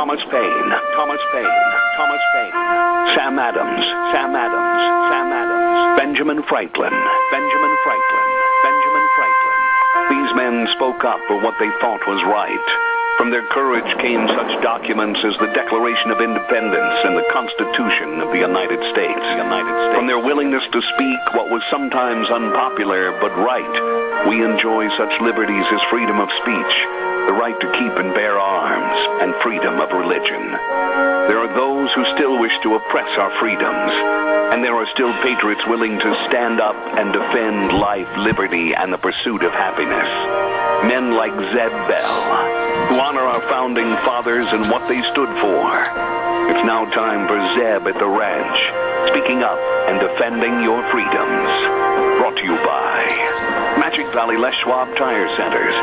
Thomas Paine, Thomas Paine, Thomas Paine, Sam Adams, Sam Adams, Sam Adams, Benjamin Franklin, Benjamin Franklin, Benjamin Franklin. These men spoke up for what they thought was right. From their courage came such documents as the Declaration of Independence and the Constitution of the United States. From their willingness to speak what was sometimes unpopular but right, we enjoy such liberties as freedom of speech, the right to keep and bear arms, and freedom of religion. There are those who still wish to oppress our freedoms, and there are still patriots willing to stand up and defend life, liberty, and the pursuit of happiness. Men like Zeb Bell, who honor our founding fathers and what they stood for. It's now time for Zeb at the ranch, speaking up and defending your freedoms. Brought to you by Magic Valley Les Schwab Tire Centers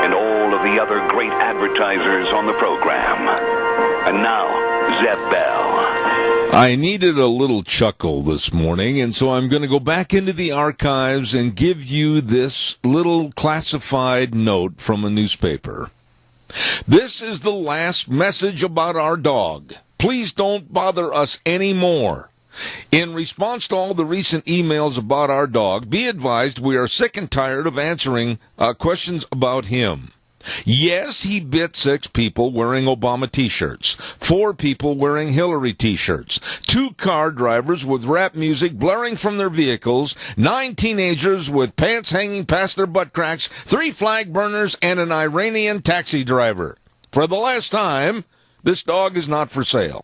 and all of the other great advertisers on the program. And now, Zeb Bell. I needed a little chuckle this morning, and so I'm going to go back into the archives and give you this little classified note from a newspaper. This is the last message about our dog. Please don't bother us anymore. In response to all the recent emails about our dog, be advised we are sick and tired of answering questions about him. Yes, he bit 6 people wearing Obama T-shirts, 4 people wearing Hillary T-shirts, 2 car drivers with rap music blaring from their vehicles, 9 teenagers with pants hanging past their butt cracks, 3 flag burners, and an Iranian taxi driver. For the last time, this dog is not for sale.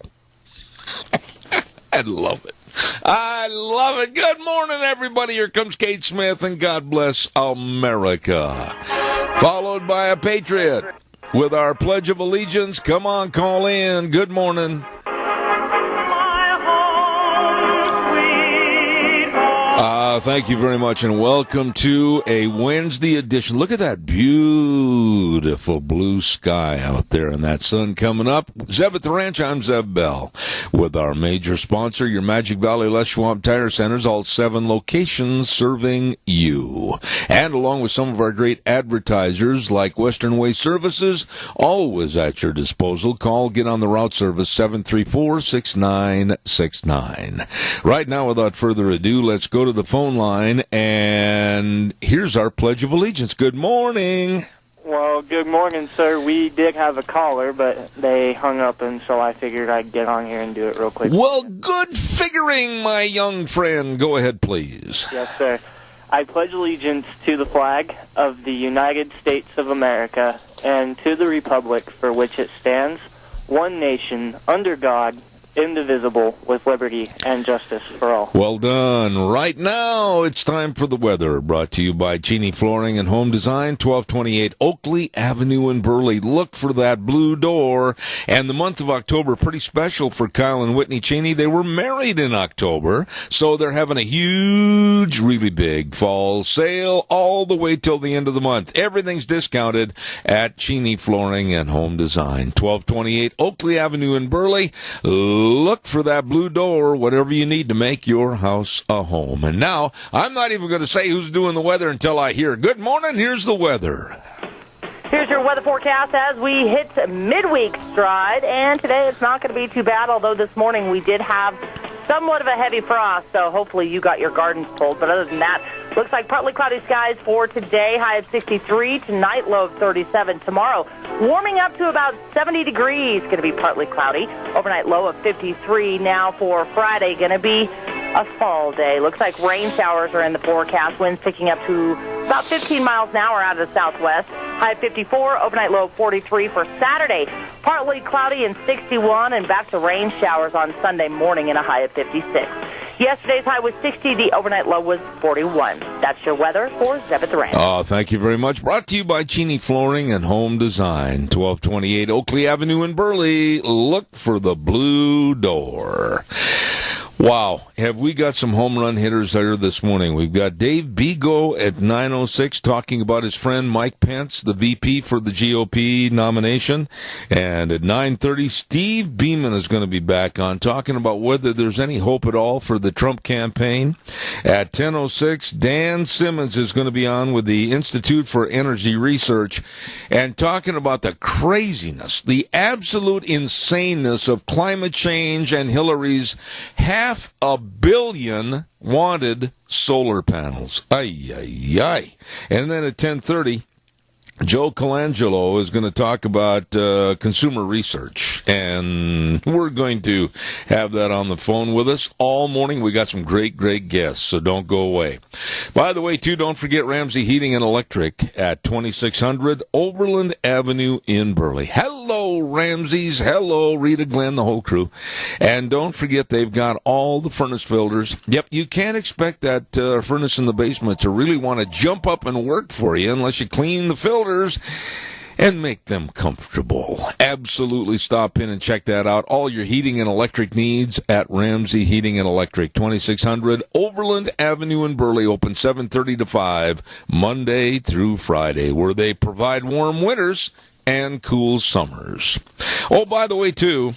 I love it. I love it. Good morning, everybody. Here comes Kate Smith, and God bless America. Followed by a patriot with our Pledge of Allegiance. Come on, call in. Good morning. Thank you very much, and welcome to a Wednesday edition. Look at that beautiful blue sky out there and that sun coming up. Zeb at the Ranch, I'm Zeb Bell, with our major sponsor, your Magic Valley Les Schwab Tire Centers, all 7 locations serving you. And along with some of our great advertisers like Western Way Services, always at your disposal. Call, get on the route service, 734-6969. Right now, without further ado, let's go to the phone line, and here's our Pledge of Allegiance. Good morning. Well, good morning, sir. We did have a caller, but they hung up, and so I figured I'd get on here and do it real quick. Well, good figuring, my young friend. Go ahead, please. Yes, sir. I pledge allegiance to the flag of the United States of America and to the republic for which it stands, one nation, under God, indivisible, with liberty and justice for all. Well done. Right now, it's time for the weather, brought to you by Cheney Flooring and Home Design, 1228 Oakley Avenue in Burley. Look for that blue door. And the month of October, pretty special for Kyle and Whitney Cheney. They were married in October, so they're having a huge, really big fall sale all the way till the end of the month. Everything's discounted at Cheney Flooring and Home Design, 1228 Oakley Avenue in Burley. Look for that blue door, whatever you need to make your house a home. And now, I'm not even going to say who's doing the weather until I hear. Good morning, here's the weather. Here's your weather forecast as we hit midweek stride, and today it's not going to be too bad, although this morning we did have somewhat of a heavy frost, so hopefully you got your gardens pulled. But other than that, looks like partly cloudy skies for today, high of 63, tonight low of 37. Tomorrow, warming up to about 70 degrees, going to be partly cloudy, overnight low of 53. Now for Friday, going to be a fall day. Looks like rain showers are in the forecast, winds picking up to about 15 miles an hour out of the southwest. High of 54, overnight low of 43 for Saturday. Partly cloudy and 61, and back to rain showers on Sunday morning and a high of 56. Yesterday's high was 60. The overnight low was 41. That's your weather for Zeb at the Ranch. Oh, thank you very much. Brought to you by Cheney Flooring and Home Design, 1228 Oakley Avenue in Burley. Look for the blue door. Wow, have we got some home run hitters there this morning. We've got Dave Bigo at 9:06 talking about his friend Mike Pence, the VP for the GOP nomination. And at 9:30, Steve Beeman is going to be back on talking about whether there's any hope at all for the Trump campaign. At 10:06, Dan Simmons is going to be on with the Institute for Energy Research and talking about the craziness, the absolute insaneness of climate change and Hillary's $500 million wanted solar panels. Ay, ay, ay. And then at 10:30, Joe Colangelo is going to talk about consumer research, and we're going to have that on the phone with us all morning. We got some great guests, so don't go away. By the way, too, don't forget Ramsey Heating and Electric at 2600 Overland Avenue in Burley. Hello, Ramsey's. Hello, Rita Glenn, the whole crew. And don't forget they've got all the furnace filters. Yep, you can't expect that furnace in the basement to really want to jump up and work for you unless you clean the filters and make them comfortable. Absolutely stop in and check that out. All your heating and electric needs at Ramsey Heating and Electric, 2600 Overland Avenue in Burley, open 7:30 to 5, Monday through Friday, where they provide warm winters and cool summers. Oh, by the way, too,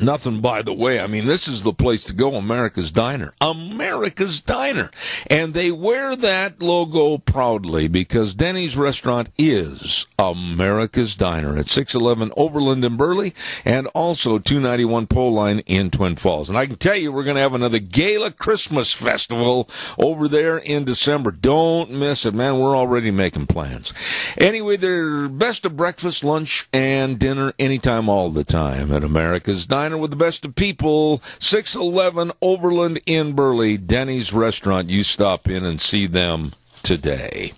nothing by the way. I mean, this is the place to go, America's Diner. America's Diner. And they wear that logo proudly because Denny's restaurant is America's Diner at 611 Overland in Burley and also 291 Pole Line in Twin Falls. And I can tell you we're going to have another Gala Christmas Festival over there in December. Don't miss it, man. We're already making plans. Anyway, they're best of breakfast, lunch, and dinner anytime, all the time at America's Diner. With the best of people, 611 Overland in Burley, Denny's restaurant. You stop in and see them today.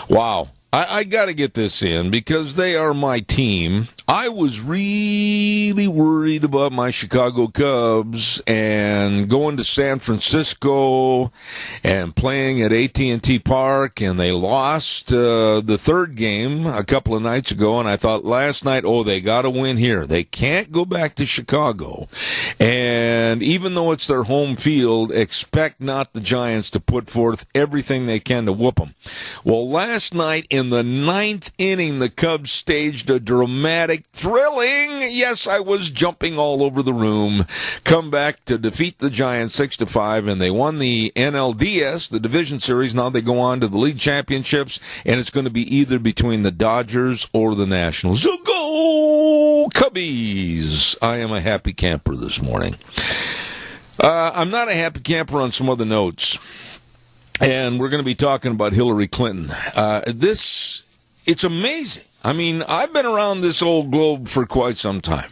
Wow. I got to get this in because they are my team. I was really worried about my Chicago Cubs and going to San Francisco and playing at AT&T Park, and they lost the third game a couple of nights ago, and I thought last night, oh, they got to win here. They can't go back to Chicago. And even though it's their home field, expect not the Giants to put forth everything they can to whoop them. Well, last night in the ninth inning, the Cubs staged a dramatic, thrilling, yes, I was jumping all over the room, comeback to defeat the Giants 6-5, and they won the NLDS, the division series. Now they go on to the league championships, and it's going to be either between the Dodgers or the Nationals. So go Cubbies! I am a happy camper this morning. I'm not a happy camper on some other notes. And we're going to be talking about Hillary Clinton. It's amazing. I mean, I've been around this old globe for quite some time.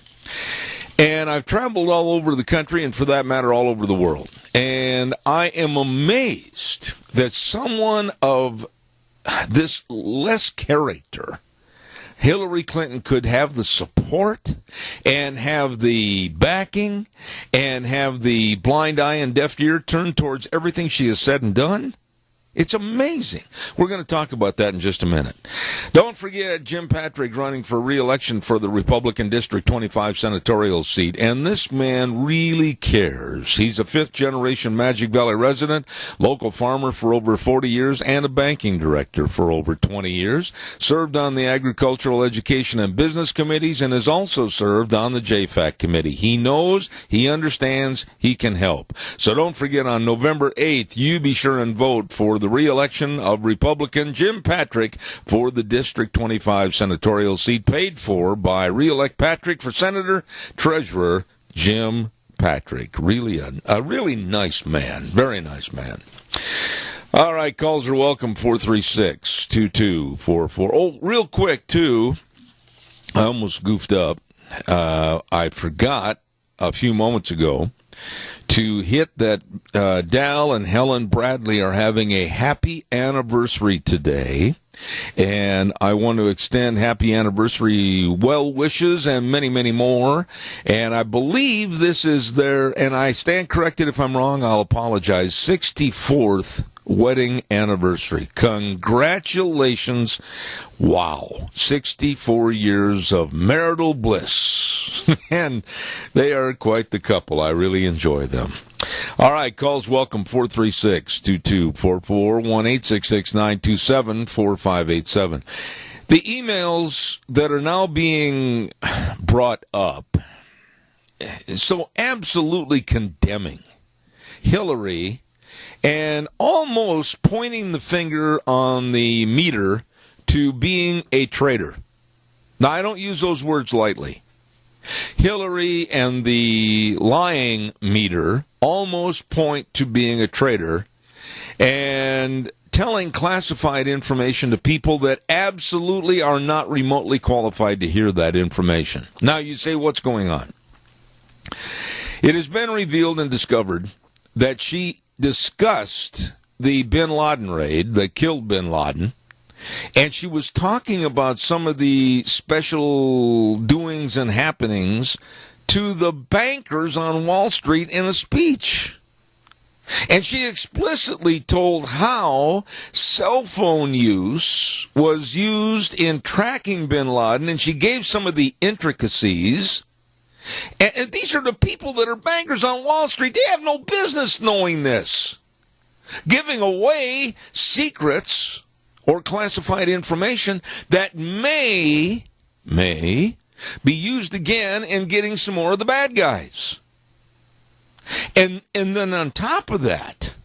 And I've traveled all over the country and, for that matter, all over the world. And I am amazed that someone of this less character, Hillary Clinton, could have the support and have the backing and have the blind eye and deaf ear turned towards everything she has said and done. It's amazing. We're going to talk about that in just a minute. Don't forget Jim Patrick running for re-election for the Republican District 25 senatorial seat. And this man really cares. He's a fifth-generation Magic Valley resident, local farmer for over 40 years, and a banking director for over 20 years. Served on the Agricultural Education and Business Committees and has also served on the JFAC Committee. He knows, he understands, he can help. So don't forget on November 8th, you be sure and vote for the re-election of Republican Jim Patrick for the District 25 senatorial seat, paid for by Re-elect Patrick for Senator, Treasurer Jim Patrick. Really a really nice man. Very nice man. All right, calls are welcome, 436-2244. Oh, real quick, too, I almost goofed up. I forgot a few moments ago to hit that Dal and Helen Bradley are having a happy anniversary today. And I want to extend happy anniversary well wishes and many, many more. And I believe this is their, and I stand corrected if I'm wrong, I'll apologize, 64th wedding anniversary. Congratulations. Wow. 64 years of marital bliss. Yes. And they are quite the couple. I really enjoy them. All right, calls welcome, 436-2244, 1-866-927-4587. The emails that are now being brought up, so absolutely condemning Hillary and almost pointing the finger on the meter to being a traitor. Now, I don't use those words lightly. Hillary and the lying meter almost point to being a traitor and telling classified information to people that absolutely are not remotely qualified to hear that information. Now, you say, what's going on? It has been revealed and discovered that she discussed the bin Laden raid that killed bin Laden, and she was talking about some of the special doings and happenings to the bankers on Wall Street in a speech. And she explicitly told how cell phone use was used in tracking bin Laden, and she gave some of the intricacies. And these are the people that are bankers on Wall Street. They have no business knowing this. Giving away secrets or classified information that may be used again in getting some more of the bad guys. And then on top of that,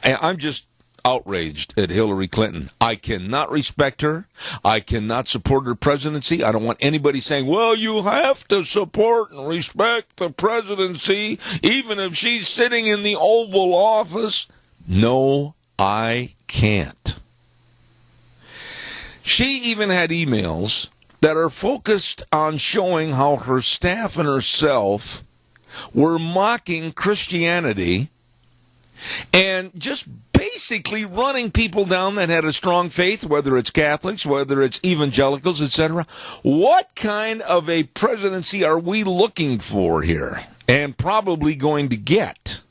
I'm just outraged at Hillary Clinton. I cannot respect her. I cannot support her presidency. I don't want anybody saying, well, you have to support and respect the presidency, even if she's sitting in the Oval Office. No, I can't. She even had emails that are focused on showing how her staff and herself were mocking Christianity and just basically running people down that had a strong faith, whether it's Catholics, whether it's evangelicals, etc. What kind of a presidency are we looking for here and probably going to get?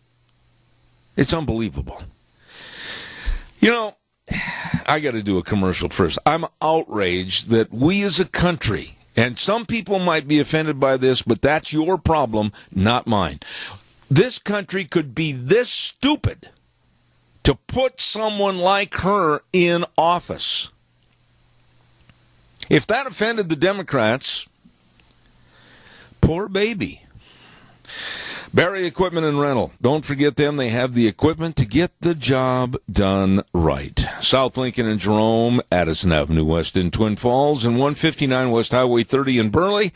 It's unbelievable. You know, I got to do a commercial first. I'm outraged that we as a country, and some people might be offended by this, but that's your problem, not mine. This country could be this stupid to put someone like her in office. If that offended the Democrats, poor baby. Barry Equipment and Rental. Don't forget them. They have the equipment to get the job done right. South Lincoln and Jerome, Addison Avenue West in Twin Falls, and 159 West Highway 30 in Burley.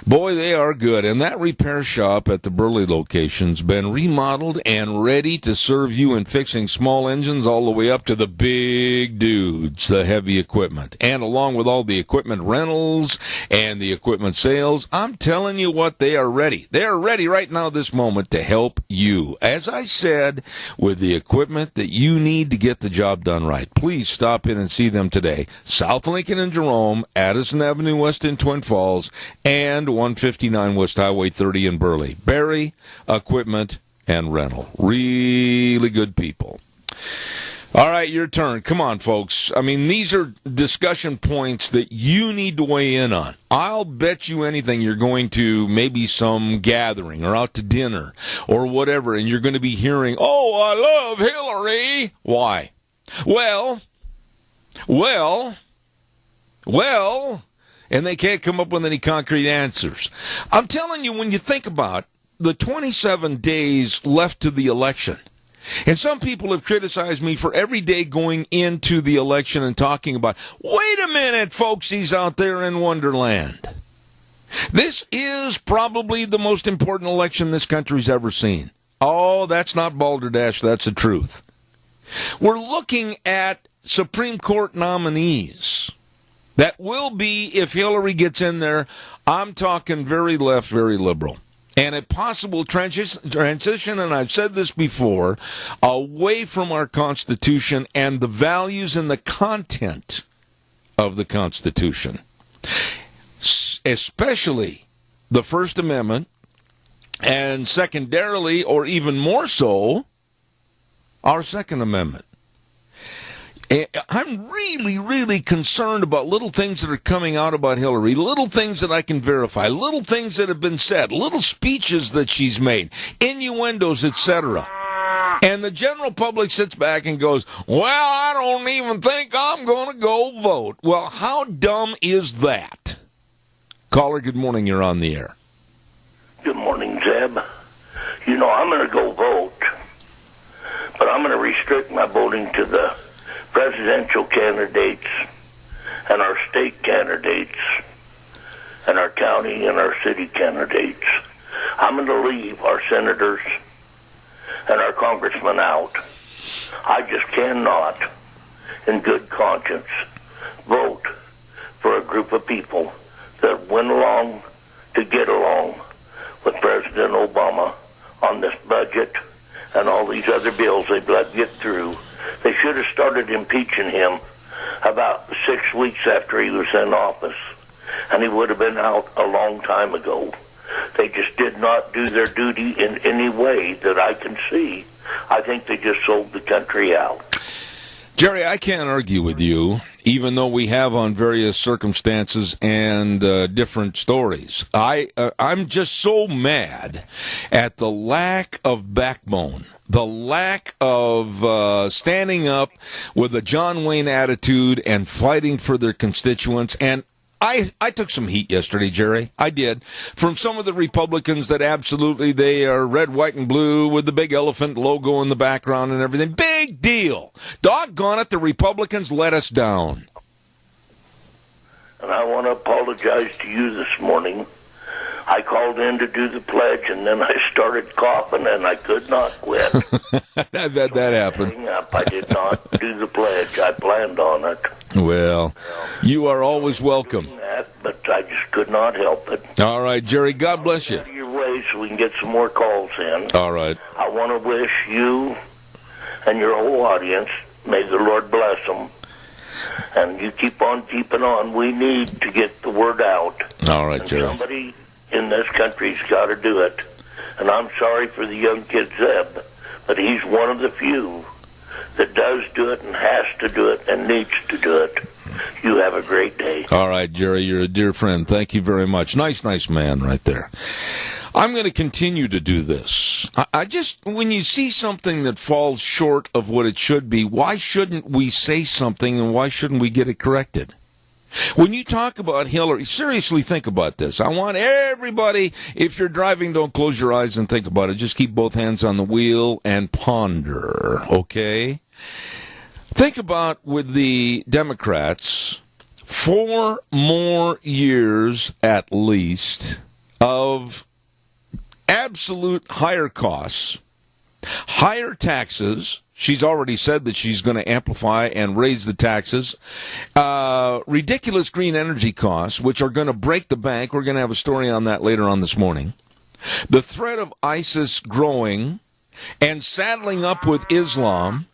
Boy, they are good. And that repair shop at the Burley location's been remodeled and ready to serve you in fixing small engines all the way up to the big dudes, the heavy equipment. And along with all the equipment rentals and the equipment sales, I'm telling you what, they are ready. They are ready right now this moment to help you. As I said, with the equipment that you need to get the job done right. Please stop in and see them today. South Lincoln and Jerome, Addison Avenue West in Twin Falls, and 159 West Highway 30 in Burley. Barry Equipment and Rental. Really good people. All right, your turn. Come on, folks. I mean, these are discussion points that you need to weigh in on. I'll bet you anything you're going to maybe some gathering or out to dinner or whatever, and you're going to be hearing, oh, I love Hillary. Why? Well, and they can't come up with any concrete answers. I'm telling you, when you think about the 27 days left to the election, and some people have criticized me for every day going into the election and talking about, wait a minute, folks, he's out there in Wonderland. This is probably the most important election this country's ever seen. Oh, that's not balderdash, that's the truth. We're looking at Supreme Court nominees that will be, if Hillary gets in there, I'm talking very left, very liberal. And a possible transition, and I've said this before, away from our Constitution and the values and the content of the Constitution. Especially the First Amendment, and secondarily, or even more so, our Second Amendment. I'm really, really concerned about little things that are coming out about Hillary, little things that I can verify, little things that have been said, little speeches that she's made, innuendos, etc. And the general public sits back and goes, well, I don't even think I'm going to go vote. Well, how dumb is that? Caller, good morning. You're on the air. Good morning, Zeb. You know, I'm going to go vote, but I'm going to restrict my voting to the presidential candidates and our state candidates and our county and our city candidates. I'm going to leave our senators and our congressmen out. I just cannot, in good conscience, vote for a group of people that went along to get along with President Obama on this budget and all these other bills they've let get through. They should have started impeaching him about 6 weeks after he was in office, and he would have been out a long time ago. They just did not do their duty in any way that I can see. I think they just sold the country out. Jerry, I can't argue with you, even though we have on various circumstances and different stories. I'm just so mad at the lack of backbone, the lack of standing up with a John Wayne attitude and fighting for their constituents. And I took some heat yesterday, Jerry. I did. From some of the Republicans that absolutely they are red, white, and blue with the big elephant logo in the background and everything. Big deal. Doggone it, the Republicans let us down. And I want to apologize to you this morning. I called in to do the pledge, and then I started coughing, and I could not quit. I've had that happen. I did not do the pledge. I planned on it. Well, you are always welcome. But I just could not help it. All right, Jerry, God bless you. Out of your way so we can get some more calls in. All right. I want to wish you and your whole audience, may the Lord bless them. And you keep on keeping on. We need to get the word out. All right, Jerry. Somebody in this country's got to do it. And I'm sorry for the young kid Zeb, but he's one of the few that does do it and has to do it and needs to do it. You have a great day. All right, Jerry, you're a dear friend. Thank you very much. Nice man right there. I'm going to continue to do this. I just, when you see something that falls short of what it should be, why shouldn't we say something and why shouldn't we get it corrected? When you talk about Hillary, seriously think about this. I want everybody, if you're driving, don't close your eyes and think about it. Just keep both hands on the wheel and ponder, okay? Think about with the Democrats, 4 more years at least of absolute higher costs, higher taxes. She's already said that she's going to amplify and raise the taxes. Ridiculous green energy costs, which are going to break the bank. We're going to have a story on that later on this morning. The threat of ISIS growing and saddling up with Islam.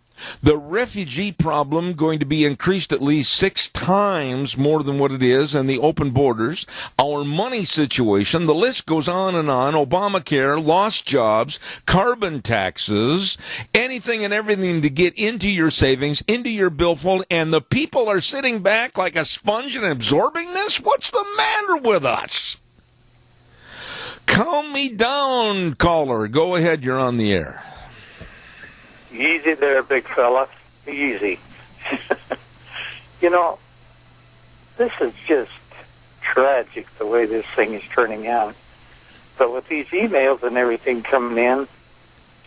The refugee problem going to be increased at least 6 times more than what it is, and the open borders, our money situation, the list goes on and on, Obamacare, lost jobs, carbon taxes, anything and everything to get into your savings, into your billfold, and the people are sitting back like a sponge and absorbing this? What's the matter with us? Calm me down, caller. Go ahead, you're on the air. Easy there, big fella. Easy. You know, this is just tragic the way this thing is turning out. But with these emails and everything coming in,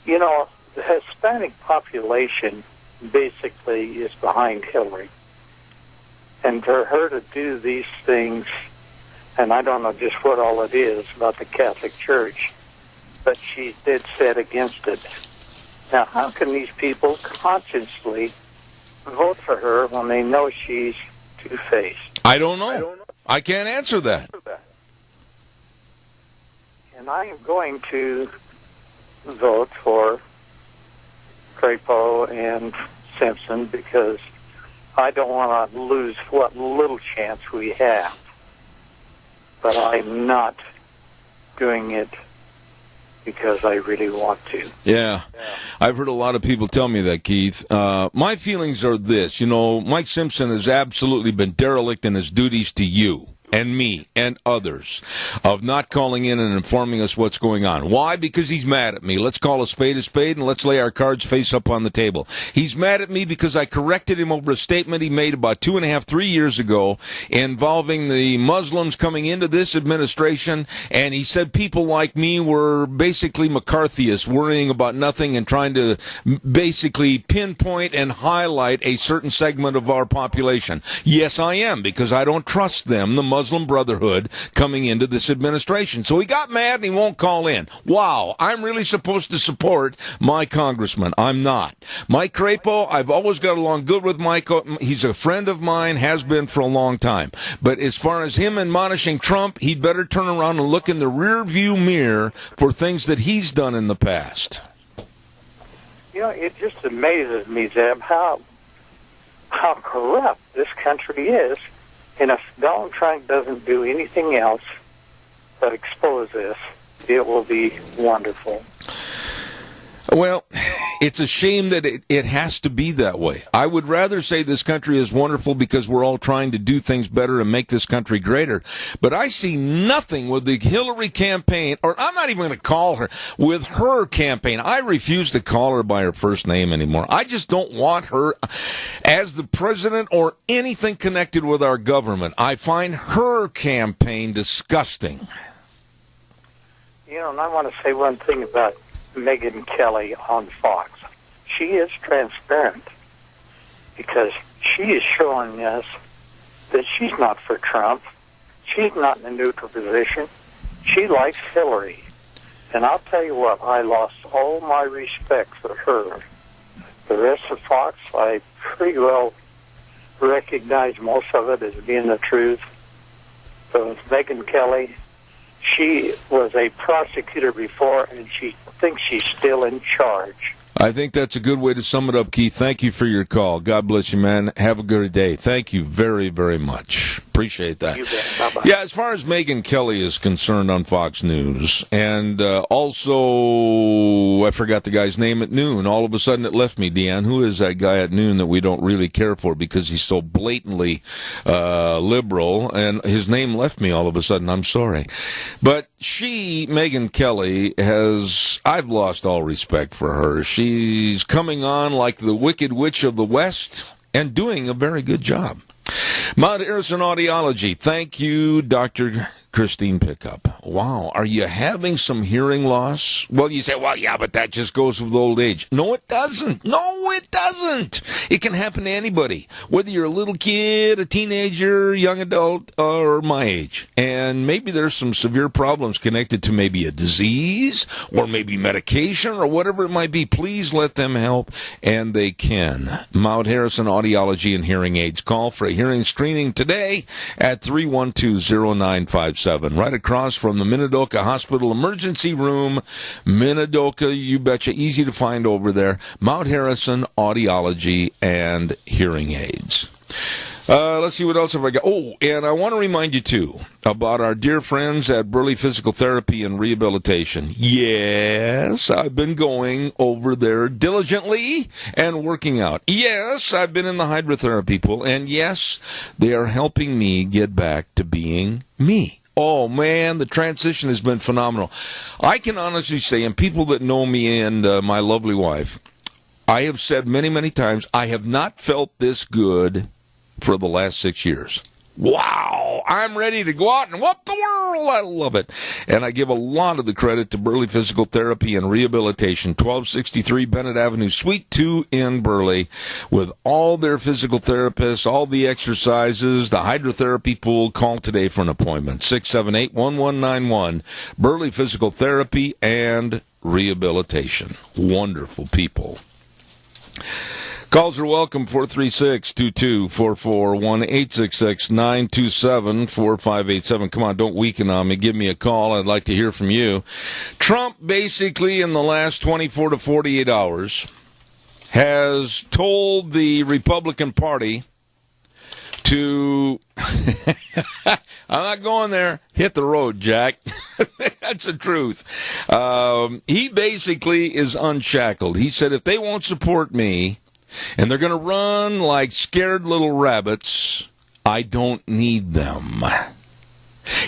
you know, the Hispanic population basically is behind Hillary. And for her to do these things, and I don't know just what all it is about the Catholic Church, but she did set against it. Now, how can these people consciously vote for her when they know she's two-faced? I don't know. I can't answer that. And I am going to vote for Crapo and Simpson because I don't want to lose what little chance we have. But I'm not doing it because I really want to. Yeah. I've heard a lot of people tell me that, Keith. My feelings are this. Mike Simpson has absolutely been derelict in his duties to you and me and others of not calling in and informing us what's going on. Why? Because he's mad at me. Let's call a spade, and let's lay our cards face up on the table. He's mad at me because I corrected him over a statement he made about 2.5, 3 years ago involving the Muslims coming into this administration, and he said people like me were basically McCarthyists, worrying about nothing and trying to basically pinpoint and highlight a certain segment of our population. Yes, I am, because I don't trust them, the Muslim Brotherhood, coming into this administration. So he got mad and he won't call in. Wow, I'm really supposed to support my congressman. I'm not. Mike Crapo, I've always got along good with Mike. He's a friend of mine, has been for a long time. But as far as him admonishing Trump, he'd better turn around and look in the rear view mirror for things that he's done in the past. It just amazes me, Zeb, how corrupt this country is. And if Donald Trump doesn't do anything else but expose this, it will be wonderful. Well, it's a shame that it has to be that way. I would rather say this country is wonderful because we're all trying to do things better and make this country greater. But I see nothing with the Hillary campaign, or I'm not even going to call her, with her campaign. I refuse to call her by her first name anymore. I just don't want her as the president or anything connected with our government. I find her campaign disgusting. And I want to say one thing about Megyn Kelly on Fox. She is transparent because she is showing us that she's not for Trump. She's not in a neutral position. She likes Hillary. And I'll tell you what, I lost all my respect for her. The rest of Fox, I pretty well recognize most of it as being the truth. So Megyn Kelly, she was a prosecutor before, and she thinks she's still in charge. I think that's a good way to sum it up, Keith. Thank you for your call. God bless you, man. Have a good day. Thank you very, very much. Appreciate that. You bet. Bye-bye. Yeah, as far as Megyn Kelly is concerned on Fox News, and also, I forgot the guy's name at noon. All of a sudden it left me, Deanne. Who is that guy at noon that we don't really care for because he's so blatantly liberal, and his name left me all of a sudden. I'm sorry. But Megyn Kelly, I've lost all respect for her. She's coming on like the Wicked Witch of the West and doing a very good job. Mount Harrison Audiology. Thank you, Dr. Christine Pickup. Wow, are you having some hearing loss? Well, you say, well, yeah, but that just goes with old age. No, it doesn't. No, it doesn't. It can happen to anybody, whether you're a little kid, a teenager, young adult, or my age. And maybe there's some severe problems connected to maybe a disease or maybe medication or whatever it might be. Please let them help, and they can. Mount Harrison Audiology and Hearing Aids. Call for a hearing screening today at 312-0957. Right across from the Minidoka Hospital Emergency Room. Minidoka, you betcha, easy to find over there. Mount Harrison Audiology and Hearing Aids. Let's see what else have I got. Oh, and I want to remind you, too, about our dear friends at Burley Physical Therapy and Rehabilitation. Yes, I've been going over there diligently and working out. Yes, I've been in the hydrotherapy pool. And yes, they are helping me get back to being me. Oh, man, the transition has been phenomenal. I can honestly say, and people that know me and my lovely wife, I have said many, many times, I have not felt this good for the last 6 years. Wow, I'm ready to go out and whoop the world. I love it. And I give a lot of the credit to Burley Physical Therapy and Rehabilitation, 1263 Bennett Avenue, Suite 2 in Burley, with all their physical therapists, all the exercises, the hydrotherapy pool. Call today for an appointment, 678-1191, Burley Physical Therapy and Rehabilitation. Wonderful people. Calls are welcome, 436-2244, 1-866-927-4587. Come on, don't weaken on me. Give me a call. I'd like to hear from you. Trump, basically, in the last 24 to 48 hours, has told the Republican Party to, I'm not going there, hit the road, Jack. That's the truth. He basically is unshackled. He said, if they won't support me and they're going to run like scared little rabbits, I don't need them.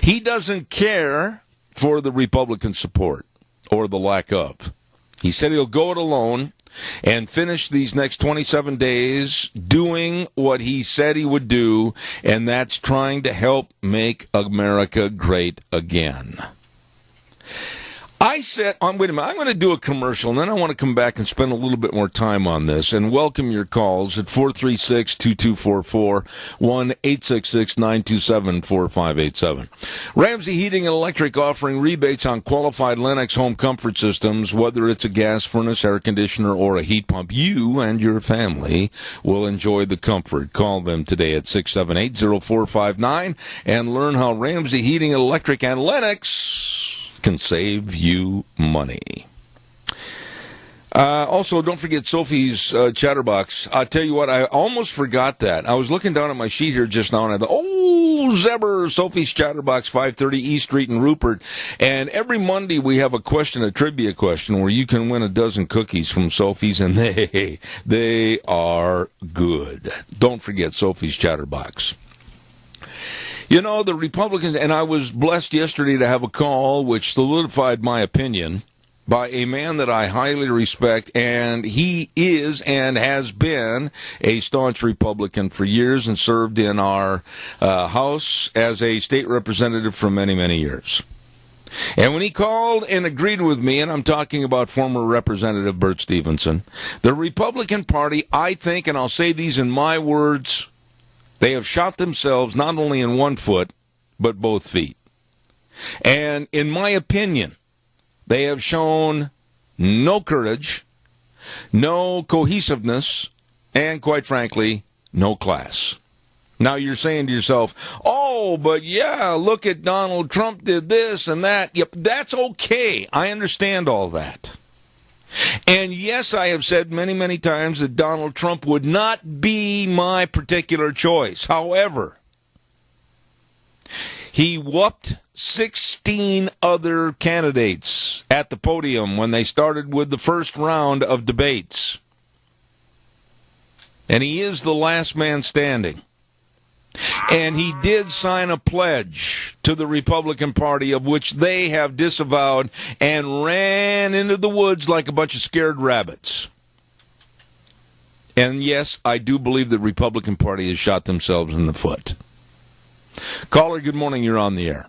He doesn't care for the Republican support or the lack of. He said he'll go it alone and finish these next 27 days doing what he said he would do, and that's trying to help make America great again. I said, wait a minute, I'm going to do a commercial, and then I want to come back and spend a little bit more time on this and welcome your calls at 436-2244, 1-866-927-4587. Ramsey Heating and Electric offering rebates on qualified Lennox home comfort systems, whether it's a gas furnace, air conditioner, or a heat pump. You and your family will enjoy the comfort. Call them today at 678-0459 and learn how Ramsey Heating and Electric and Lennox can save you money. Also, don't forget Sophie's Chatterbox. I'll tell you what, I almost forgot that. I was looking down at my sheet here just now, and I thought, Zebber, Sophie's Chatterbox, 530 East Street in Rupert. And every Monday we have a trivia question, where you can win a dozen cookies from Sophie's, and they are good. Don't forget Sophie's Chatterbox. You know, the Republicans, and I was blessed yesterday to have a call which solidified my opinion by a man that I highly respect, and he is and has been a staunch Republican for years and served in our House as a state representative for many, many years. And when he called and agreed with me, and I'm talking about former Representative Bert Stevenson, the Republican Party, I think, and I'll say these in my words, they have shot themselves not only in one foot, but both feet. And in my opinion, they have shown no courage, no cohesiveness, and quite frankly, no class. Now you're saying to yourself, but yeah, look at Donald Trump did this and that. Yep, that's okay. I understand all that. And yes, I have said many, many times that Donald Trump would not be my particular choice. However, he whooped 16 other candidates at the podium when they started with the first round of debates. And he is the last man standing. And he did sign a pledge to the Republican Party, of which they have disavowed and ran into the woods like a bunch of scared rabbits. And yes, I do believe the Republican Party has shot themselves in the foot. Caller, good morning. You're on the air.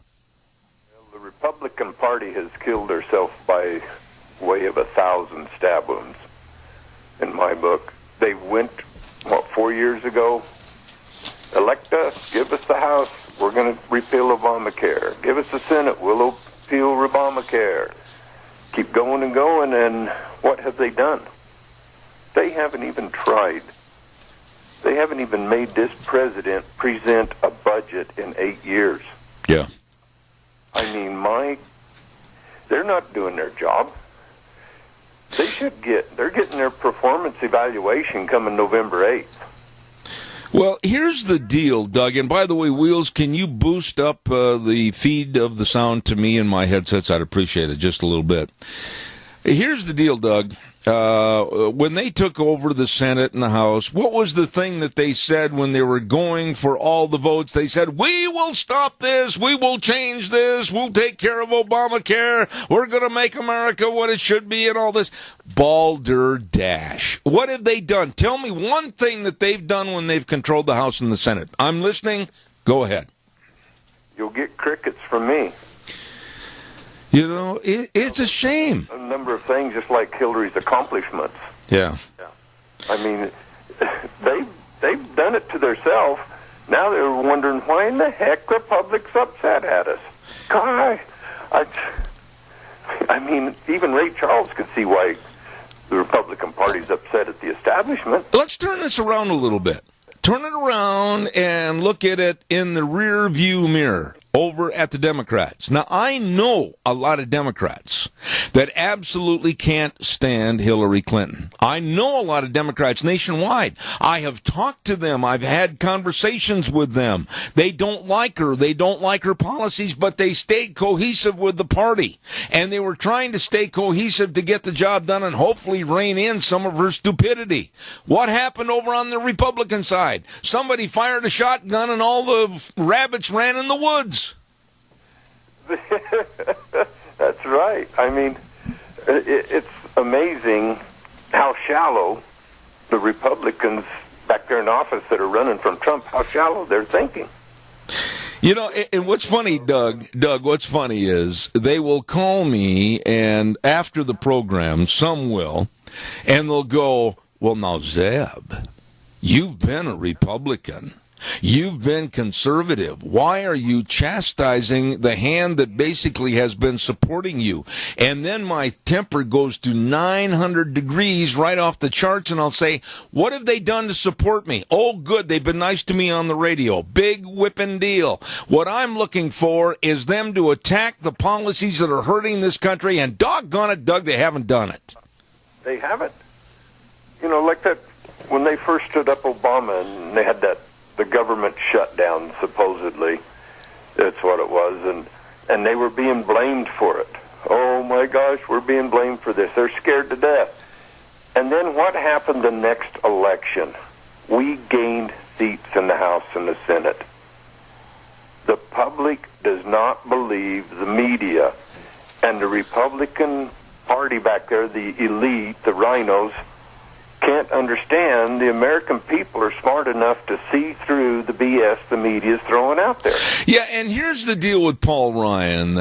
Well, the Republican Party has killed herself by way of 1,000 stab wounds, in my book. They went, 4 years ago? Elect us, give us the House, we're going to repeal Obamacare. Give us the Senate, we'll repeal Obamacare. Keep going and going, and what have they done? They haven't even tried. They haven't even made this president present a budget in 8 years. Yeah. I mean, they're not doing their job. They're getting their performance evaluation coming November 8th. Well, here's the deal, Doug. And by the way, Wheels, can you boost up the feed of the sound to me in my headsets? I'd appreciate it just a little bit. Here's the deal, Doug. When they took over the Senate and the House, what was the thing that they said when they were going for all the votes? They said, we will stop this, we will change this, we'll take care of Obamacare, we're going to make America what it should be, and all this. Balderdash. What have they done? Tell me one thing that they've done when they've controlled the House and the Senate. I'm listening. Go ahead. You'll get crickets from me. You know, it's a shame. A number of things, just like Hillary's accomplishments. Yeah. I mean, they've done it to themselves. Now they're wondering why in the heck the public's upset at us. God, I mean, even Ray Charles could see why the Republican Party's upset at the establishment. Let's turn this around a little bit. Turn it around and look at it in the rear view mirror over at the Democrats. Now, I know a lot of Democrats that absolutely can't stand Hillary Clinton. I know a lot of Democrats nationwide. I have talked to them. I've had conversations with them. They don't like her. They don't like her policies, but they stayed cohesive with the party. And they were trying to stay cohesive to get the job done and hopefully rein in some of her stupidity. What happened over on the Republican side? Somebody fired a shotgun and all the rabbits ran in the woods. That's right. I mean, it's amazing how shallow the Republicans back there in office that are running from Trump, how shallow they're thinking. You know, and what's funny, Doug, what's funny is they will call me, and after the program, some will, and they'll go, well, now, Zeb, you've been a Republican. You've been conservative. Why are you chastising the hand that basically has been supporting you? And then my temper goes to 900 degrees right off the charts, and I'll say, what have they done to support me? Oh, good, they've been nice to me on the radio. Big whipping deal. What I'm looking for is them to attack the policies that are hurting this country, and doggone it, Doug, they haven't done it. They haven't. You know, like that, when they first stood up Obama and they had the government shutdown, supposedly, that's what it was, and they were being blamed for it. Oh my gosh, we're being blamed for this. They're scared to death. And then what happened the next election? We gained seats in the House and the Senate. The public does not believe the media, and the Republican Party back there, the elite, the rhinos, can't understand the American people are smart enough to see through the BS the media's throwing out there. Yeah, and here's the deal with Paul Ryan.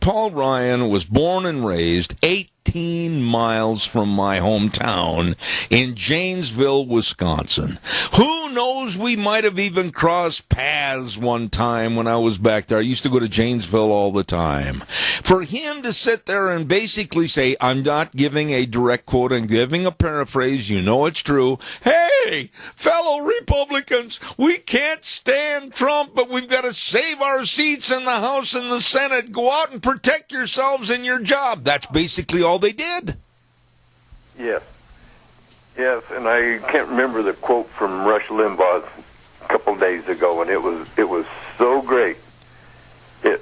Paul Ryan was born and raised 18 miles from my hometown in Janesville, Wisconsin. Who knows, we might have even crossed paths one time when I was back there. I used to go to Janesville all the time. For him to sit there and basically say, I'm not giving a direct quote, I'm giving a paraphrase, you know it's true. Hey, fellow Republicans, we can't stand Trump, but we've got to save our seats in the House and the Senate. Go out and protect yourselves and your job. That's basically all they did. Yes. Yes, and I can't remember the quote from Rush Limbaugh a couple days ago, and it was so great. It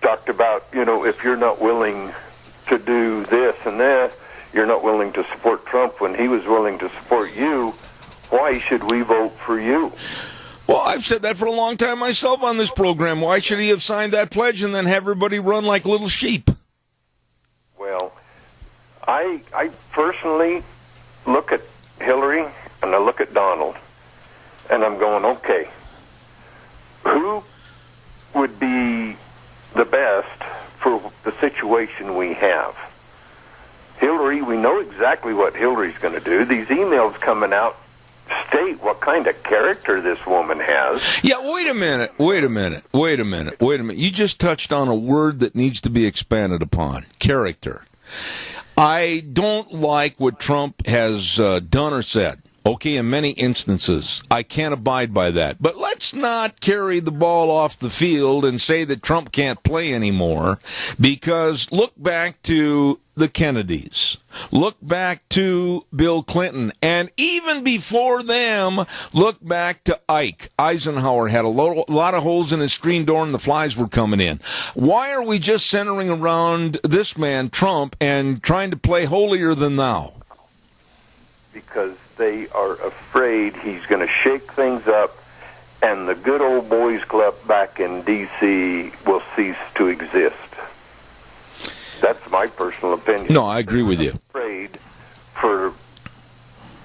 talked about, you know, if you're not willing to do this and that, you're not willing to support Trump when he was willing to support you, why should we vote for you? Well, I've said that for a long time myself on this program. Why should he have signed that pledge and then have everybody run like little sheep? Well, I personally look at Hillary and I look at Donald, and I'm going, okay, who would be the best for the situation we have? Hillary, we know exactly what Hillary's going to do. These emails coming out state what kind of character this woman has. Yeah, wait a minute. You just touched on a word that needs to be expanded upon. Character. I don't like what Trump has done or said. Okay, in many instances, I can't abide by that. But let's not carry the ball off the field and say that Trump can't play anymore, because look back to the Kennedys. Look back to Bill Clinton. And even before them, look back to Ike. Eisenhower had a lot of holes in his screen door and the flies were coming in. Why are we just centering around this man, Trump, and trying to play holier than thou? Because they are afraid he's going to shake things up, and the good old boys club back in D.C. will cease to exist. That's my personal opinion. No, I agree with you. Afraid for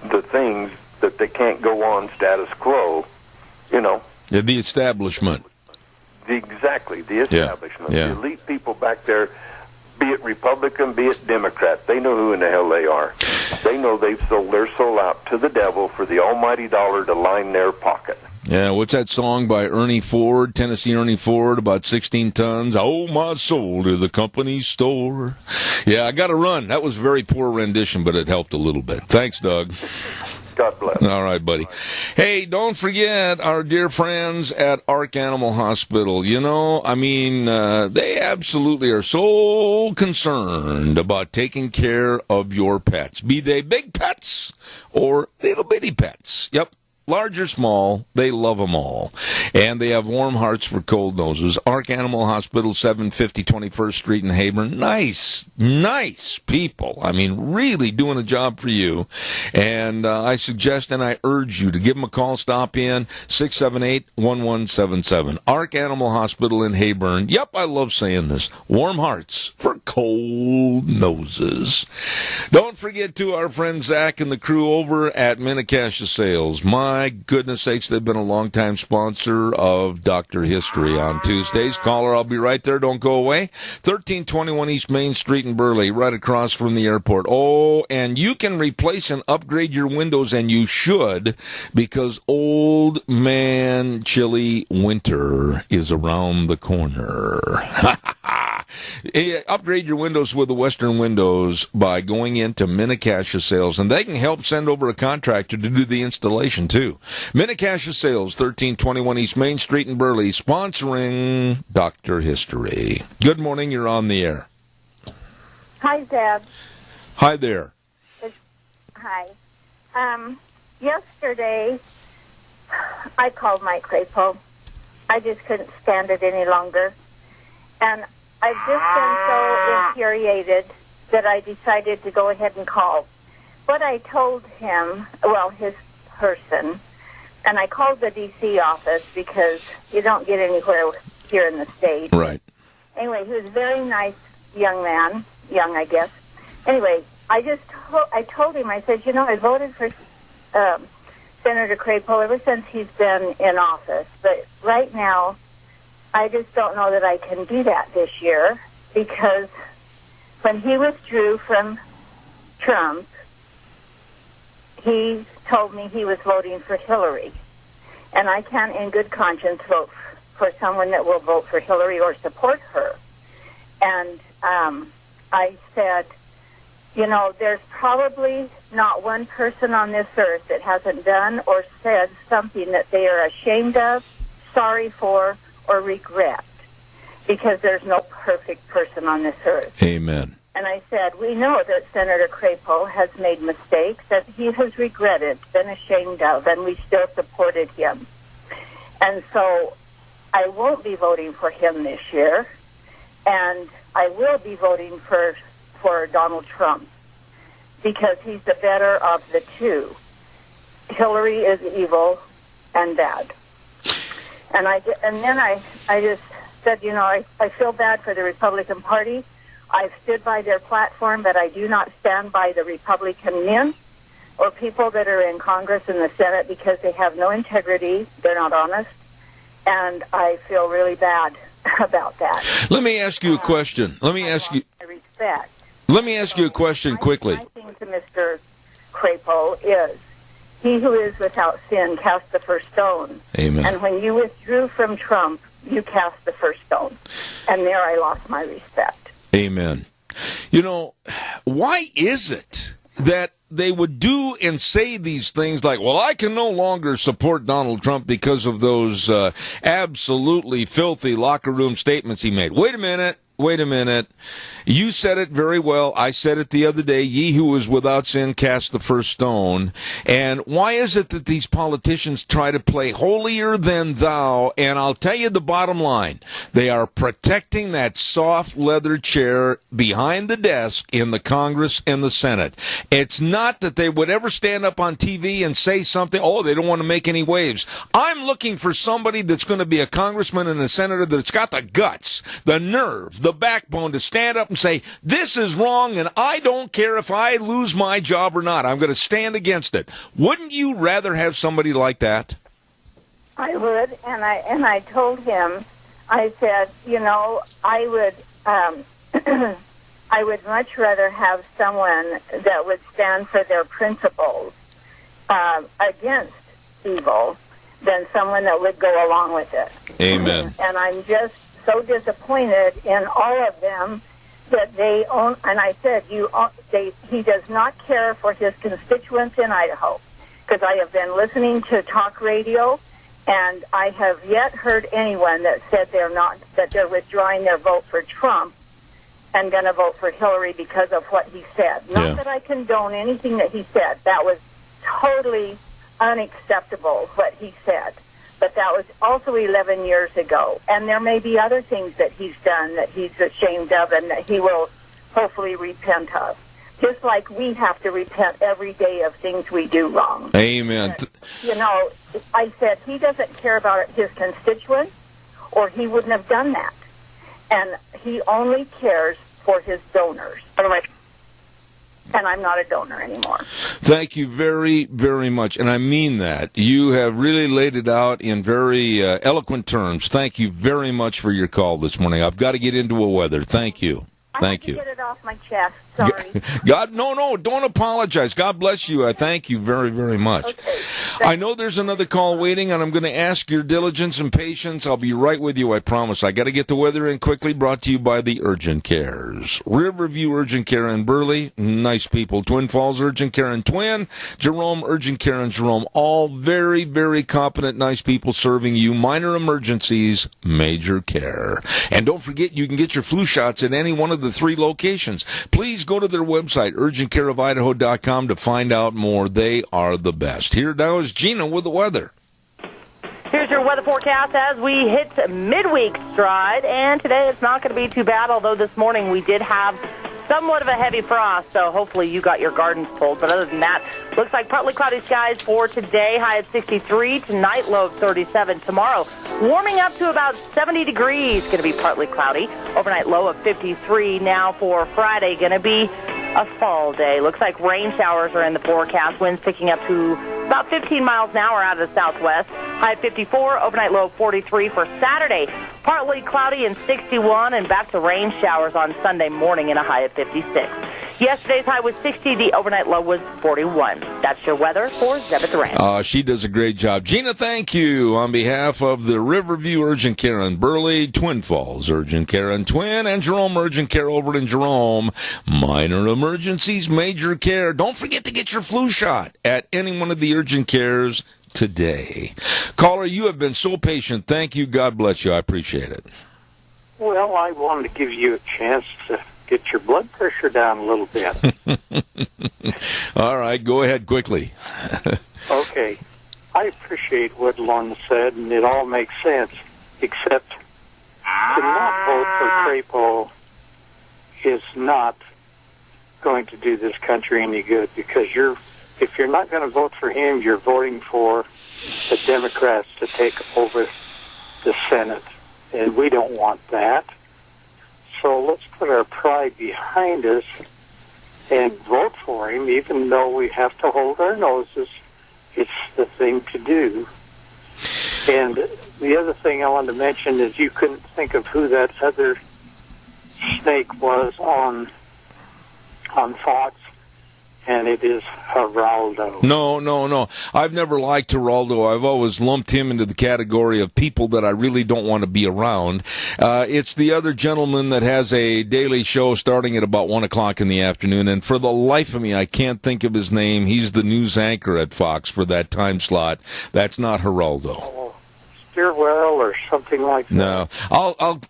the things that they can't go on status quo, you know. Yeah, the establishment. Exactly, the establishment. Yeah. The elite people back there, be it Republican, be it Democrat, they know who in the hell they are. They know they've sold their soul out to the devil for the almighty dollar to line their pocket. Yeah, what's that song by Ernie Ford, Tennessee Ernie Ford, about 16 tons? I owe my soul to the company store. Yeah, I got to run. That was a very poor rendition, but it helped a little bit. Thanks, Doug. God bless. All right, buddy. Hey, don't forget our dear friends at Ark Animal Hospital. You know, I mean, they absolutely are so concerned about taking care of your pets, be they big pets or little bitty pets. Yep. Large or small, they love them all. And they have warm hearts for cold noses. Ark Animal Hospital, 750 21st Street in Hayburn. Nice people. I mean, really doing a job for you. And I suggest and I urge you to give them a call. Stop in, 678-1177. Ark Animal Hospital in Hayburn. Yep, I love saying this. Warm hearts for cold noses. Don't forget to our friend Zach and the crew over at Minnecasia Sales. My goodness sakes, they've been a long-time sponsor of Dr. History on Tuesdays. Caller, I'll be right there. Don't go away. 1321 East Main Street in Burley, right across from the airport. Oh, and you can replace and upgrade your windows, and you should, because old man chilly winter is around the corner. Upgrade your windows with the Western Windows by going into Minnecasia Sales, and they can help send over a contractor to do the installation, too. Minnecasia Sales, 1321 East Main Street in Burley, sponsoring Dr. History. Good morning, you're on the air. Hi, Zeb. Hi there. Hi. Yesterday, I called Mike Crapo. I just couldn't stand it any longer. And I've just been so infuriated that I decided to go ahead and call. What I told him, well, his person, and I called the D.C. office because you don't get anywhere here in the state. Right. Anyway, he was a very nice young man, young, I guess. Anyway, I told him, I said, you know, I voted for Senator Crapo ever since he's been in office, but right now I just don't know that I can do that this year because when he withdrew from Trump, he told me he was voting for Hillary. And I can't in good conscience vote for someone that will vote for Hillary or support her. And I said, you know, there's probably not one person on this earth that hasn't done or said something that they are ashamed of, sorry for, or regret. Because there's no perfect person on this earth. Amen. And I said, we know that Senator Crapo has made mistakes that he has regretted, been ashamed of, and we still supported him. And so I won't be voting for him this year, and I will be voting for Donald Trump because he's the better of the two. Hillary is evil and bad. And then I just said, you know, I feel bad for the Republican Party. I've stood by their platform, but I do not stand by the Republican men or people that are in Congress and the Senate because they have no integrity. They're not honest. And I feel really bad about that. Let me ask you a question. Let me ask you a question quickly. My thing to Mr. Crapo is, he who is without sin cast the first stone. Amen. And when you withdrew from Trump, you cast the first stone. And there I lost my respect. Amen. You know, why is it that they would do and say these things like, well, I can no longer support Donald Trump because of those absolutely filthy locker room statements he made? Wait a minute. You said it very well. I said it the other day. Ye who is without sin cast the first stone. And why is it that these politicians try to play holier than thou? And I'll tell you the bottom line. They are protecting that soft leather chair behind the desk in the Congress and the Senate. It's not that they would ever stand up on TV and say something, oh, they don't want to make any waves. I'm looking for somebody that's going to be a congressman and a senator that's got the guts, the nerve, the backbone to stand up and say, this is wrong and I don't care if I lose my job or not. I'm going to stand against it. Wouldn't you rather have somebody like that? I would, and I told him, I said, you know, I would much rather have someone that would stand for their principles against evil than someone that would go along with it. Amen. And I'm just so disappointed in all of them that they own. And I said, he does not care for his constituents in Idaho. because I have been listening to talk radio, and I have yet heard anyone that said they're withdrawing their vote for Trump and going to vote for Hillary because of what he said. Not that I condone anything that he said. That was totally unacceptable, what he said. But that was also 11 years ago. And there may be other things that he's done that he's ashamed of and that he will hopefully repent of. Just like we have to repent every day of things we do wrong. Amen. And, I said he doesn't care about his constituents, or he wouldn't have done that. And he only cares for his donors. And I'm not a donor anymore. Thank you very, very much. And I mean that. You have really laid it out in very eloquent terms. Thank you very much for your call this morning. I've got to get into a weather. Thank you. Thank you. Get it off my chest. Sorry. No, don't apologize. God bless you. I thank you very, very much. Okay. I know there's another call waiting, and I'm going to ask your diligence and patience. I'll be right with you, I promise. I got to get the weather in quickly. Brought to you by the Urgent Cares. Riverview Urgent Care in Burley, nice people. Twin Falls Urgent Care in Twin. Jerome Urgent Care in Jerome. All very, very competent, nice people serving you. Minor emergencies, major care. And don't forget, you can get your flu shots at any one of the 3 locations. Please go to their website, urgentcareofidaho.com, to find out more. They are the best. Here now is Gina with the weather. Here's your weather forecast as we hit midweek stride, and today it's not going to be too bad, although this morning we did have somewhat of a heavy frost, so hopefully you got your gardens pulled. But other than that, looks like partly cloudy skies for today, high of 63, tonight low of 37. Tomorrow, warming up to about 70 degrees, going to be partly cloudy, overnight low of 53. Now for Friday, going to be a fall day. Looks like rain showers are in the forecast, winds picking up to about 15 miles an hour out of the southwest, high of 54, overnight low of 43 for Saturday. Partly cloudy and 61, and back to rain showers on Sunday morning in a high of 56. Yesterday's high was 60. The overnight low was 41. That's your weather for Zebeth Rand. She does a great job. Gina, thank you. On behalf of the Riverview Urgent Care in Burley, Twin Falls Urgent Care in Twin, and Jerome Urgent Care over in Jerome. Minor emergencies, major care. Don't forget to get your flu shot at any one of the urgent cares today. Caller, you have been so patient. Thank you. God bless you. I appreciate it. Well, I wanted to give you a chance to get your blood pressure down a little bit. All right, go ahead quickly. Okay. I appreciate what Lorna said, and it all makes sense, except to not vote for Crapo is not going to do this country any good, because if you're not going to vote for him, you're voting for the Democrats to take over the Senate, and we don't want that. So let's put our pride behind us and vote for him, even though we have to hold our noses. It's the thing to do. And the other thing I wanted to mention is you couldn't think of who that other snake was on Fox, and it is Geraldo. No. I've never liked Geraldo. I've always lumped him into the category of people that I really don't want to be around. It's the other gentleman that has a daily show starting at about 1 o'clock in the afternoon, and for the life of me, I can't think of his name. He's the news anchor at Fox for that time slot. That's not Geraldo. Well, or something like that. No,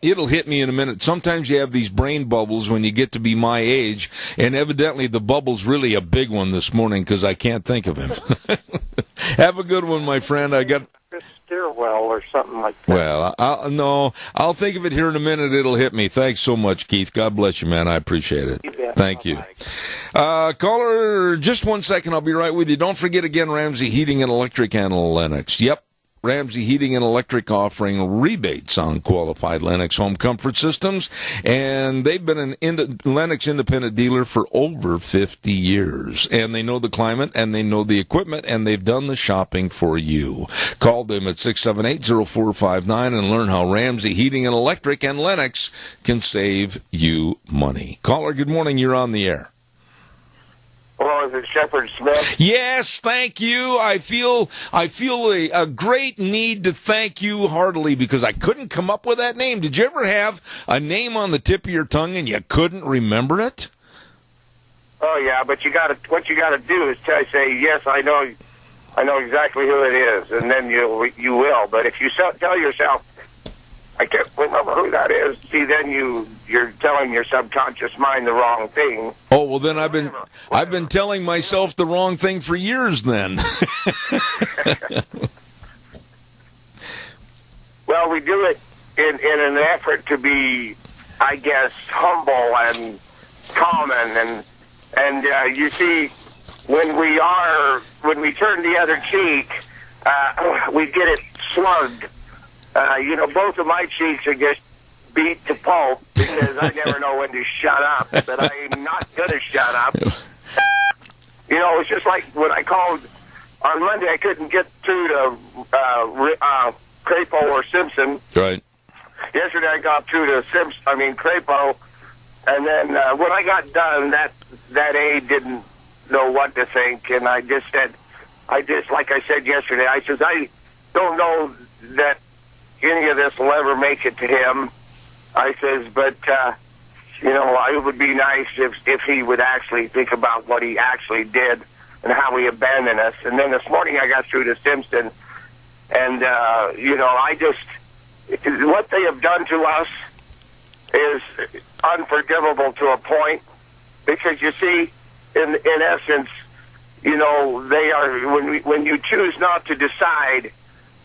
it'll hit me in a minute. Sometimes you have these brain bubbles when you get to be my age, and evidently the bubble's really a big one this morning because I can't think of him. Have a good one, my friend. I got Stilwell or something like that. Well, I'll think of it here in a minute. It'll hit me. Thanks so much, Keith. God bless you, man. I appreciate it. Thank you. Caller, just 1 second. I'll be right with you. Don't forget again, Ramsey Heating and Electric and Lennox. Yep. Ramsey Heating and Electric offering rebates on qualified Lennox home comfort systems, and they've been an Lennox independent dealer for over 50 years, and they know the climate, and they know the equipment, and they've done the shopping for you. Call them at 678-0459 and learn how Ramsey Heating and Electric and Lennox can save you money. Caller, good morning. You're on the air. Hello, is it Shepard Smith? Yes, thank you. I feel a great need to thank you heartily because I couldn't come up with that name. Did you ever have a name on the tip of your tongue and you couldn't remember it? Oh yeah, but what you got to do is say yes. I know I know exactly who it is, and then you will. But if you tell yourself, I can't remember who that is, see, then you're telling your subconscious mind the wrong thing. Oh, well, then I've been telling myself the wrong thing for years then. Well, we do it in an effort to be, I guess, humble and common, and you see, when we turn the other cheek, we get it slugged. Both of my cheeks are just beat to pulp because I never know when to shut up, but I'm not going to shut up. It's just like when I called on Monday, I couldn't get through to Crapo or Simpson. Right. Yesterday I got through to Crapo, and then when I got done, that aide didn't know what to think, and I just said, like I said yesterday, I says, I don't know that any of this will ever make it to him. I says, but, it would be nice if he would actually think about what he actually did and how he abandoned us. And then this morning I got through to Simpson, and, what they have done to us is unforgivable to a point, because you see, in essence, they are, when you choose not to decide,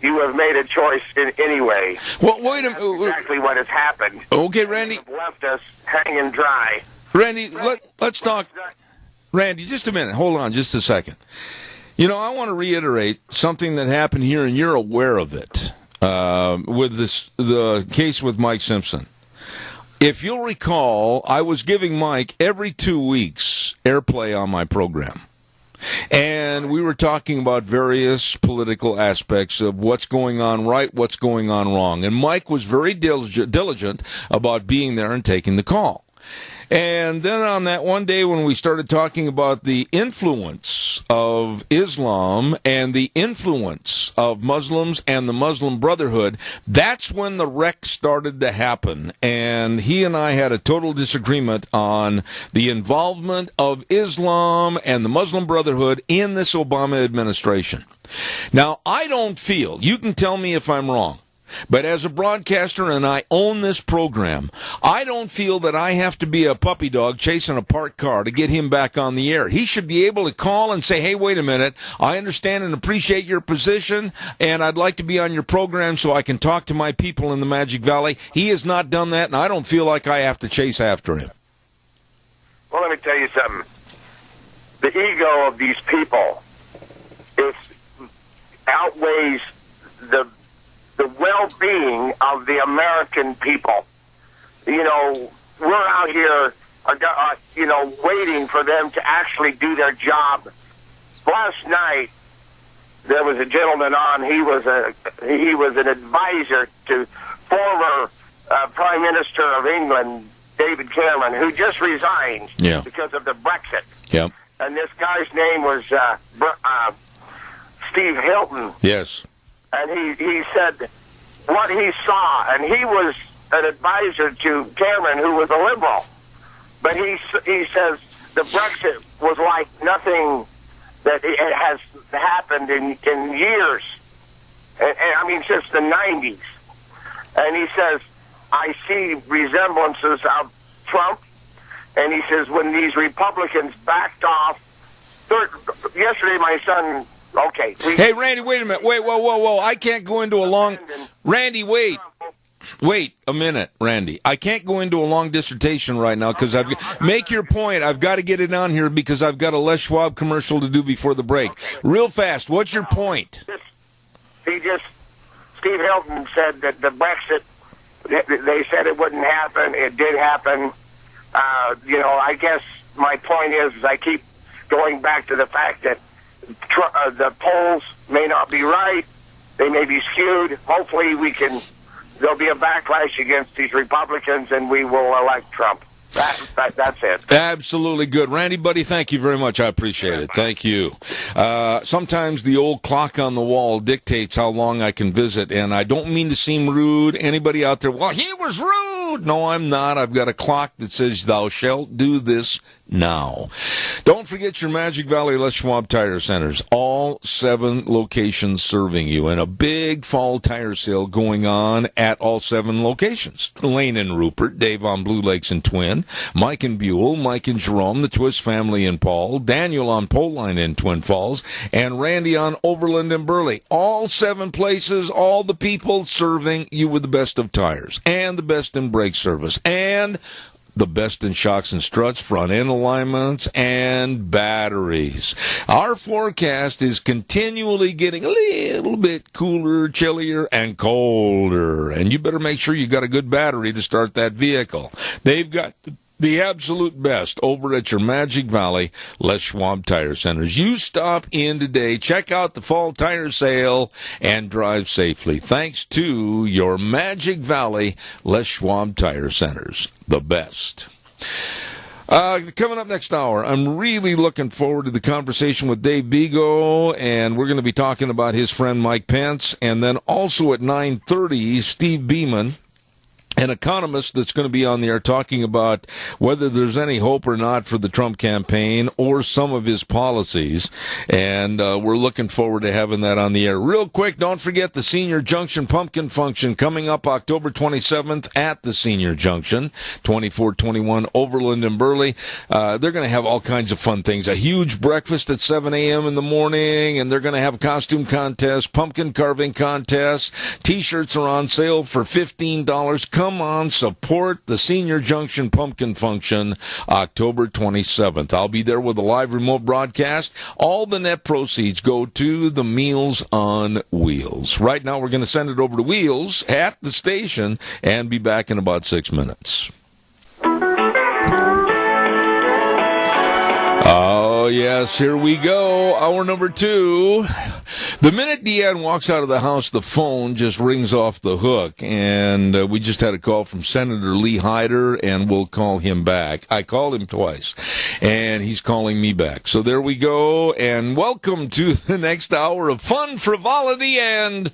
you have made a choice in any way. Well, wait a minute. That's exactly what has happened. Okay, Randy. They've left us hanging dry. Randy, let's talk. Randy, just a minute. Hold on just a second. I want to reiterate something that happened here, and you're aware of it, with the case with Mike Simpson. If you'll recall, I was giving Mike every 2 weeks airplay on my program. And we were talking about various political aspects of what's going on right, what's going on wrong. And Mike was very diligent about being there and taking the call. And then on that one day when we started talking about the influence of Islam and the influence of Muslims and the Muslim Brotherhood, that's when the wreck started to happen. And he and I had a total disagreement on the involvement of Islam and the Muslim Brotherhood in this Obama administration. Now, I don't feel, you can tell me if I'm wrong, but as a broadcaster, and I own this program, I don't feel that I have to be a puppy dog chasing a parked car to get him back on the air. He should be able to call and say, hey, wait a minute, I understand and appreciate your position, and I'd like to be on your program so I can talk to my people in the Magic Valley. He has not done that, and I don't feel like I have to chase after him. Well, let me tell you something. The ego of these people outweighs the well-being of the American people. We're out here, waiting for them to actually do their job. Last night, there was a gentleman on. He was an advisor to former Prime Minister of England, David Cameron, who just resigned because of the Brexit. Yep. And this guy's name was Steve Hilton. Yes. And he said what he saw, and he was an advisor to Cameron, who was a liberal. But he says the Brexit was like nothing that it has happened in years. And I mean, since the 90s. And he says, I see resemblances of Trump. And he says, when these Republicans backed off, yesterday my son... Okay. Hey, Randy, wait a minute. Wait, whoa. I can't go into a long... Randy, wait. Wait a minute, Randy. I can't go into a long dissertation right now because make your point. I've got to get it on here because I've got a Les Schwab commercial to do before the break. Real fast, what's your point? Steve Hilton said that the Brexit, they said it wouldn't happen. It did happen. I guess my point is I keep going back to the fact that the polls may not be right. They may be skewed. Hopefully there'll be a backlash against these Republicans and we will elect Trump. That's it. Absolutely good. Randy, buddy, thank you very much. I appreciate it. Thank you. Sometimes the old clock on the wall dictates how long I can visit, and I don't mean to seem rude. Anybody out there, well, he was rude. No, I'm not. I've got a clock that says, thou shalt do this now. Don't forget your Magic Valley Les Schwab Tire Centers. All 7 locations serving you. And a big fall tire sale going on at all 7 locations. Lane and Rupert, Dave on Blue Lakes and Twin, Mike and Buell, Mike and Jerome, the Twist family in Paul, Daniel on Pole Line in Twin Falls, and Randy on Overland and Burley. All 7 places, all the people serving you with the best of tires and the best in brake service and the best in shocks and struts, front end alignments, and batteries. Our forecast is continually getting a little bit cooler, chillier, and colder. And you better make sure you got a good battery to start that vehicle. They've got the absolute best over at your Magic Valley Les Schwab Tire Centers. You stop in today, check out the fall tire sale, and drive safely. Thanks to your Magic Valley Les Schwab Tire Centers. The best. Coming up next hour, I'm really looking forward to the conversation with Dave Bigo, and we're going to be talking about his friend Mike Pence. And then also at 9:30, Steve Beeman, an economist that's going to be on the air talking about whether there's any hope or not for the Trump campaign or some of his policies. And we're looking forward to having that on the air. Real quick, don't forget the Senior Junction Pumpkin Function coming up October 27th at the Senior Junction, 2421 Overland and Burley. They're going to have all kinds of fun things. A huge breakfast at 7 a.m. in the morning, and they're going to have costume contests, pumpkin carving contests. T-shirts are on sale for $15. Come on, support the Senior Junction Pumpkin Function, October 27th. I'll be there with a live remote broadcast. All the net proceeds go to the Meals on Wheels. Right now, we're going to send it over to Wheels at the station and be back in about 6 minutes. Oh, yes, here we go. Hour number 2. The minute Deanne walks out of the house, the phone just rings off the hook. And we just had a call from Senator Lee Hyder, and we'll call him back. I called him twice, and he's calling me back. So there we go, and welcome to the next hour of fun, frivolity, and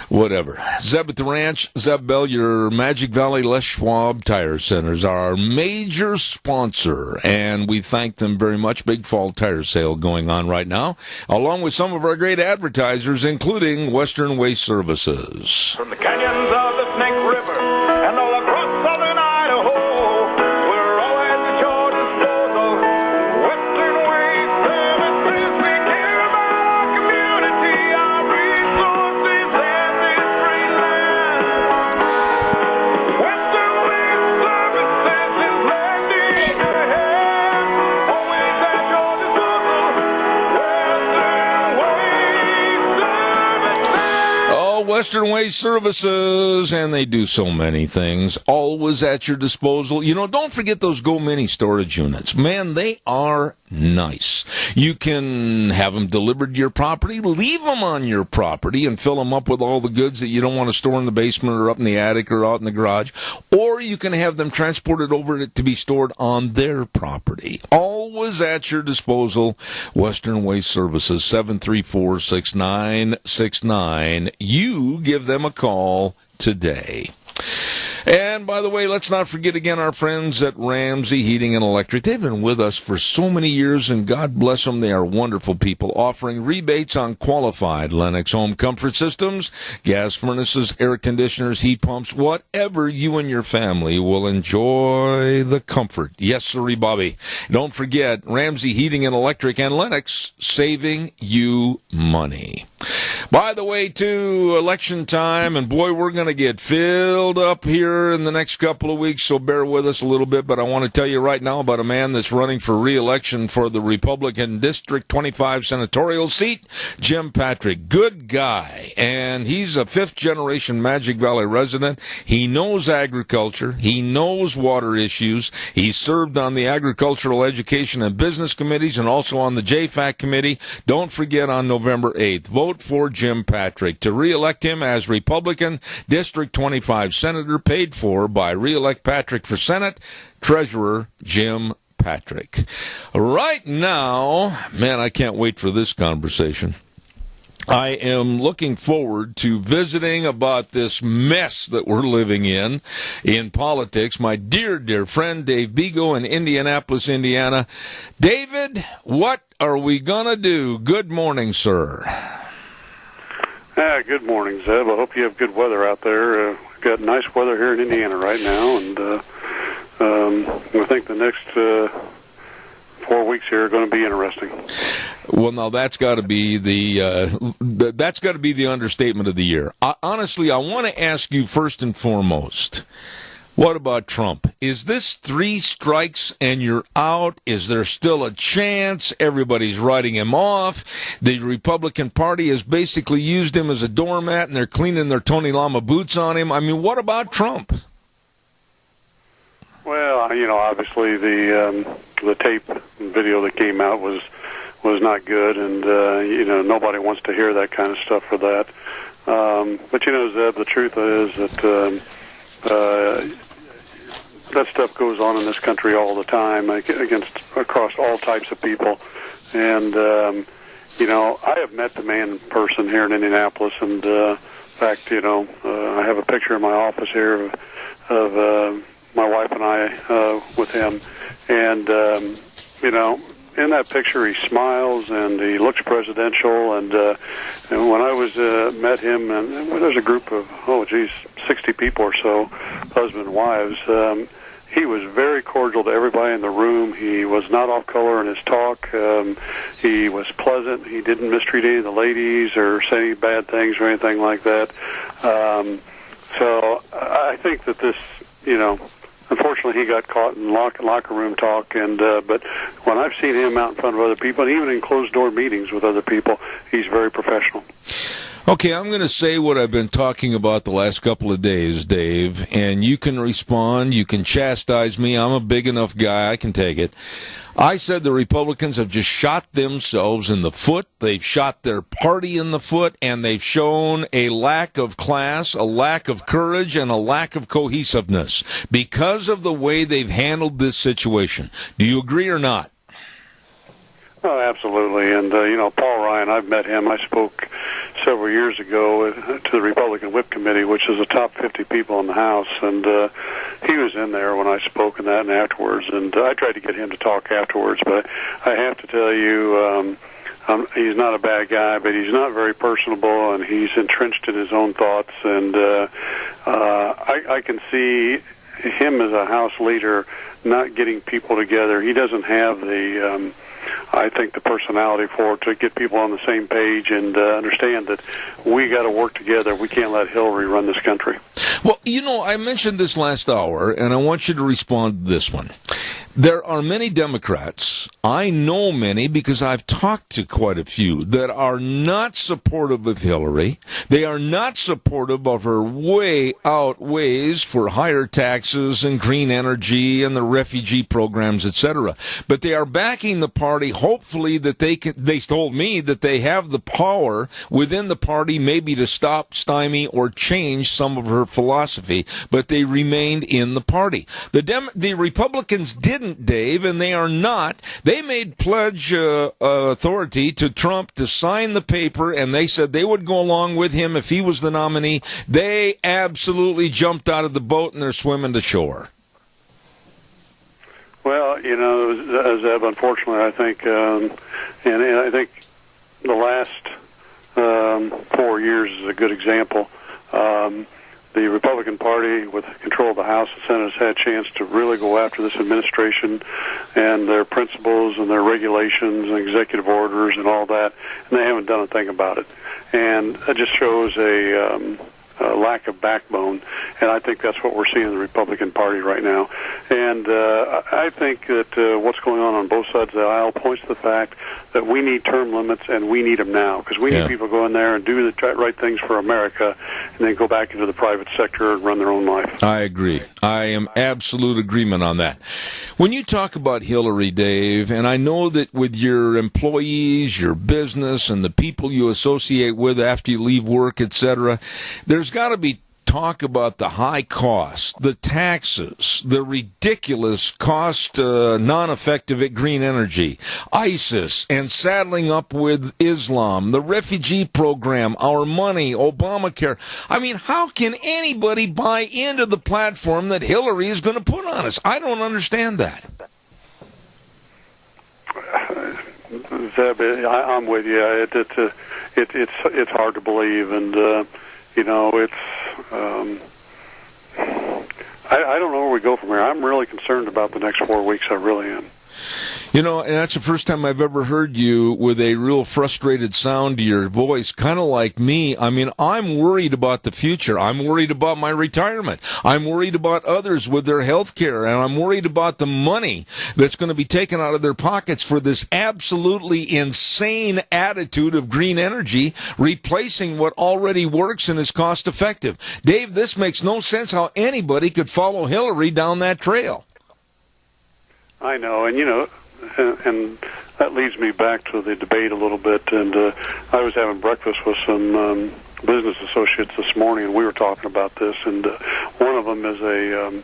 whatever. Zeb at the Ranch, Zeb Bell, your Magic Valley Les Schwab Tire Centers are our major sponsor, and we thank them very much. Big fall tire sale going on right now, along with some of our great advertisers, including Western Waste Services. From the canyons of the Snake River and all across southern Idaho, we're always at your disposal. Western Waste Services, we care about our community, our resources, and this free land. Western Waste Services is lending a hand, always at your disposal. Western Waste Services. Western Waste Services, and they do so many things, always at your disposal. You know, don't forget those Go Mini storage units. Man, they are nice. You can have them delivered to your property, leave them on your property, and fill them up with all the goods that you don't want to store in the basement or up in the attic or out in the garage. Or you can have them transported over to be stored on their property. Always at your disposal. Western Waste Services, 734-6969. You give them a call today. And by the way, let's not forget again our friends at Ramsey Heating and Electric. They've been with us for so many years, and God bless them. They are wonderful people, offering rebates on qualified Lennox home comfort systems, gas furnaces, air conditioners, heat pumps, whatever you and your family will enjoy the comfort. Yes, sirree, Bobby. Don't forget Ramsey Heating and Electric and Lennox, saving you money. By the way, too, election time, and boy, we're going to get filled up here in the next couple of weeks, so bear with us a little bit. But I want to tell you right now about a man that's running for re-election for the Republican District 25 senatorial seat, Jim Patrick. Good guy, and he's a fifth-generation Magic Valley resident. He knows agriculture. He knows water issues. He's served on the Agricultural Education and Business Committees and also on the JFAC Committee. Don't forget on November 8th, vote for Jim Patrick to re-elect him as Republican District 25 Senator, paid for by Re-elect Patrick for Senate Treasurer Jim Patrick. Right now, man, I can't wait for this conversation. I am looking forward to visiting about this mess that we're living in politics. My dear, dear friend Dave Bego in Indianapolis, Indiana. David, what are we going to do? Good morning, sir. Good morning, Zeb. I hope you have good weather out there. We've got nice weather here in Indiana right now, and I think the next 4 weeks here are going to be interesting. Well, now that's got to be the understatement of the year. Honestly, I want to ask you first and foremost, what about Trump? Is this 3 strikes and you're out? Is there still a chance? Everybody's writing him off. The Republican Party has basically used him as a doormat, and they're cleaning their Tony Lama boots on him. I mean, what about Trump? Well, obviously the tape and video that came out was not good, and nobody wants to hear that kind of stuff for that. But Zeb, the truth is that that stuff goes on in this country all the time across all types of people. And I have met the man in person here in Indianapolis, and in fact, I have a picture in my office here of my wife and I with him, and in that picture he smiles and he looks presidential, and when I was met him, and there's a group of 60 people or so, husband and wives, he was very cordial to everybody in the room. He was not off color in his talk. He was pleasant. He didn't mistreat any of the ladies or say any bad things or anything like that. So I think that this, unfortunately, he got caught in locker room talk, but when I've seen him out in front of other people, and even in closed-door meetings with other people, he's very professional. Okay, I'm going to say what I've been talking about the last couple of days, Dave, and you can respond, you can chastise me. I'm a big enough guy, I can take it. I said the Republicans have just shot themselves in the foot. They've shot their party in the foot, and they've shown a lack of class, a lack of courage, and a lack of cohesiveness because of the way they've handled this situation. Do you agree or not? Oh, absolutely. And, Paul Ryan, I've met him. I spoke several years ago to the Republican Whip Committee, which is the top 50 people in the House, and he was in there when I spoke in that and afterwards, and I tried to get him to talk afterwards, but I have to tell you, he's not a bad guy, but he's not very personable, and he's entrenched in his own thoughts, and I can see him as a House leader not getting people together. He doesn't have the I think the personality for it to get people on the same page and understand that we got to work together. We can't let Hillary run this country. Well, I mentioned this last hour, and I want you to respond to this one. There are many Democrats, I know many because I've talked to quite a few, that are not supportive of Hillary. They are not supportive of her way out ways for higher taxes and green energy and the refugee programs, etc. But they are backing the party, hopefully that they told me that they have the power within the party maybe to stop, stymie, or change some of her philosophy, but they remained in the party. The Republicans didn't, Dave, and they are not. They made pledge authority to Trump to sign the paper, and they said they would go along with him if he was the nominee. They absolutely jumped out of the boat, and they're swimming to shore. Well, Zeb, unfortunately, I think, and I think the last 4 years is a good example. The Republican Party, with control of the House and Senate, has had a chance to really go after this administration and their principles and their regulations and executive orders and all that, and they haven't done a thing about it. And it just shows a lack of backbone, and I think that's what we're seeing in the Republican Party right now. And I think that what's going on both sides of the aisle points to the fact that we need term limits, and we need them now, because we need people to go in there and do the right things for America, and then go back into the private sector and run their own life. I agree. I am absolute agreement on that. When you talk about Hillary, Dave, and I know that with your employees, your business, and the people you associate with after you leave work, etc., there's got to be talk about the high costs, the taxes, the ridiculous cost, non-effective green energy, ISIS, and saddling up with Islam, the refugee program, our money, Obamacare. I mean, how can anybody buy into the platform that Hillary is going to put on us? I don't understand that. Zeb, I'm with you. It's hard to believe, and it's. I don't know where we go from here. I'm really concerned about the next 4 weeks. I really am. And that's the first time I've ever heard you with a real frustrated sound to your voice, kind of like me. I mean, I'm worried about the future. I'm worried about my retirement. I'm worried about others with their health care, and I'm worried about the money that's going to be taken out of their pockets for this absolutely insane attitude of green energy, replacing what already works and is cost effective. Dave, this makes no sense how anybody could follow Hillary down that trail. I know, and and that leads me back to the debate a little bit. And I was having breakfast with some business associates this morning, and we were talking about this. And one of them is in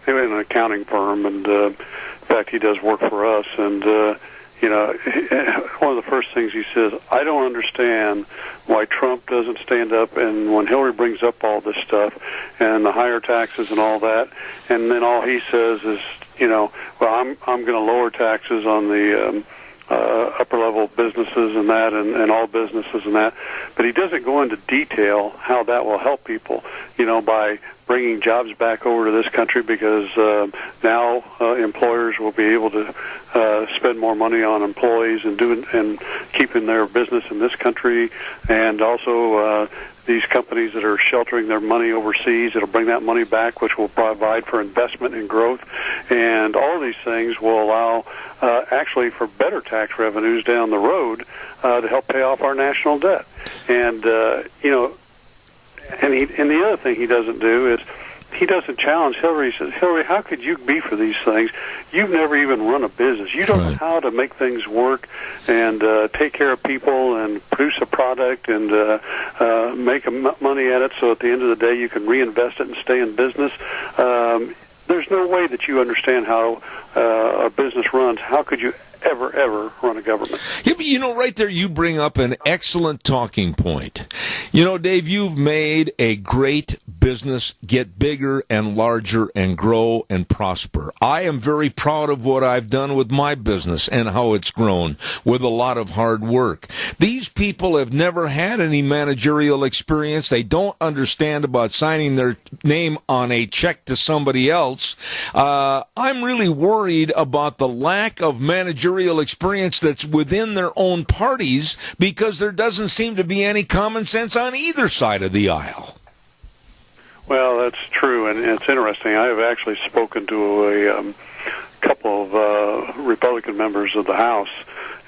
an accounting firm, and in fact, he does work for us. And one of the first things he says, I don't understand why Trump doesn't stand up, and when Hillary brings up all this stuff and the higher taxes and all that, and then all he says is, well, I'm going to lower taxes on the upper level businesses and that, and all businesses and that. But he doesn't go into detail how that will help people, by bringing jobs back over to this country, because now employers will be able to spend more money on employees and keeping their business in this country, and also these companies that are sheltering their money overseas, it'll bring that money back, which will provide for investment and growth. And all of these things will allow actually for better tax revenues down the road to help pay off our national debt. And, and the other thing he doesn't do is he doesn't challenge Hillary. He says, Hillary, how could you be for these things? You've never even run a business. You don't know how to make things work and take care of people and produce a product and make money at it, so at the end of the day you can reinvest it and stay in business. There's no way that you understand how a business runs. How could you ever run a government? Yeah, but right there you bring up an excellent talking point. Dave, you've made a great business get bigger and larger and grow and prosper. I am very proud of what I've done with my business and how it's grown with a lot of hard work. These people have never had any managerial experience. They don't understand about signing their name on a check to somebody else. I'm really worried about the lack of managerial experience that's within their own parties, because there doesn't seem to be any common sense on either side of the aisle. Well, that's true, and it's interesting. I have actually spoken to a couple of Republican members of the House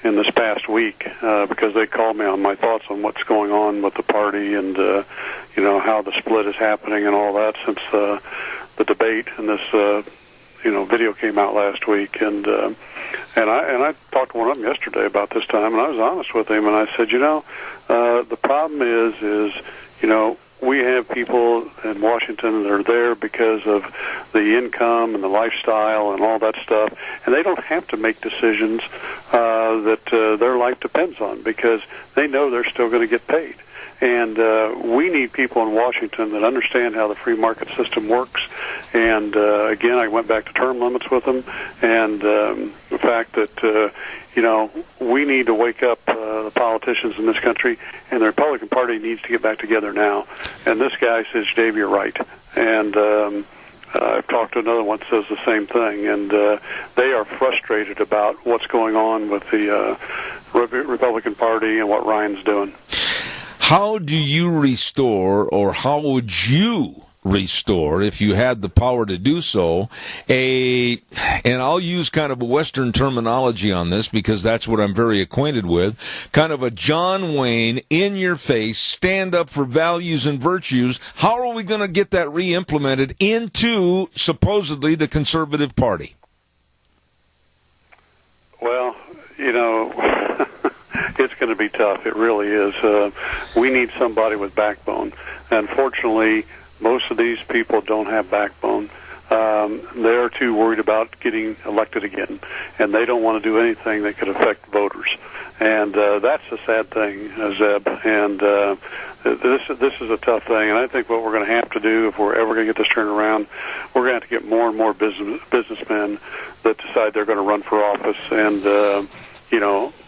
in this past week because they called me on my thoughts on what's going on with the party and how the split is happening and all that since the debate and this video came out last week. And I talked to one of them yesterday about this time, and I was honest with him, and I said, the problem is we have people in Washington that are there because of the income and the lifestyle and all that stuff, and they don't have to make decisions that their life depends on, because they know they're still going to get paid. And we need people in Washington that understand how the free market system works. And again, I went back to term limits with them, and the fact that we need to wake up the politicians in this country, and the Republican Party needs to get back together now. And this guy says, Dave, you're right. And I've talked to another one that says the same thing, and they are frustrated about what's going on with the Republican Party and what Ryan's doing. How do you restore, or how would you restore, if you had the power to do so, and I'll use kind of a Western terminology on this because that's what I'm very acquainted with, kind of a John Wayne, in-your-face, stand up for values and virtues? How are we going to get that re-implemented into, supposedly, the Conservative Party? Well, it's going to be tough. It really is. We need somebody with backbone. Unfortunately, most of these people don't have backbone. They're too worried about getting elected again, and they don't want to do anything that could affect voters. And that's the sad thing, Zeb. And this is a tough thing. And I think what we're going to have to do, if we're ever going to get this turned around, we're going to have to get more and more businessmen that decide they're going to run for office, and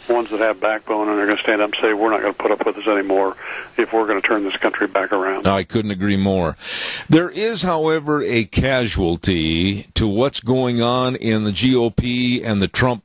ones that have backbone, and they're going to stand up and say, we're not going to put up with this anymore if we're going to turn this country back around. I couldn't agree more. There is, however, a casualty to what's going on in the GOP and the Trump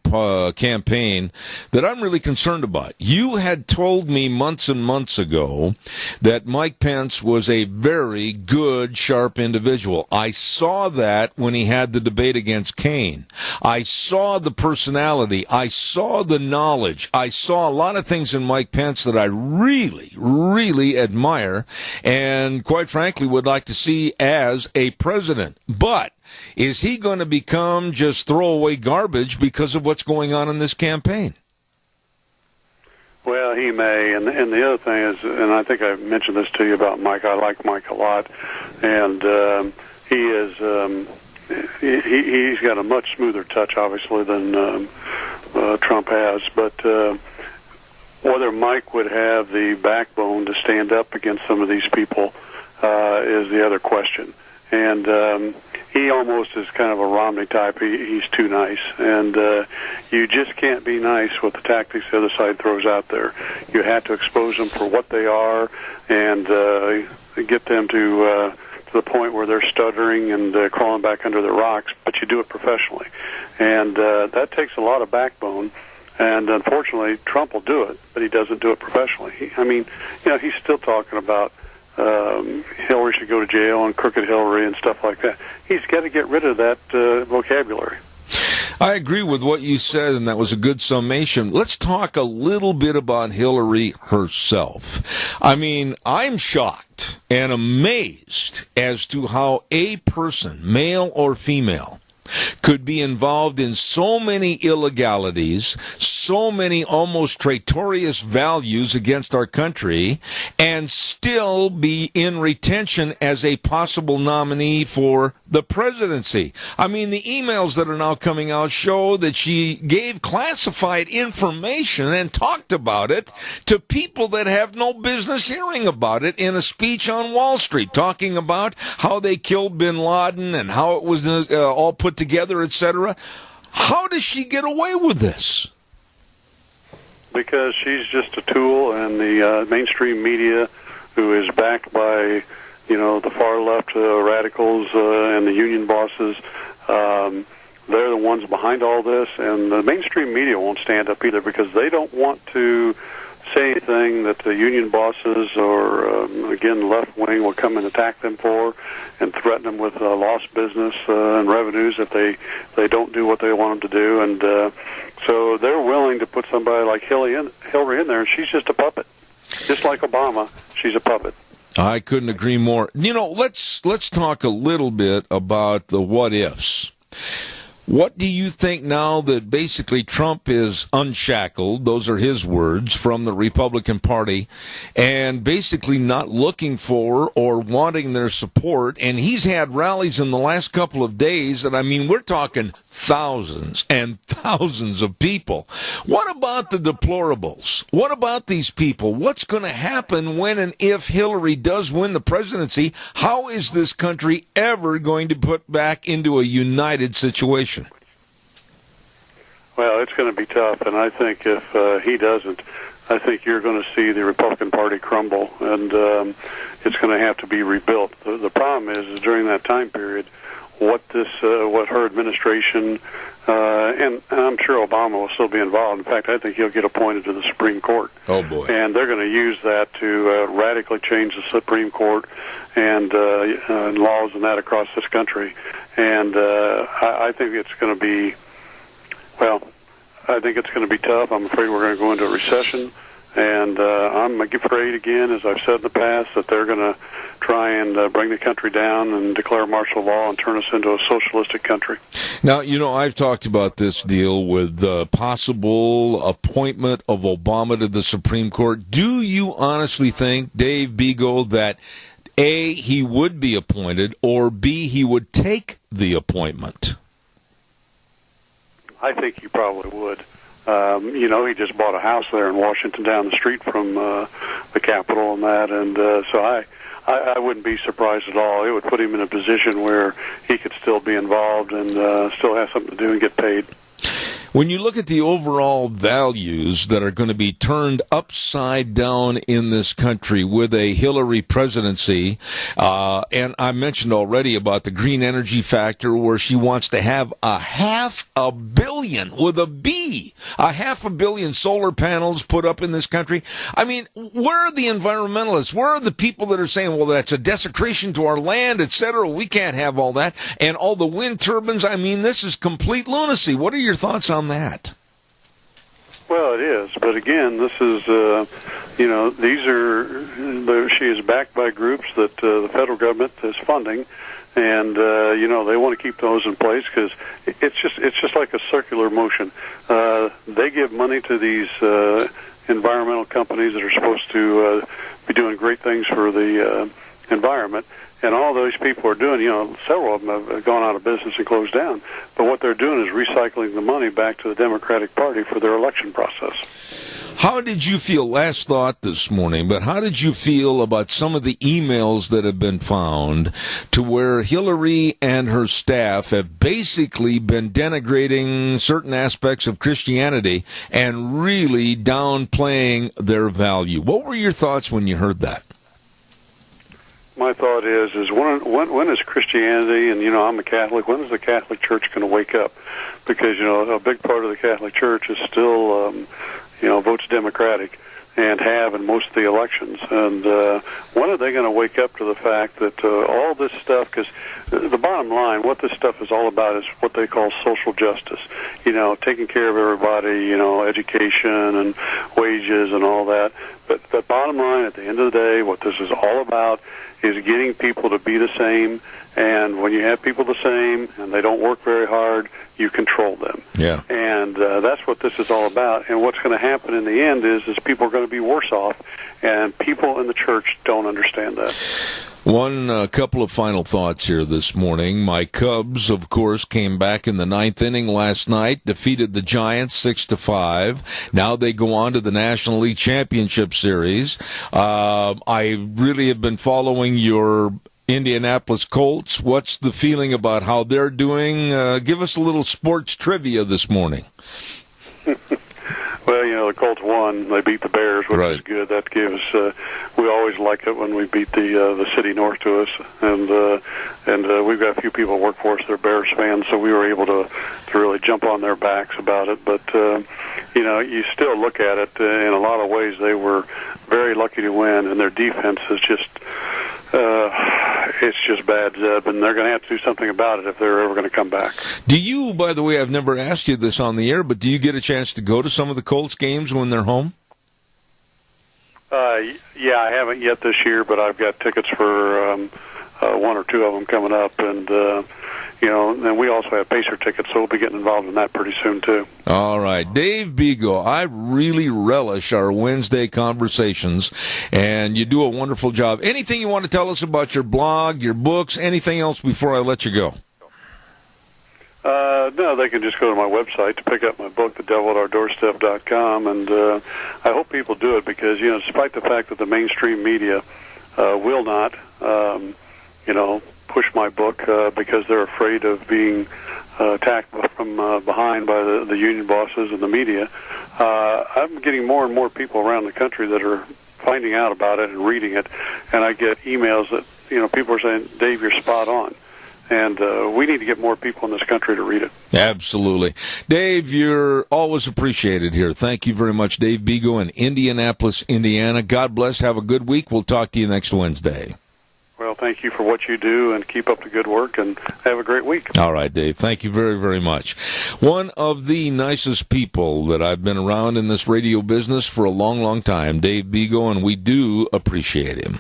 campaign that I'm really concerned about. You had told me months and months ago that Mike Pence was a very good, sharp individual. I saw that when he had the debate against Kaine. I saw the personality. I saw the knowledge. I saw a lot of things in Mike Pence that I really, really admire and, quite frankly, would like to see as a president. But is he going to become just throwaway garbage because of what's going on in this campaign? Well, he may, and the other thing is, and I think I mentioned this to you about Mike. I like Mike a lot, and he is he's got a much smoother touch, obviously, than Trump has. But whether Mike would have the backbone to stand up against some of these people is the other question. And he almost is kind of a Romney type. He's too nice. And you just can't be nice with the tactics the other side throws out there. You have to expose them for what they are and get them to the point where they're stuttering and crawling back under the rocks, but you do it professionally. And that takes a lot of backbone. And unfortunately, Trump will do it, but he doesn't do it professionally. He's still talking about Hillary should go to jail and crooked Hillary and stuff like that. He's got to get rid of that vocabulary. I agree with what you said, and that was a good summation. Let's talk a little bit about Hillary herself. I mean, I'm shocked and amazed as to how a person, male or female, could be involved in so many illegalities, so many almost traitorous values against our country, and still be in retention as a possible nominee for the presidency. I mean, the emails that are now coming out show that she gave classified information and talked about it to people that have no business hearing about it in a speech on Wall Street, talking about how they killed bin Laden and how it was all put together, etc. How does she get away with this? Because she's just a tool, and the mainstream media, who is backed by the far left radicals and the union bosses, they're the ones behind all this, and the mainstream media won't stand up either because they don't want to say anything that the union bosses or, again, left wing will come and attack them for and threaten them with lost business and revenues if they don't do what they want them to do. And so they're willing to put somebody like Hillary in there, and she's just a puppet. Just like Obama, she's a puppet. I couldn't agree more. Let's talk a little bit about the what-ifs. What do you think now that basically Trump is unshackled, those are his words, from the Republican Party, and basically not looking for or wanting their support, and he's had rallies in the last couple of days, and I mean, we're talking thousands and thousands of people. What about the deplorables? What about these people? What's going to happen when and if Hillary does win the presidency? How is this country ever going to put back into a united situation? Well, it's going to be tough, and I think if he doesn't, I think you're going to see the Republican Party crumble, and it's going to have to be rebuilt. The problem is during that time period, what her administration, and I'm sure Obama will still be involved. In fact, I think he'll get appointed to the Supreme Court. Oh, boy. And they're going to use that to radically change the Supreme Court and laws and that across this country. And I think it's going to be, I think it's going to be tough. I'm afraid we're going to go into a recession. And I'm afraid, again, as I've said in the past, that they're going to try and bring the country down and declare martial law and turn us into a socialistic country. Now, I've talked about this deal with the possible appointment of Obama to the Supreme Court. Do you honestly think, Dave Beagle, that A, he would be appointed, or B, he would take the appointment? I think he probably would. He just bought a house there in Washington down the street from the Capitol and that, and so I wouldn't be surprised at all. It would put him in a position where he could still be involved and still have something to do and get paid. When you look at the overall values that are going to be turned upside down in this country with a Hillary presidency, and I mentioned already about the green energy factor where she wants to have 500 million with a B, 500 million solar panels put up in this country. I mean, where are the environmentalists? Where are the people that are saying, well, that's a desecration to our land, etc.? We can't have all that. And all the wind turbines. I mean, this is complete lunacy. What are your thoughts on that? Well, it is, but again, this is, she is backed by groups that the federal government is funding, and they want to keep those in place because it's just like a circular motion. They give money to these environmental companies that are supposed to be doing great things for the environment. And all those people are doing, several of them have gone out of business and closed down. But what they're doing is recycling the money back to the Democratic Party for their election process. How did you feel, last thought this morning, but how did you feel about some of the emails that have been found to where Hillary and her staff have basically been denigrating certain aspects of Christianity and really downplaying their value? What were your thoughts when you heard that? My thought is when is Christianity, and I'm a Catholic, when is the Catholic Church going to wake up? Because a big part of the Catholic Church is still votes Democratic and have in most of the elections. And when are they going to wake up to the fact that all this stuff, because the bottom line, what this stuff is all about is what they call social justice, taking care of everybody, education and wages and all that. But the bottom line, at the end of the day, what this is all about is getting people to be the same. And when you have people the same and they don't work very hard, you control them. Yeah. And that's what this is all about. And what's going to happen in the end is people are going to be worse off, and people in the church don't understand that. One couple of final thoughts here this morning. My Cubs, of course, came back in the ninth inning last night, defeated the Giants 6-5. Now they go on to the National League Championship Series. I really have been following your Indianapolis Colts. What's the feeling about how they're doing? Give us a little sports trivia this morning. Well, the Colts won. They beat the Bears, which right. is good. That gives. We always like it when we beat the city north to us, and we've got a few people that work for us that are Bears fans, so we were able to really jump on their backs about it. But you still look at it in a lot of ways. They were very lucky to win, and their defense is just. It's just bad, Zeb, and they're going to have to do something about it if they're ever going to come back. Do you, by the way, I've never asked you this on the air, but do you get a chance to go to some of the Colts games when they're home? Yeah, I haven't yet this year, but I've got tickets for one or two of them coming up, and and we also have Pacer tickets, so we'll be getting involved in that pretty soon, too. All right. Dave Beagle, I really relish our Wednesday conversations, and you do a wonderful job. Anything you want to tell us about your blog, your books, anything else before I let you go? No, they can just go to my website to pick up my book, thedevilatourdoorstep.com, and I hope people do it because, despite the fact that the mainstream media will not, push my book because they're afraid of being attacked from behind by the union bosses and the media. I'm getting more and more people around the country that are finding out about it and reading it, and I get emails that people are saying, Dave, you're spot on. And we need to get more people in this country to read it. Absolutely. Dave, you're always appreciated here. Thank you very much, Dave Beagle in Indianapolis, Indiana. God bless. Have a good week. We'll talk to you next Wednesday. Well, thank you for what you do, and keep up the good work, and have a great week. All right, Dave. Thank you very, very much. One of the nicest people that I've been around in this radio business for a long, long time, Dave Bego, and we do appreciate him.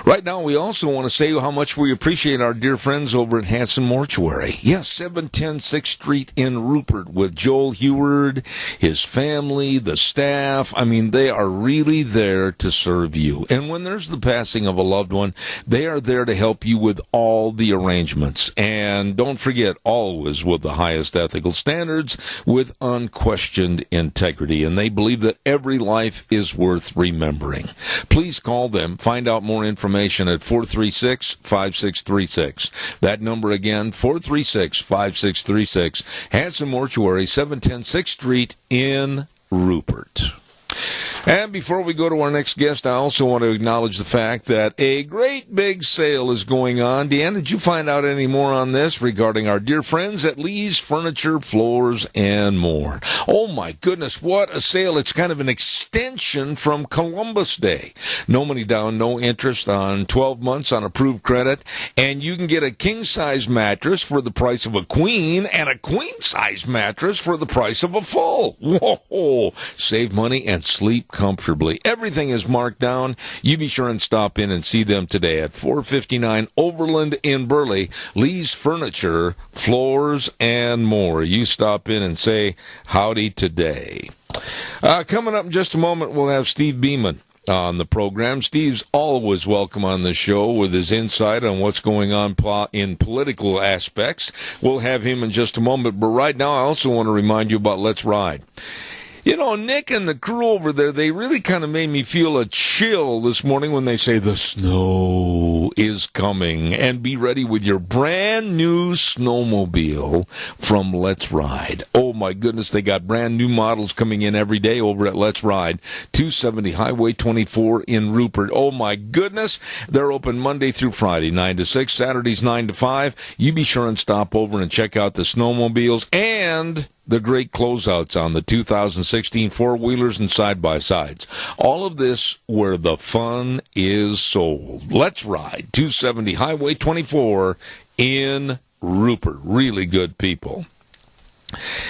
Right now, we also want to say how much we appreciate our dear friends over at Hanson Mortuary. Yes, 710 6th Street in Rupert with Joel Heward, his family, the staff. I mean, they are really there to serve you. And when there's the passing of a loved one, they are there to help you with all the arrangements. And don't forget, always with the highest ethical standards, with unquestioned integrity. And they believe that every life is worth remembering. Please call them. Find out more information at 436-5636. That number again, 436-5636. Hanson Mortuary, 710 6th Street in Rupert. And before we go to our next guest, I also want to acknowledge the fact that a great big sale is going on. Deanna, did you find out any more on this regarding our dear friends at Lee's Furniture, Floors, and More? Oh, my goodness, what a sale. It's kind of an extension from Columbus Day. No money down, no interest on 12 months on approved credit. And you can get a king-size mattress for the price of a queen and a queen-size mattress for the price of a full. Whoa! Save money and sleep comfortably. Everything is marked down. You be sure and stop in and see them today at 459 Overland in Burley. Lee's Furniture, Floors, and More. You stop in and say howdy today. Coming up in just a moment, we'll have Steve Beeman on the program. Steve's always welcome on the show with his insight on what's going on in political aspects. We'll have him in just a moment. But right now, I also want to remind you about Let's Ride. You know, Nick and the crew over there, they really kind of made me feel a chill this morning when they say the snow is coming. And be ready with your brand new snowmobile from Let's Ride. Oh, my goodness, they got brand new models coming in every day over at Let's Ride, 270 Highway 24 in Rupert. Oh, my goodness, they're open Monday through Friday, 9 to 6, Saturdays 9 to 5. You be sure and stop over and check out the snowmobiles and the great closeouts on the 2016 four-wheelers and side-by-sides. All of this where the fun is sold. Let's Ride, 270 Highway 24 in Rupert. Really good people.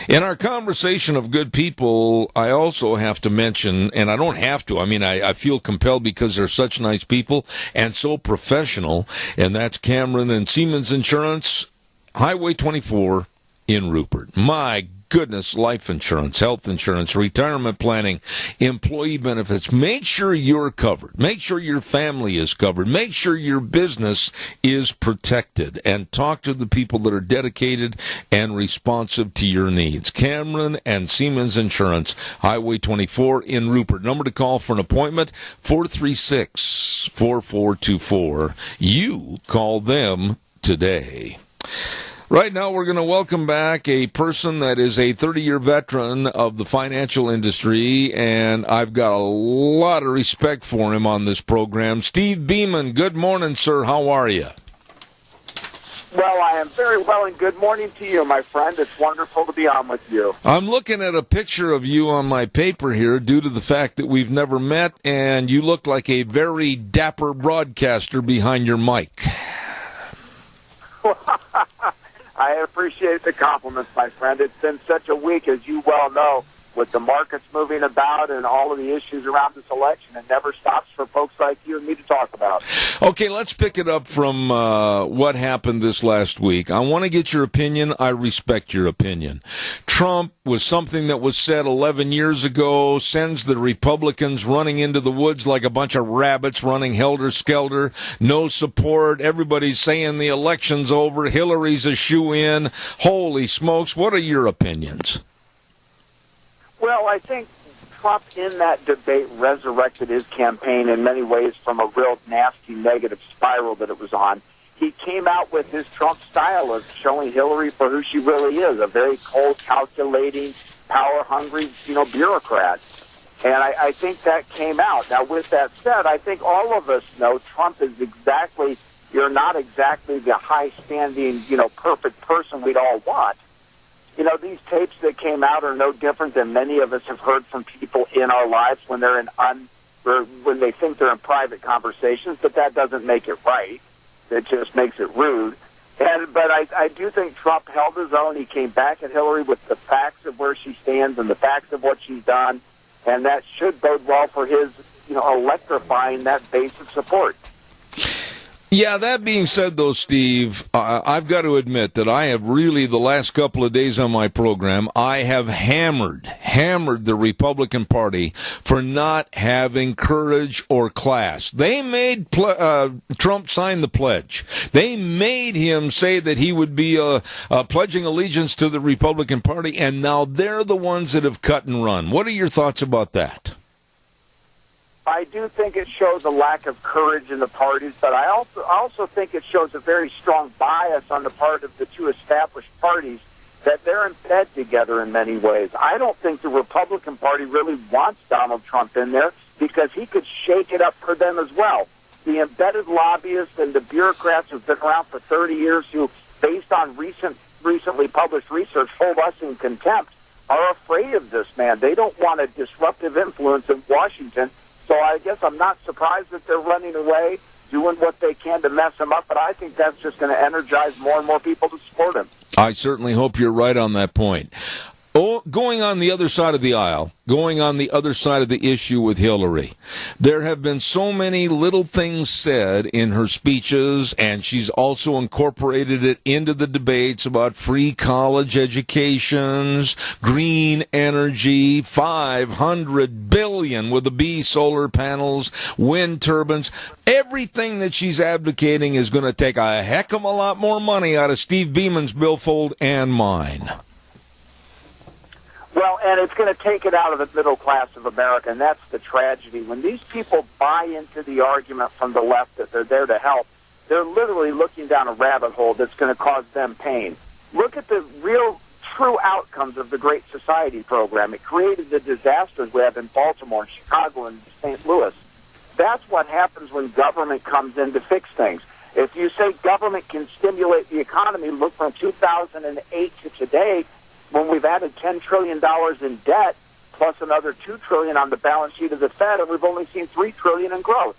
In our conversation of good people, I also have to mention, and I don't have to, I feel compelled because they're such nice people and so professional, and that's Cameron and Siemens Insurance, Highway 24 in Rupert. My goodness, life insurance, health insurance, retirement planning, employee benefits. Make sure you're covered. Make sure your family is covered. Make sure your business is protected. And talk to the people that are dedicated and responsive to your needs. Cameron and Siemens Insurance, Highway 24 in Rupert. Number to call for an appointment, 436-4424. You call them today. Right now, we're going to welcome back a person that is a 30-year veteran of the financial industry, and I've got a lot of respect for him on this program. Steve Beeman, good morning, sir. How are you? Well, I am very well, and good morning to you, my friend. It's wonderful to be on with you. I'm looking at a picture of you on my paper here due to the fact that we've never met, and you look like a very dapper broadcaster behind your mic. I appreciate the compliments, my friend. It's been such a week, as you well know, with the markets moving about and all of the issues around this election. It never stops for folks like you and me to talk about. Okay, let's pick it up from what happened this last week. I want to get your opinion. I respect your opinion. Trump was something that was said 11 years ago, sends the Republicans running into the woods like a bunch of rabbits running helter-skelter, no support. Everybody's saying the election's over. Hillary's a shoo-in. Holy smokes, what are your opinions? Well, I think Trump in that debate resurrected his campaign in many ways from a real nasty negative spiral that it was on. He came out with his Trump style of showing Hillary for who she really is, a very cold, calculating, power-hungry, bureaucrat. And I think that came out. Now, with that said, I think all of us know Trump is you're not exactly the high-standing, perfect person we'd all want. These tapes that came out are no different than many of us have heard from people in our lives when they're when they think they're in private conversations, but that doesn't make it right. that just makes it rude. But I do think Trump held his own. He came back at Hillary with the facts of where she stands and the facts of what she's done, and that should bode well for his, electrifying that base of support. Yeah, that being said, though, Steve, I've got to admit that I have really, the last couple of days on my program, I have hammered the Republican Party for not having courage or class. They made Trump sign the pledge. They made him say that he would be pledging allegiance to the Republican Party, and now they're the ones that have cut and run. What are your thoughts about that? I do think it shows a lack of courage in the parties, but I also think it shows a very strong bias on the part of the two established parties that they're in bed together in many ways. I don't think the Republican Party really wants Donald Trump in there because he could shake it up for them as well. The embedded lobbyists and the bureaucrats who've been around for 30 years who, based on recently published research, hold us in contempt, are afraid of this man. They don't want a disruptive influence in Washington. So I guess I'm not surprised that they're running away, doing what they can to mess him up, but I think that's just going to energize more and more people to support him. I certainly hope you're right on that point. Going on the other side of the aisle, going on the other side of the issue with Hillary, there have been so many little things said in her speeches, and she's also incorporated it into the debates about free college educations, green energy, $500 billion with a B, solar panels, wind turbines. Everything that she's advocating is going to take a heck of a lot more money out of Steve Beeman's billfold and mine. Well, and it's going to take it out of the middle class of America, and that's the tragedy. When these people buy into the argument from the left that they're there to help, they're literally looking down a rabbit hole that's going to cause them pain. Look at the real, true outcomes of the Great Society program. It created the disasters we have in Baltimore, and Chicago, and St. Louis. That's what happens when government comes in to fix things. If you say government can stimulate the economy, look from 2008 to today, when we've added $10 trillion in debt, plus another $2 trillion on the balance sheet of the Fed, and we've only seen $3 trillion in growth.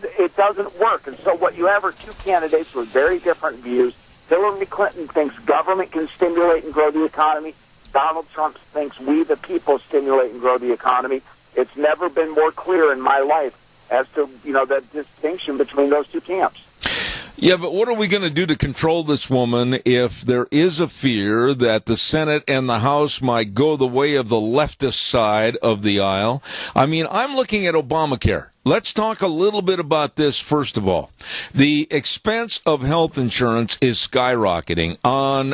It doesn't work. And so what you have are two candidates with very different views. Hillary Clinton thinks government can stimulate and grow the economy. Donald Trump thinks we, the people, stimulate and grow the economy. It's never been more clear in my life as to, the distinction between those two camps. Yeah, but what are we going to do to control this woman if there is a fear that the Senate and the House might go the way of the leftist side of the aisle? I mean, I'm looking at Obamacare. Let's talk a little bit about this first of all. The expense of health insurance is skyrocketing.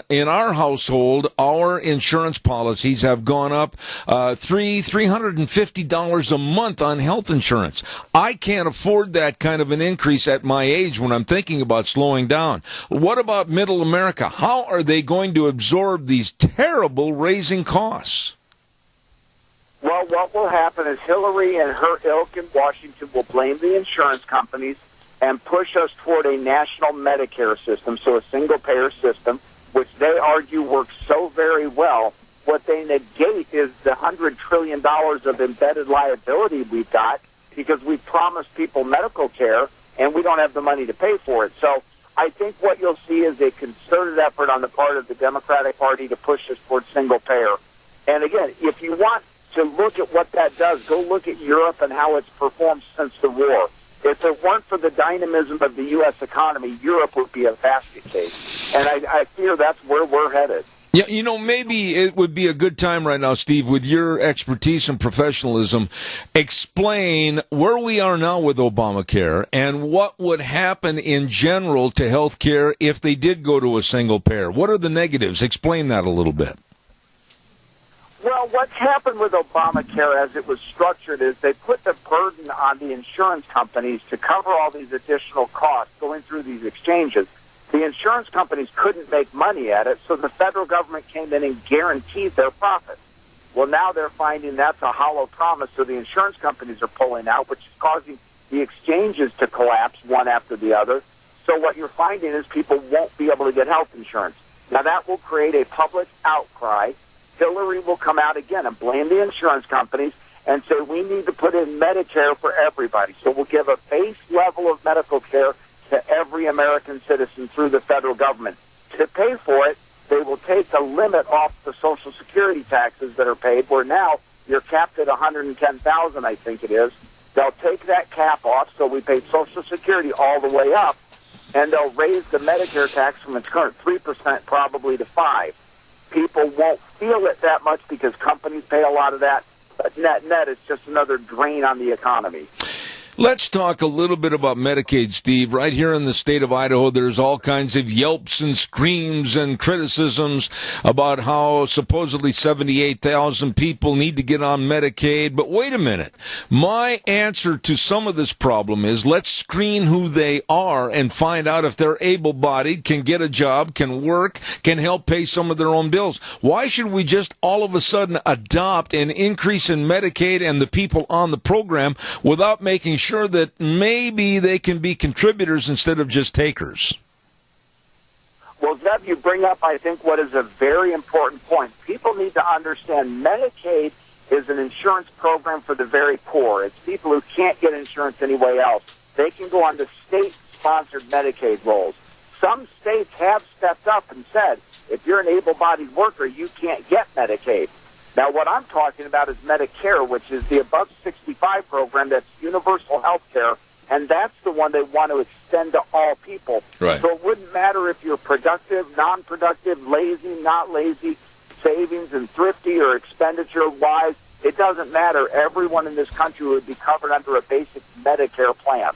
In our household, our insurance policies have gone up $350 a month on health insurance. I can't afford that kind of an increase at my age when I'm thinking about slowing down. What about middle America? How are they going to absorb these terrible raising costs? Well, what will happen is Hillary and her ilk in Washington will blame the insurance companies and push us toward a national Medicare system, so a single-payer system, which they argue works so very well. What they negate is the $100 trillion of embedded liability we've got because we promised people medical care and we don't have the money to pay for it. So I think what you'll see is a concerted effort on the part of the Democratic Party to push us toward single-payer. And again, if you want to look at what that does, go look at Europe and how it's performed since the war. If it weren't for the dynamism of the U.S. economy, Europe would be a basket case. And I fear that's where we're headed. Yeah, maybe it would be a good time right now, Steve, with your expertise and professionalism, explain where we are now with Obamacare and what would happen in general to health care if they did go to a single payer. What are the negatives? Explain that a little bit. Well, what's happened with Obamacare as it was structured is they put the burden on the insurance companies to cover all these additional costs going through these exchanges. The insurance companies couldn't make money at it, so the federal government came in and guaranteed their profits. Well, now they're finding that's a hollow promise, so the insurance companies are pulling out, which is causing the exchanges to collapse one after the other. So what you're finding is people won't be able to get health insurance. Now, that will create a public outcry. Hillary will come out again and blame the insurance companies and say we need to put in Medicare for everybody. So we'll give a base level of medical care, to every American citizen through the federal government. To pay for it, they will take the limit off the Social Security taxes that are paid, where now you're capped at $110,000, I think it is. They'll take that cap off, so we pay Social Security all the way up, and they'll raise the Medicare tax from its current 3% probably to 5%. People won't feel it that much because companies pay a lot of that, but net, it's just another drain on the economy. Let's talk a little bit about Medicaid, Steve. Right here in the state of Idaho, there's all kinds of yelps and screams and criticisms about how supposedly 78,000 people need to get on Medicaid. But wait a minute. My answer to some of this problem is let's screen who they are and find out if they're able-bodied, can get a job, can work, can help pay some of their own bills. Why should we just all of a sudden adopt an increase in Medicaid and the people on the program without making sure that maybe they can be contributors instead of just takers? Well, Zeb, you bring up, I think, what is a very important point. People need to understand Medicaid is an insurance program for the very poor. It's people who can't get insurance anywhere else. They can go on to state-sponsored Medicaid rolls. Some states have stepped up and said, if you're an able-bodied worker, you can't get Medicaid. Now, what I'm talking about is Medicare, which is the above 65 program that's universal health care, and that's the one they want to extend to all people. Right. So it wouldn't matter if you're productive, non-productive, lazy, not lazy, savings and thrifty or expenditure-wise. It doesn't matter. Everyone in this country would be covered under a basic Medicare plan.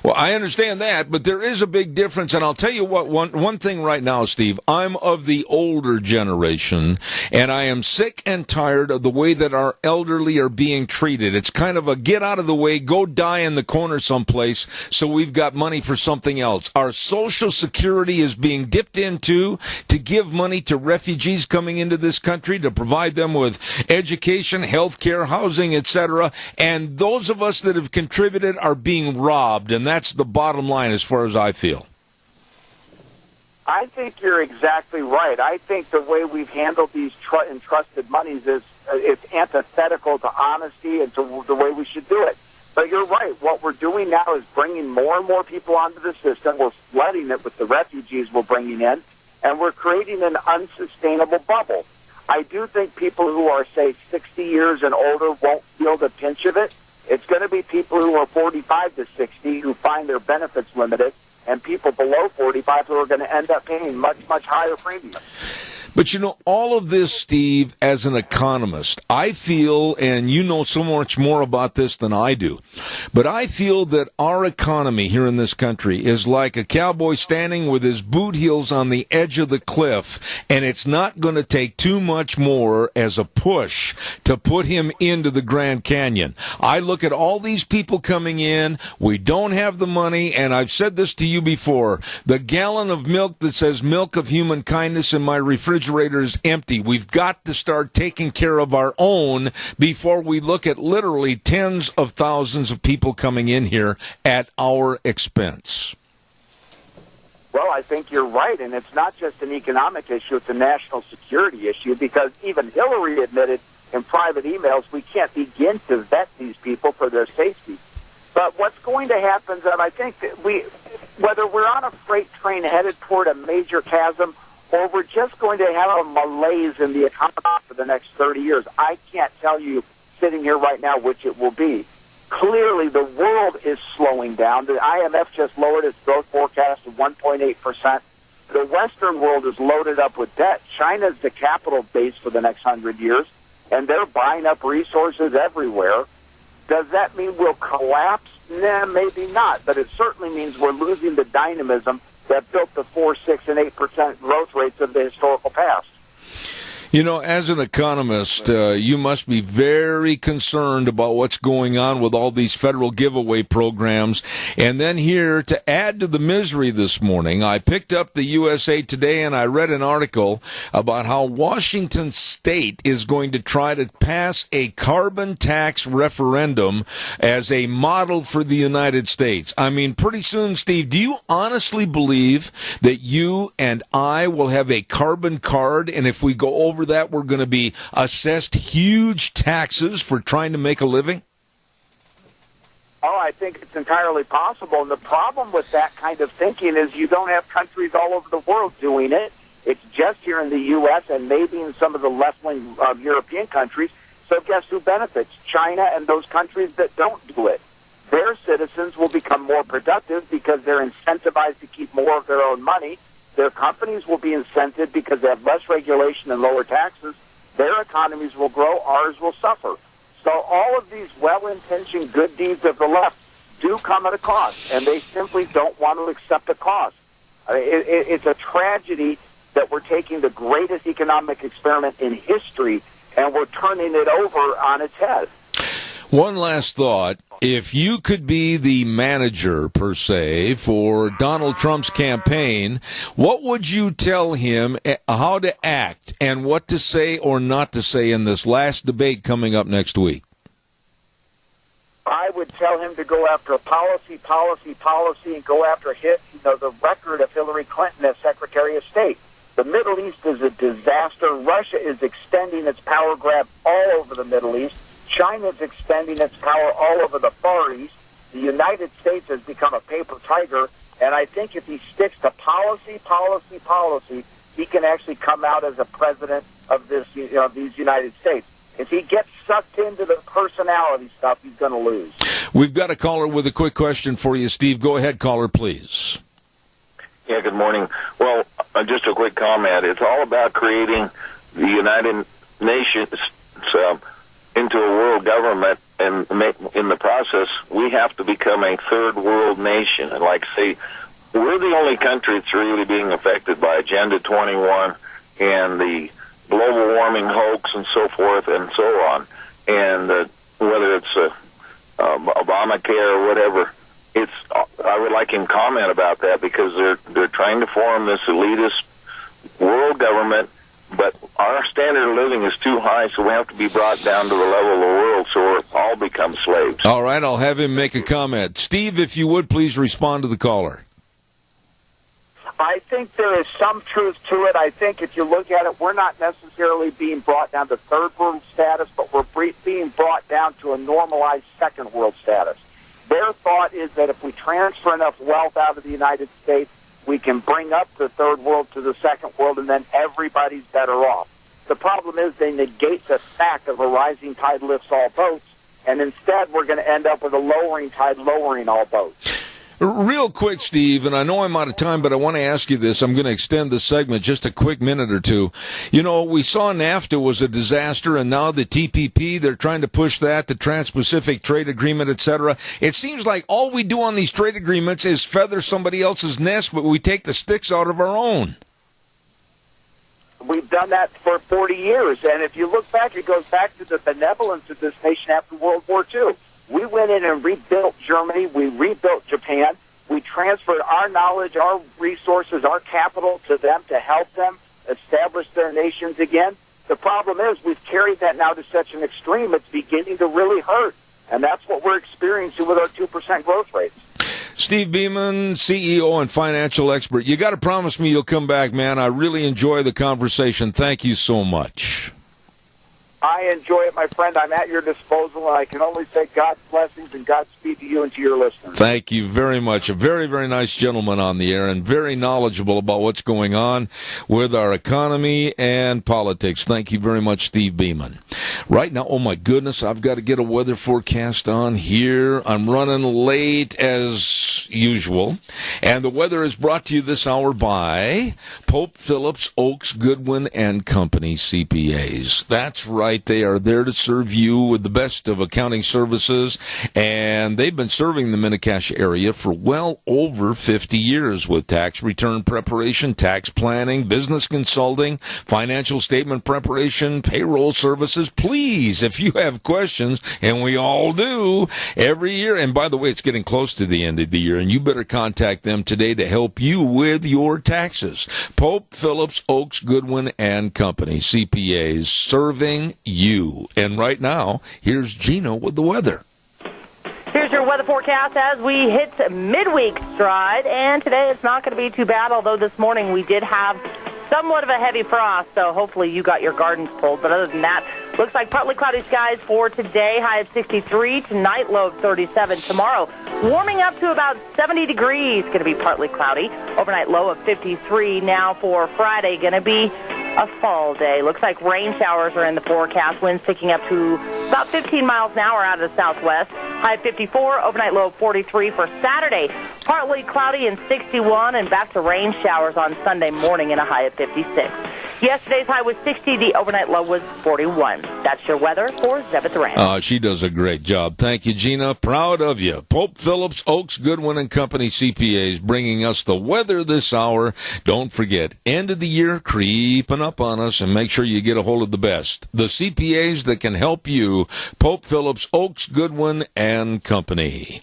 Well, I understand that, but there is a big difference, and I'll tell you what, one thing right now, Steve, I'm of the older generation, and I am sick and tired of the way that our elderly are being treated. It's kind of a get out of the way, go die in the corner someplace, so we've got money for something else. Our Social Security is being dipped into to give money to refugees coming into this country, to provide them with education, health care, housing, etc., and those of us that have contributed are being robbed, and that's the bottom line as far as I feel. I think you're exactly right. I think the way we've handled these entrusted monies is it's antithetical to honesty and to the way we should do it. But you're right. What we're doing now is bringing more and more people onto the system. We're flooding it with the refugees we're bringing in, and we're creating an unsustainable bubble. I do think people who are, say, 60 years and older won't feel the pinch of it. It's going to be people who are 45 to 60 who find their benefits limited, and people below 45 who are going to end up paying much, much higher premiums. But you know, all of this, Steve, as an economist, I feel, and you know so much more about this than I do, but I feel that our economy here in this country is like a cowboy standing with his boot heels on the edge of the cliff, and it's not going to take too much more as a push to put him into the Grand Canyon. I look at all these people coming in, we don't have the money, and I've said this to you before, the gallon of milk that says milk of human kindness in my refrigerator is empty. We've got to start taking care of our own before we look at literally tens of thousands of people coming in here at our expense. Well, I think you're right, and it's not just an economic issue, it's a national security issue, because even Hillary admitted in private emails we can't begin to vet these people for their safety. But what's going to happen is that I think that whether we're on a freight train headed toward a major chasm or we're just going to have a malaise in the economy for the next 30 years, I can't tell you sitting here right now which it will be. Clearly, the world is slowing down. The IMF just lowered its growth forecast to 1.8%. The Western world is loaded up with debt. China's the capital base for the next 100 years, and they're buying up resources everywhere. Does that mean we'll collapse? Nah, maybe not, but it certainly means we're losing the dynamism that built the 4%, 6%, and 8% growth rates of the historical past. You know, as an economist, you must be very concerned about what's going on with all these federal giveaway programs. And then here, to add to the misery this morning, I picked up the USA Today and I read an article about how Washington State is going to try to pass a carbon tax referendum as a model for the United States. I mean, pretty soon, Steve, do you honestly believe that you and I will have a carbon card, and if we go over that, we're going to be assessed huge taxes for trying to make a living? Oh, I think it's entirely possible. And the problem with that kind of thinking is you don't have countries all over the world doing it. It's just here in the U.S. and maybe in some of the left-wing European countries. So guess who benefits? China and those countries that don't do it. Their citizens will become more productive because they're incentivized to keep more of their own money. Their companies will be incented because they have less regulation and lower taxes. Their economies will grow. Ours will suffer. So all of these well-intentioned good deeds of the left do come at a cost, and they simply don't want to accept the cost. It's a tragedy that we're taking the greatest economic experiment in history, and we're turning it over on its head. One last thought. If you could be the manager, per se, for Donald Trump's campaign, what would you tell him how to act and what to say or not to say in this last debate coming up next week? I would tell him to go after policy, and go after the record of Hillary Clinton as Secretary of State. The Middle East is a disaster. Russia is extending its power grab all over the Middle East. China is extending its power all over the Far East. The United States has become a paper tiger, and I think if he sticks to policy, he can actually come out as a president of these United States. If he gets sucked into the personality stuff, he's going to lose. We've got a caller with a quick question for you, Steve. Go ahead, caller, please. Yeah, good morning. Well, just a quick comment. It's all about creating the United Nations into a world government, and in the process, we have to become a third world nation. And like I say, we're the only country that's really being affected by Agenda 21 and the global warming hoax and so forth and so on. And whether it's Obamacare or whatever, I would like him to comment about that, because they're trying to form this elitist world government, but our standard of living is too high, so we have to be brought down to the level of the world so we all become slaves. All right, I'll have him make a comment. Steve, if you would, please respond to the caller. I think there is some truth to it. I think if you look at it, we're not necessarily being brought down to third world status, but we're being brought down to a normalized second world status. Their thought is that if we transfer enough wealth out of the United States, we can bring up the third world to the second world, and then everybody's better off. The problem is they negate the fact of a rising tide lifts all boats, and instead we're going to end up with a lowering tide lowering all boats. Real quick, Steve, and I know I'm out of time, but I want to ask you this. I'm going to extend this segment just a quick minute or two. You know, we saw NAFTA was a disaster, and now the TPP, they're trying to push that, the Trans-Pacific Trade Agreement, etc. It seems like all we do on these trade agreements is feather somebody else's nest, but we take the sticks out of our own. We've done that for 40 years, and if you look back, it goes back to the benevolence of this nation after World War II. We went in and rebuilt Germany. We rebuilt Japan. We transferred our knowledge, our resources, our capital to them to help them establish their nations again. The problem is we've carried that now to such an extreme, it's beginning to really hurt. And that's what we're experiencing with our 2% growth rates. Steve Beeman, CEO and financial expert. You got to promise me you'll come back, man. I really enjoy the conversation. Thank you so much. I enjoy it, my friend. I'm at your disposal, and I can only say God's blessings and Godspeed to you and to your listeners. Thank you very much. A very, very nice gentleman on the air and very knowledgeable about what's going on with our economy and politics. Thank you very much, Steve Beeman. Right now, oh my goodness, I've got to get a weather forecast on here. I'm running late as usual. And the weather is brought to you this hour by Pope, Phillips, Oaks, Goodwin, and Company CPAs. That's right. They are there to serve you with the best of accounting services, and they've been serving the Mini-Cash area for well over 50 years with tax return preparation, tax planning, business consulting, financial statement preparation, payroll services. Please, if you have questions, and we all do every year, and by the way, it's getting close to the end of the year, and you better contact them today to help you with your taxes. Pope, Phillips, Oaks, Goodwin, and Company CPAs, serving you. And right now, here's Gino with the weather. Here's your weather forecast as we hit midweek stride, and today it's not going to be too bad, although this morning we did have somewhat of a heavy frost, so hopefully you got your gardens pulled. But other than that, Looks like partly cloudy skies for today, high of 63. Tonight, low of 37. Tomorrow, warming up to about 70 degrees. Going to be partly cloudy. Overnight low of 53. Now for Friday, going to be a fall day. Looks like rain showers are in the forecast. Winds picking up to about 15 miles an hour out of the southwest. High of 54, overnight low of 43 for Saturday. Partly cloudy and 61, and back to rain showers on Sunday morning and a high of 56. Yesterday's high was 60. The overnight low was 41. That's your weather for Zeb at the Ranch. She does a great job. Thank you, Gina. Proud of you. Pope Phillips, Oaks, Goodwin and Company CPAs bringing us the weather this hour. Don't forget, end of the year creeping up on us, and make sure you get a hold of the best. The CPAs that can help you. Pope Phillips, Oaks, Goodwin and Company.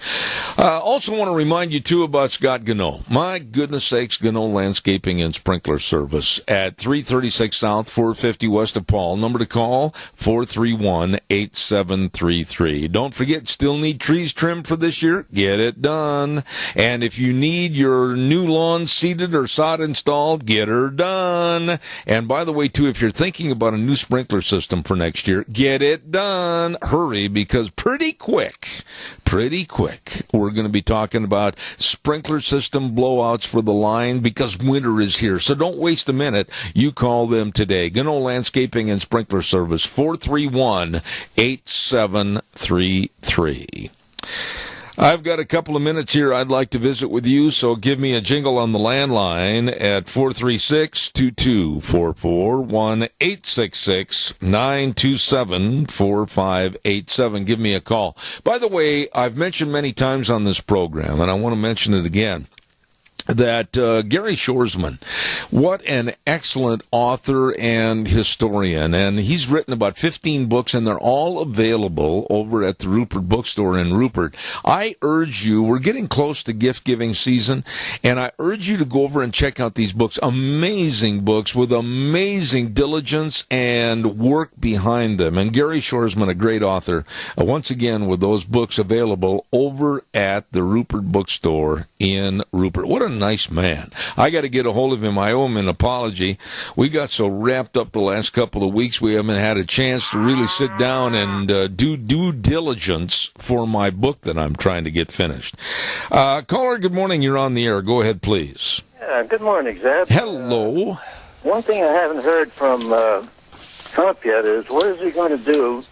Also want to remind you, too, about Scott Gano. My goodness sakes, Gano Landscaping and Sprinkler Service at 336 South, 450 West of Paul. Number to call, 431-8733. Don't forget, still need trees trimmed for this year? Get it done. And if you need your new lawn seeded or sod installed, get her done. And by the way, too, if you're thinking about a new sprinkler system for next year, get it done. Hurry, because pretty quick, we're going to be talking about sprinkler system blowouts for the line because winter is here. So don't waste a minute. You call them today. Gano Landscaping and Sprinkler Service, 431-8733. I've got a couple of minutes here I'd like to visit with you, so give me a jingle on the landline at 436-2244, 1-866-927-4587. Give me a call. By the way, I've mentioned many times on this program, and I want to mention it again, that Gary Shoresman, what an excellent author and historian, and he's written about 15 books, and they're all available over at the Rupert Bookstore in Rupert. I urge you, we're getting close to gift-giving season, and I urge you to go over and check out these books. Amazing books with amazing diligence and work behind them. And Gary Shoresman, a great author, once again with those books available over at the Rupert Bookstore in Rupert. What a nice man. I got to get a hold of him. I owe him an apology. We got so wrapped up the last couple of weeks, we haven't had a chance to really sit down and do due diligence for my book that I'm trying to get finished. Caller, good morning. You're on the air. Go ahead, please. Yeah, good morning, Zeb. Hello. One thing I haven't heard from Trump yet is what is he going to do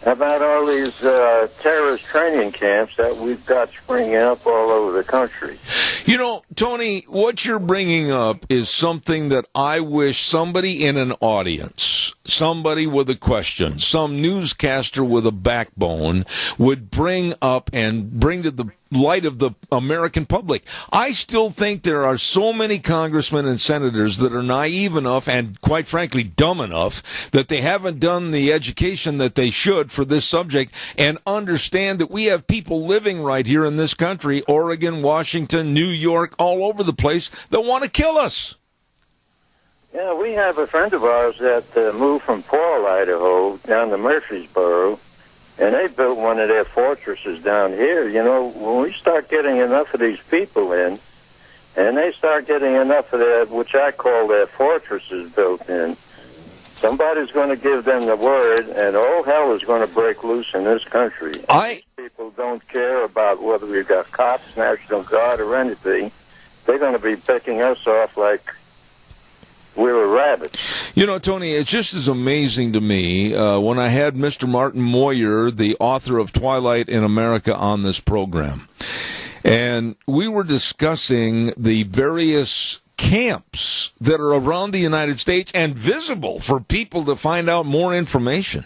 about all these terrorist training camps that we've got springing up all over the country? You know, Tony, what you're bringing up is something that I wish somebody in an audience, somebody with a question, some newscaster with a backbone would bring up and bring to the light of the American public. I still think there are so many congressmen and senators that are naive enough and, quite frankly, dumb enough that they haven't done the education that they should for this subject and understand that we have people living right here in this country, Oregon, Washington, New York, all over the place, that want to kill us. Yeah, we have a friend of ours that moved from Paul, Idaho, down to Murfreesboro, and they built one of their fortresses down here. You know, when we start getting enough of these people in, and they start getting enough of their, which I call their fortresses built in, somebody's going to give them the word, and all hell is going to break loose in this country. These people don't care about whether we've got cops, National Guard, or anything. They're going to be picking us off like we're a rabbit. You know, Tony, it's just as amazing to me when I had Mr. Martin Moyer, the author of Twilight in America, on this program. And we were discussing the various camps that are around the United States and visible for people to find out more information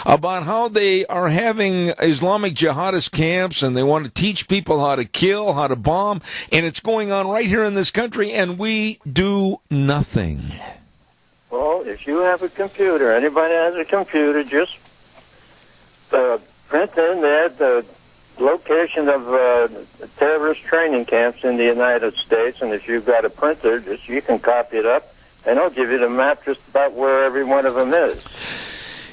about how they are having Islamic jihadist camps and they want to teach people how to kill, how to bomb, and it's going on right here in this country, and we do nothing. Well, if you have a computer, anybody has a computer, just print in there the location of terrorist training camps in the United States, and if you've got a printer, you can copy it up, and it'll give you the map just about where every one of them is.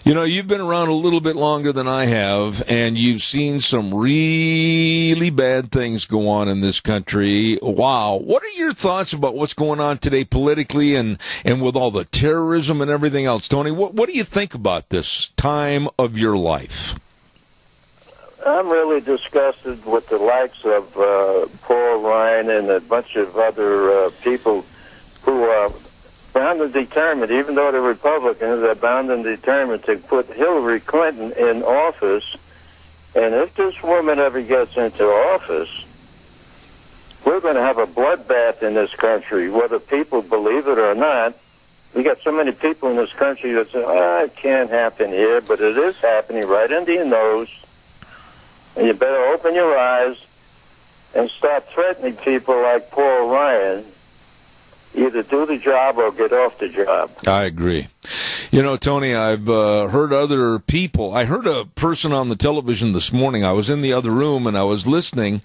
You know, you've been around a little bit longer than I have, and you've seen some really bad things go on in this country. Wow. What are your thoughts about what's going on today politically and with all the terrorism and everything else? Tony, what do you think about this time of your life? I'm really disgusted with the likes of Paul Ryan and a bunch of other people who are bound and determined, even though they're Republicans, they're bound and determined to put Hillary Clinton in office. And if this woman ever gets into office, we're going to have a bloodbath in this country, whether people believe it or not. We got so many people in this country that say, it can't happen here, but it is happening right under your nose. And you better open your eyes and stop threatening people like Paul Ryan. Either do the job or get off the job. I agree. You know, Tony, I've heard other people. I heard a person on the television this morning. I was in the other room and I was listening.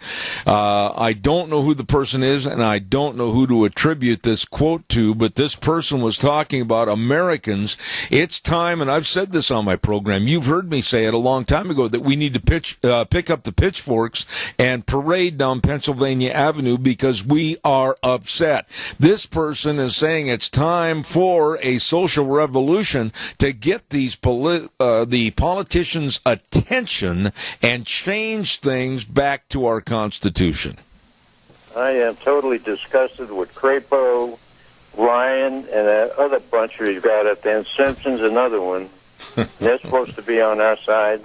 I don't know who the person is and I don't know who to attribute this quote to, but this person was talking about Americans. It's time, and I've said this on my program. You've heard me say it a long time ago, that we need to pick up the pitchforks and parade down Pennsylvania Avenue because we are upset. This person is saying it's time for a social revolution to get these the politicians' attention and change things back to our Constitution. I am totally disgusted with Crapo, Ryan, and that other bunch we've got up there, and Simpson's another one. They're supposed to be on our side.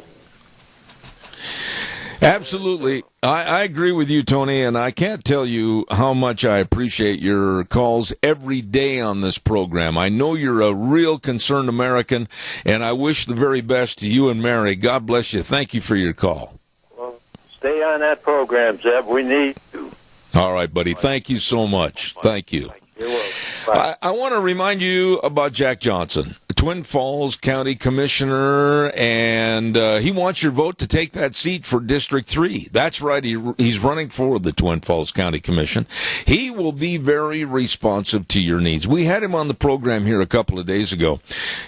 Absolutely. I agree with you, Tony, and I can't tell you how much I appreciate your calls every day on this program. I know you're a real concerned American, and I wish the very best to you and Mary. God bless you. Thank you for your call. Well, stay on that program, Zeb. We need you. All right, buddy. Thank you so much. Thank you. You're welcome. Bye. I want to remind you about Jack Johnson, Twin Falls County Commissioner, and he wants your vote to take that seat for District 3. That's right, he's running for the Twin Falls County Commission. He will be very responsive to your needs. We had him on the program here a couple of days ago.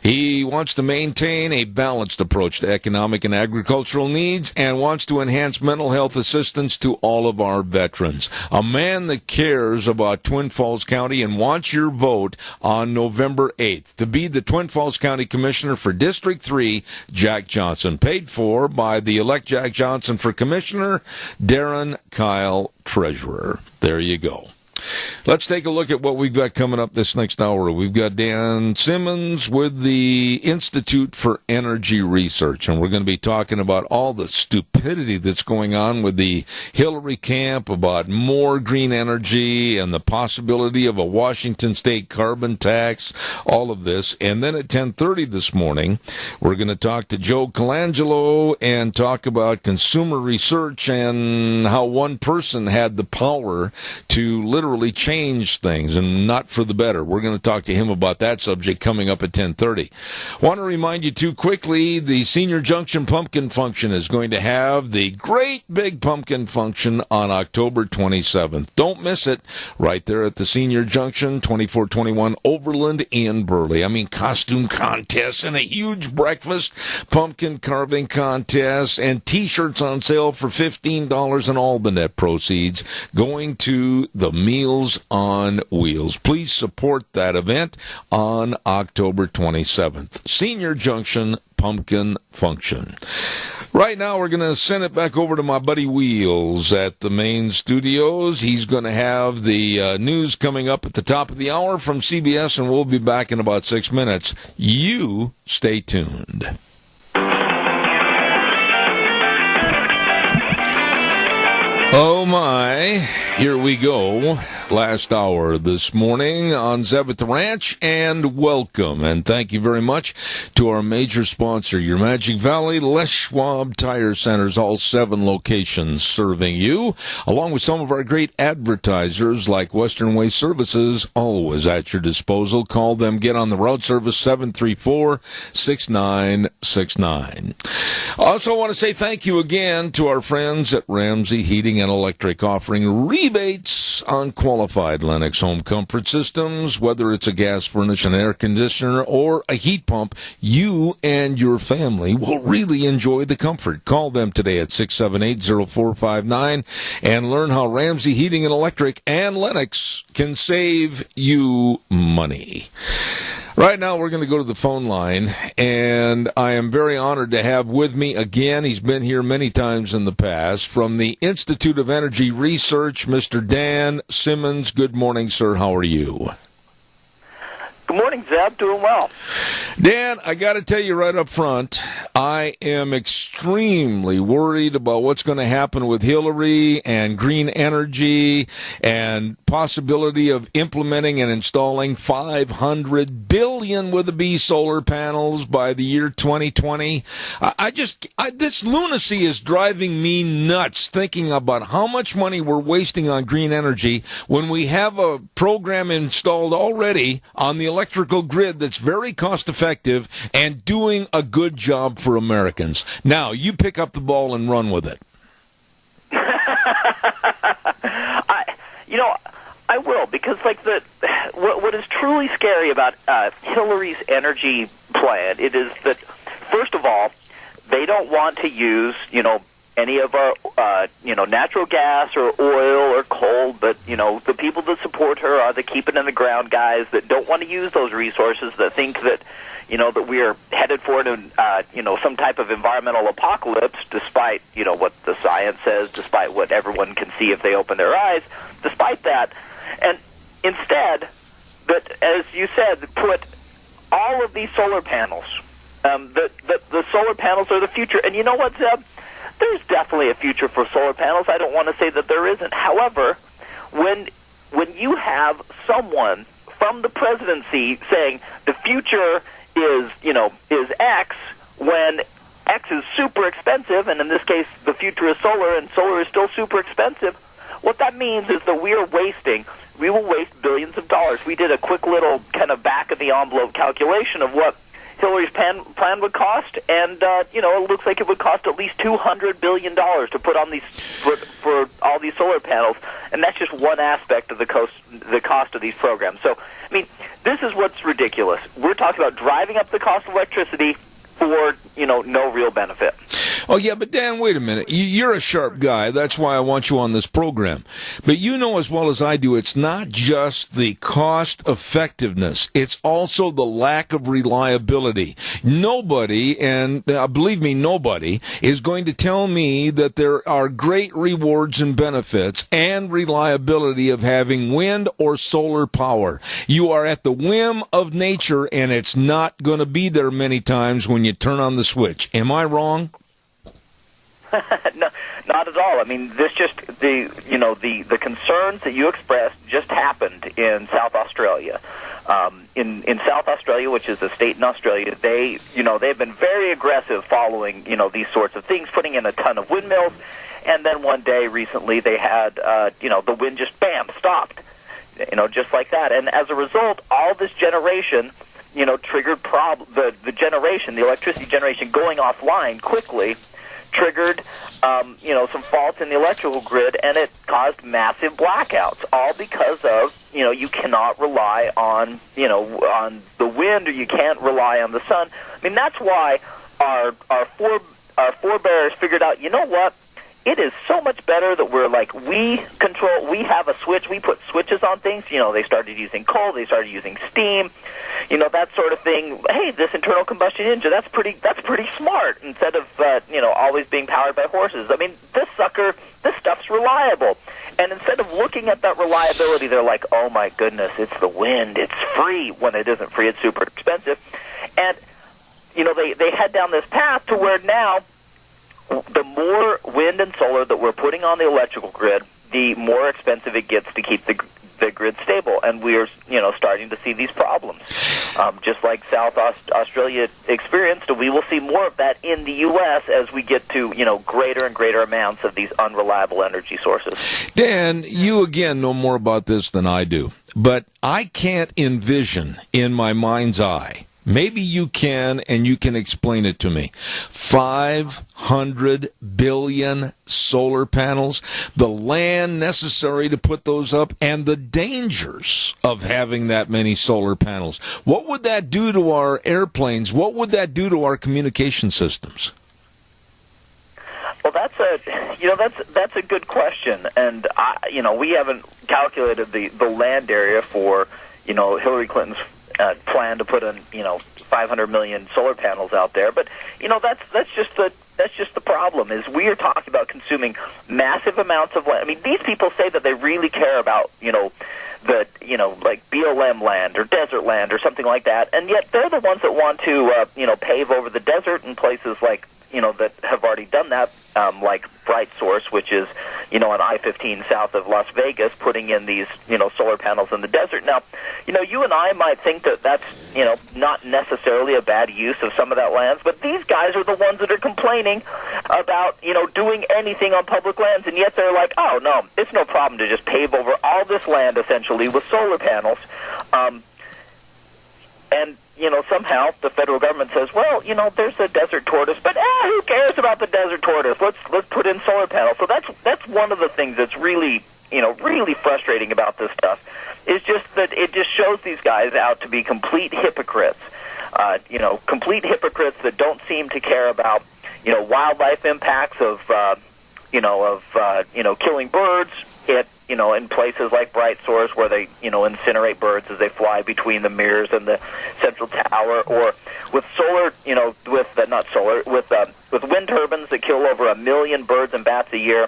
He wants to maintain a balanced approach to economic and agricultural needs and wants to enhance mental health assistance to all of our veterans. A man that cares about Twin Falls County and wants your vote on November 8th to be the Twin Falls County Commissioner for District 3, Jack Johnson. Paid for by the elect Jack Johnson for Commissioner, Darren Kyle, Treasurer. There you go. Let's take a look at what we've got coming up this next hour. We've got Dan Simmons with the Institute for Energy Research, and we're going to be talking about all the stupidity that's going on with the Hillary camp about more green energy and the possibility of a Washington state carbon tax, all of this. And then at 10:30 this morning, we're going to talk to Joe Colangelo and talk about consumer research and how one person had the power to literally change things, and not for the better. We're going to talk to him about that subject coming up at 10:30. Want to remind you too quickly, the Senior Junction Pumpkin Function is going to have the great big pumpkin function on October 27th. Don't miss it, right there at the Senior Junction, 2421 Overland in Burley. I mean, costume contests and a huge breakfast, pumpkin carving contest, and T-shirts on sale for $15, and all the net proceeds going to the Meals on Wheels. Please support that event on October 27th. Senior Junction Pumpkin Function. Right now, we're going to send it back over to my buddy Wheels at the main studios. He's going to have the news coming up at the top of the hour from CBS, and we'll be back in about 6 minutes. You stay tuned. Oh my, here we go. Last hour this morning on Zeb at the Ranch, and welcome and thank you very much to our major sponsor, your Magic Valley Les Schwab Tire Centers, all 7 locations serving you, along with some of our great advertisers like Western Way Services, always at your disposal. Call them, get on the road, service 734-6969. Also want to say thank you again to our friends at Ramsey Heating and Electric, offering rebates Lennox, unqualified Lennox home comfort systems. Whether it's a gas furnace, an air conditioner, or a heat pump, you and your family will really enjoy the comfort. Call them today at 678-0459 and learn how Ramsey Heating and Electric and Lennox can save you money. Right now, we're going to go to the phone line, and I am very honored to have with me again, he's been here many times in the past, from the Institute of Energy Research, Mr. Dan Simmons. Good morning, sir. How are you? Good morning, Zeb. Doing well. Dan, I got to tell you right up front, I am extremely worried about what's going to happen with Hillary and green energy and possibility of implementing and installing 500 billion with a B solar panels by the year 2020. This lunacy is driving me nuts thinking about how much money we're wasting on green energy when we have a program installed already on the electrical grid that's very cost effective and doing a good job for Americans. Now, you pick up the ball and run with it. I will, because what is truly scary about Hillary's energy plan, it is that, first of all, they don't want to use, any of our, natural gas or oil or coal, but, the people that support her are the keep it in the ground guys that don't want to use those resources, that think that, that we are headed for some type of environmental apocalypse, despite, what the science says, despite what everyone can see if they open their eyes, despite that. And instead, that, as you said, put all of these solar panels, the solar panels are the future. And you know what, Zeb? There's definitely a future for solar panels. I don't want to say that there isn't. However, when you have someone from the presidency saying the future is X, when X is super expensive, and in this case the future is solar, and solar is still super expensive, what that means is that we will waste billions of dollars. We did a quick little kind of back-of-the-envelope calculation of what Hillary's plan would cost, and it looks like it would cost at least $200 billion to put on these for all these solar panels, and that's just one aspect of the cost of these programs. So, I mean, this is what's ridiculous. We're talking about driving up the cost of electricity for no real benefit. Oh, yeah, but Dan, wait a minute. You're a sharp guy. That's why I want you on this program. But you know as well as I do, it's not just the cost effectiveness. It's also the lack of reliability. Nobody, and believe me, nobody, is going to tell me that there are great rewards and benefits and reliability of having wind or solar power. You are at the whim of nature, and it's not going to be there many times when you turn on the switch. Am I wrong? No, not at all. I mean, this just the concerns that you expressed just happened in South Australia. In South Australia, which is a state in Australia, they've been very aggressive following these sorts of things, putting in a ton of windmills, and then one day recently they had the wind just stopped, just like that, and as a result, all this generation triggered the electricity generation going offline quickly. Triggered, some faults in the electrical grid, and it caused massive blackouts, all because of, you cannot rely on, on the wind, or you can't rely on the sun. I mean, that's why our forebears figured out, you know what? It is so much better that we have a switch, we put switches on things. They started using coal, they started using steam, that sort of thing. Hey, this internal combustion engine, that's pretty smart, instead of, always being powered by horses. I mean, this stuff's reliable. And instead of looking at that reliability, they're like, oh my goodness, it's the wind, it's free, when it isn't free, it's super expensive. And, they head down this path to where now, the more wind and solar that we're putting on the electrical grid, the more expensive it gets to keep the grid stable. And we're, starting to see these problems. Just like South Australia experienced, and we will see more of that in the U.S. as we get to, greater and greater amounts of these unreliable energy sources. Dan, you again know more about this than I do, but I can't envision in my mind's eye, Maybe you can, and you can explain it to me. 500 billion solar panels, the land necessary to put those up, and the dangers of having that many solar panels. What would that do to our airplanes? What would that do to our communication systems? Well, that's a good question, and we haven't calculated the land area for Hillary Clinton's plan to put in 500 million solar panels out there, but that's just the problem. Is we are talking about consuming massive amounts of land. I mean, these people say that they really care about like BLM land or desert land or something like that, and yet they're the ones that want to pave over the desert in places like that have already done that, like Bright Source, which is on I-15 south of Las Vegas, putting in these solar panels in the desert. Now, you and I might think that that's not necessarily a bad use of some of that land, but these guys are the ones that are complaining about doing anything on public lands, and yet they're like, oh no, it's no problem to just pave over all this land essentially with solar panels, and somehow the federal government says, well, there's a desert tortoise, but who cares about the desert tortoise? Let's put in solar panels. So that's one of the things that's really really frustrating about this stuff, is just that it just shows these guys out to be complete hypocrites. Complete hypocrites that don't seem to care about wildlife impacts of killing birds. In places like Bright Source, where they incinerate birds as they fly between the mirrors and the central tower, or with solar, with wind turbines that kill over 1 million birds and bats a year.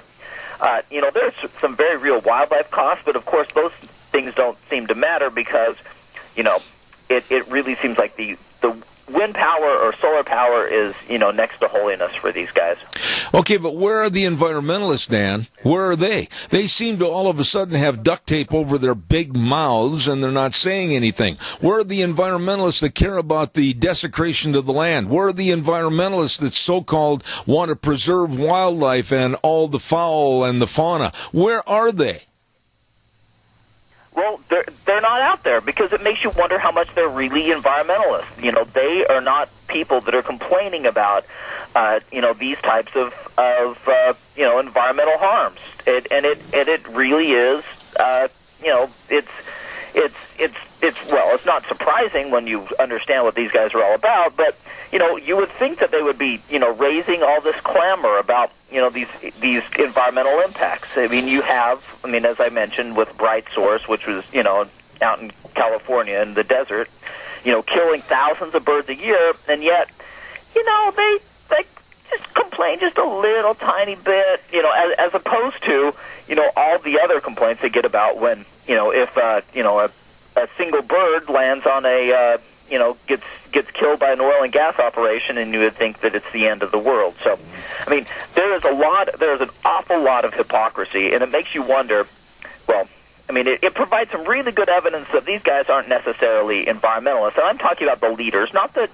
There's some very real wildlife costs, but of course those things don't seem to matter because it really seems like the wind power or solar power is next to holiness for these guys. Okay, but where are the environmentalists, Dan? Where are they? They seem to all of a sudden have duct tape over their big mouths and they're not saying anything. Where are the environmentalists that care about the desecration of the land? Where are the environmentalists that so-called want to preserve wildlife and all the fowl and the fauna? Where are they? Well, they're not out there because it makes you wonder how much they're really environmentalists. They are not people that are complaining about these types of environmental harms. It really is it's not surprising when you understand what these guys are all about, but you would think that they would be raising all this clamor about these environmental impacts. I mean, as I mentioned with Bright Source, which was out in California in the desert, killing thousands of birds a year, and yet they just complain just a little tiny bit, as opposed to all the other complaints they get about when if a single bird lands on a gets killed by an oil and gas operation, and you would think that it's the end of the world. So, I mean, there's an awful lot of hypocrisy, and it makes you wonder. Well, I mean, it provides some really good evidence that these guys aren't necessarily environmentalists. And I'm talking about the leaders, not the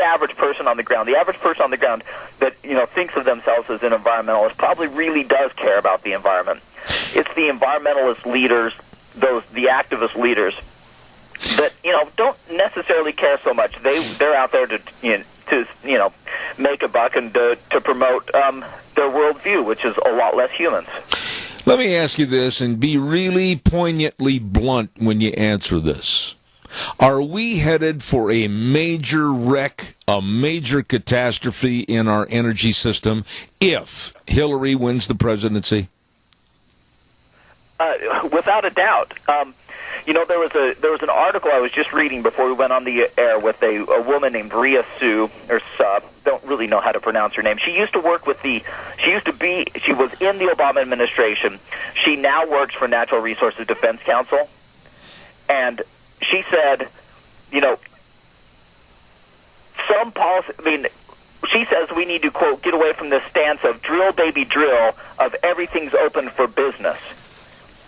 average person on the ground. The average person on the ground that thinks of themselves as an environmentalist probably really does care about the environment. It's the environmentalist leaders, the activist leaders, that don't necessarily care so much. They're out there to make a buck and to promote their worldview, which is a lot less humans. Let me ask you this, and be really poignantly blunt when you answer this. Are we headed for a major wreck, a major catastrophe in our energy system if Hillary wins the presidency? Without a doubt. There was an article I was just reading before we went on the air with a woman named Rhea Sue, or Sub. Don't really know how to pronounce her name. She was in the Obama administration. She now works for Natural Resources Defense Council, and she said, some policy. I mean, she says we need to, quote, get away from this stance of drill, baby, drill, of everything's open for business.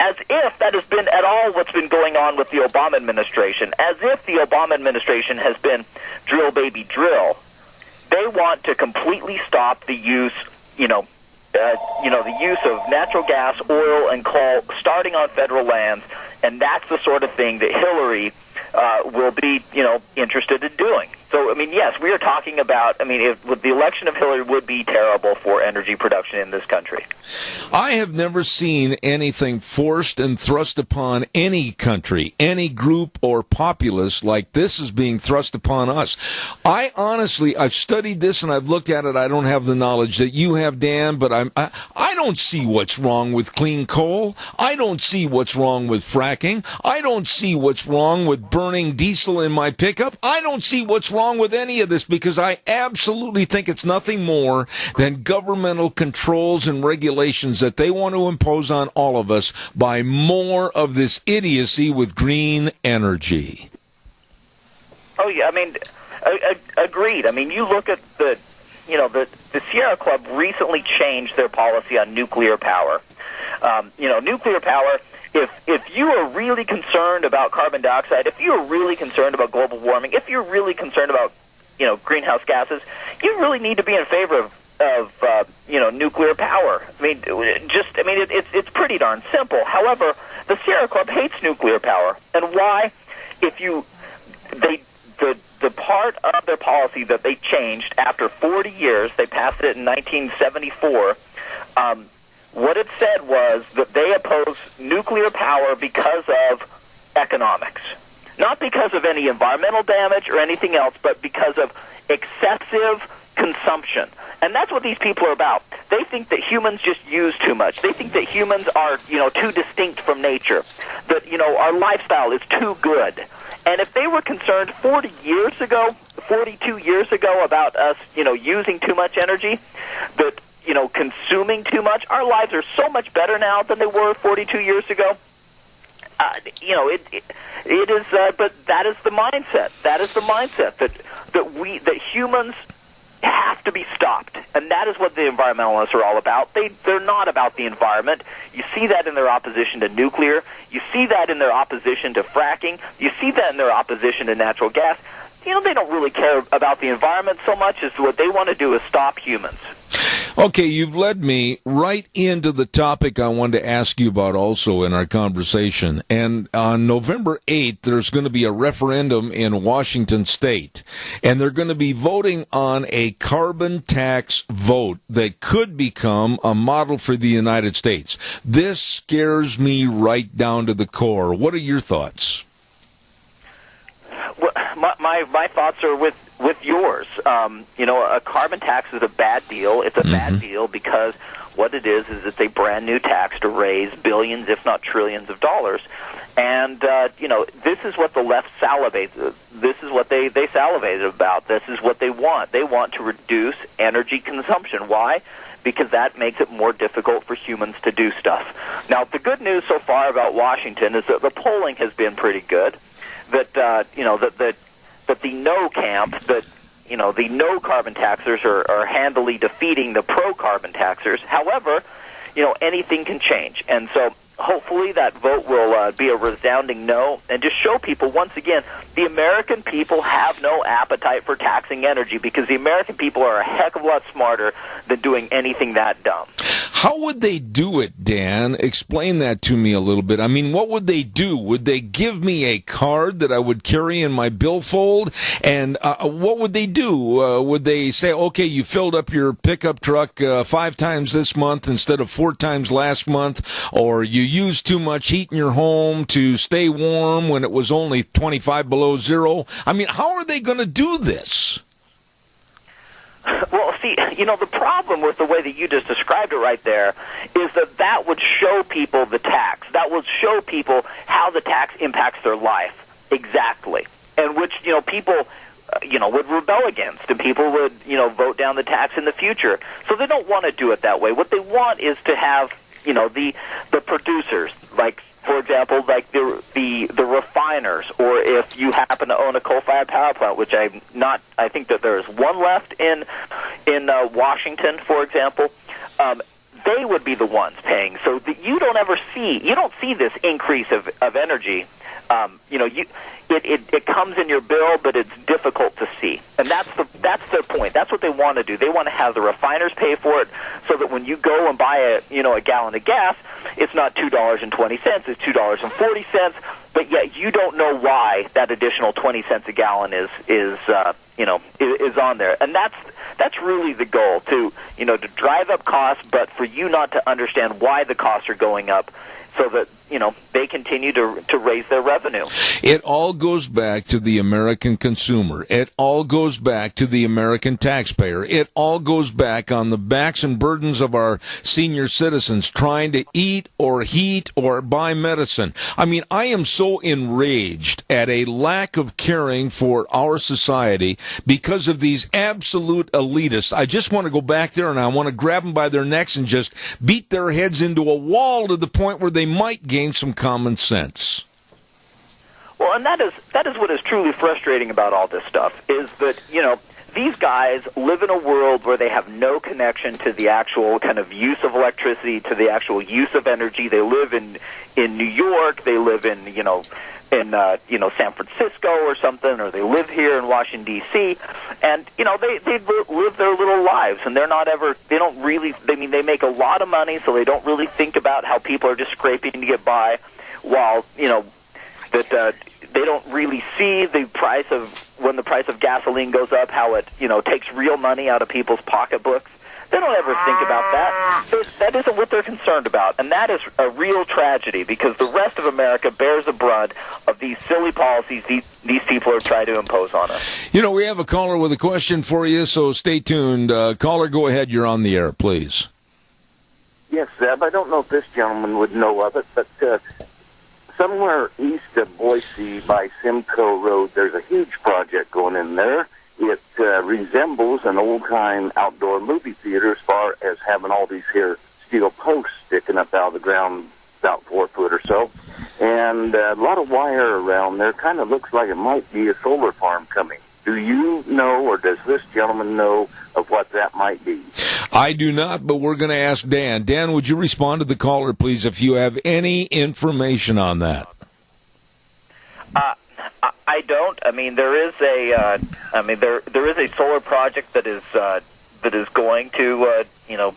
As if that has been at all what's been going on with the Obama administration. As if the Obama administration has been drill, baby, drill. They want to completely stop the use, the use of natural gas, oil, and coal starting on federal lands, and that's the sort of thing that Hillary will be, interested in doing. So, I mean, yes, we are talking about, with the election of Hillary would be terrible for energy production in this country. I have never seen anything forced and thrust upon any country, any group or populace like this is being thrust upon us. I've studied this and I've looked at it. I don't have the knowledge that you have, Dan, but I don't see what's wrong with clean coal. I don't see what's wrong with fracking. I don't see what's wrong with burning diesel in my pickup. I don't see what's wrong with any of this, because I absolutely think it's nothing more than governmental controls and regulations that they want to impose on all of us by more of this idiocy with green energy. Oh, yeah, agreed. You look at the Sierra Club recently changed their policy on nuclear power. Nuclear power, if you are really concerned about carbon dioxide, if you are really concerned about global warming, if you're really concerned about, greenhouse gases, you really need to be in favor of nuclear power. It's pretty darn simple. However, the Sierra Club hates nuclear power. And why? The part of their policy that they changed after 40 years, they passed it in 1974, what it said was that they oppose nuclear power because of economics. Not because of any environmental damage or anything else, but because of excessive consumption. And that's what these people are about. They think that humans just use too much. They think that humans are, too distinct from nature. That, our lifestyle is too good. And if they were concerned 42 years ago about us, using too much energy, that, consuming too much, our lives are so much better now than they were 42 years ago. It is, but that is the mindset. That is the mindset that humans have to be stopped, and that is what the environmentalists are all about. They're not about the environment. You see that in their opposition to nuclear. You see that in their opposition to fracking. You see that in their opposition to natural gas. They don't really care about the environment so much as what they want to do is stop humans. Okay, you've led me right into the topic I wanted to ask you about also in our conversation. And on November 8th, there's going to be a referendum in Washington State. And they're going to be voting on a carbon tax vote that could become a model for the United States. This scares me right down to the core. What are your thoughts? Well, my thoughts are with yours. A carbon tax is a bad deal. It's a bad deal because what it is it's a brand new tax to raise billions, if not trillions of dollars. And, this is what the left salivates. This is what they salivated about. This is what they want. They want to reduce energy consumption. Why? Because that makes it more difficult for humans to do stuff. Now, the good news so far about Washington is that the polling has been pretty good. That the no camp, the no carbon taxers are handily defeating the pro carbon taxers. However, anything can change, and so hopefully that vote will be a resounding no, and just show people once again the American people have no appetite for taxing energy because the American people are a heck of a lot smarter than doing anything that dumb. How would they do it, Dan? Explain that to me a little bit. What would they do? Would they give me a card that I would carry in my billfold? And what would they do? Would they say, okay, you filled up your pickup truck 5 times this month instead of 4 times last month, or you used too much heat in your home to stay warm when it was only 25 below zero? How are they going to do this? Well, see, the problem with the way that you just described it right there is that would show people the tax. That would show people how the tax impacts their life exactly, and which, people, would rebel against, and people would, vote down the tax in the future. So they don't want to do it that way. What they want is to have, the producers, like, for example, like the refiners, or if you happen to own a coal-fired power plant, which I think that there is one left in Washington, for example, they would be the ones paying. So that you don't see this increase of energy. It comes in your bill, but it's difficult to see, and that's their point. That's what they want to do. They want to have the refiners pay for it, so that when you go and buy a gallon of gas, it's not $2.20, it's $2.40. but yet you don't know why that additional 20 cents a gallon is on there. And that's really the goal, to drive up costs, but for you not to understand why the costs are going up, so that they continue to raise their revenue. It all goes back to the American consumer. It all goes back to the American taxpayer. It all goes back on the backs and burdens of our senior citizens trying to eat or heat or buy medicine. I mean, I am so enraged at a lack of caring for our society because of these absolute elitists. I just want to go back there and I want to grab them by their necks and just beat their heads into a wall to the point where they might gain some common sense. Well, and that is what is truly frustrating about all this stuff, is that, these guys live in a world where they have no connection to the actual kind of use of electricity, to the actual use of energy. They live in New York, they live in San Francisco or something, or they live here in Washington D.C. and they live their little lives, and they make a lot of money, so they don't really think about how people are just scraping to get by, while they don't really see the price of, when the price of gasoline goes up, how it takes real money out of people's pocketbooks. They don't ever think about that. That isn't what they're concerned about, and that is a real tragedy, because the rest of America bears the brunt of these silly policies these people are trying to impose on us. We have a caller with a question for you, so stay tuned. Caller, go ahead. You're on the air, please. Yes, Zeb, I don't know if this gentleman would know of it, but somewhere east of Boise by Simcoe Road, there's a huge project going in there. It resembles an old-time outdoor movie theater as far as having all these here steel posts sticking up out of the ground about 4 foot or so, and a lot of wire around there. Kind of looks like it might be a solar farm coming. Do you know, or does this gentleman know of what that might be? I do not, but we're going to ask Dan. Dan, would you respond to the caller, please, if you have any information on that? I don't. I mean, there is a solar project that is going to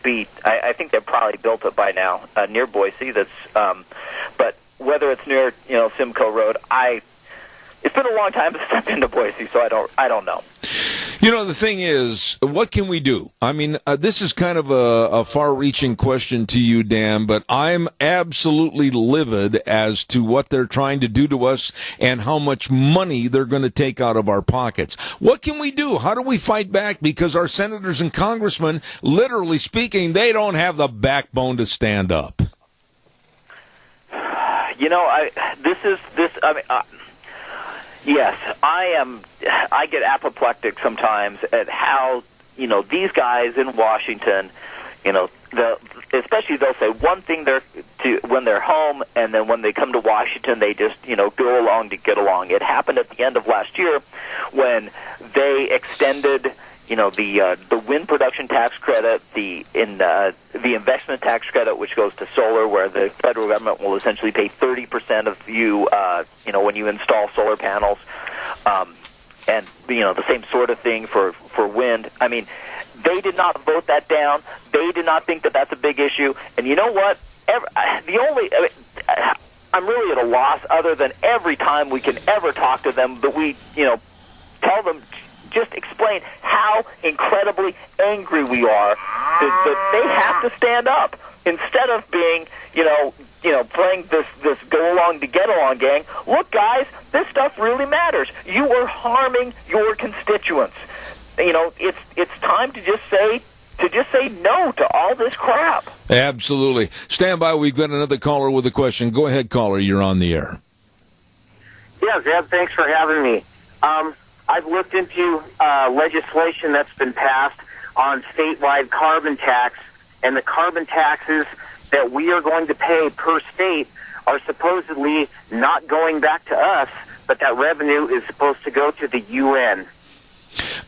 be. I think they've probably built it by now near Boise. But whether it's near Simcoe Road, it's been a long time since I've been to Boise, so I don't know. The thing is, what can we do? I mean, this is kind of a far-reaching question to you, Dan, but I'm absolutely livid as to what they're trying to do to us and how much money they're going to take out of our pockets. What can we do? How do we fight back? Because our senators and congressmen, literally speaking, they don't have the backbone to stand up. Yes, I get apoplectic sometimes at how, these guys in Washington, especially they'll say one thing when they're home, and then when they come to Washington, they just, go along to get along. It happened at the end of last year when they extended, the wind production tax credit, the investment tax credit, which goes to solar, where the federal government will essentially pay 30% of you, when you install solar panels, and the same sort of thing for wind. I mean, they did not vote that down. They did not think that that's a big issue. And you know what? I'm really at a loss, other than every time we can ever talk to them, that we, tell them, just explain how incredibly angry we are that they have to stand up instead of being, playing this go along to get along gang. Look, guys, this stuff really matters. You are harming your constituents. It's time to just say no to all this crap. Absolutely. Stand by. We've got another caller with a question. Go ahead, caller. You're on the air. Yeah, Zeb, thanks for having me. I've looked into legislation that's been passed on statewide carbon tax, and the carbon taxes that we are going to pay per state are supposedly not going back to us, but that revenue is supposed to go to the UN.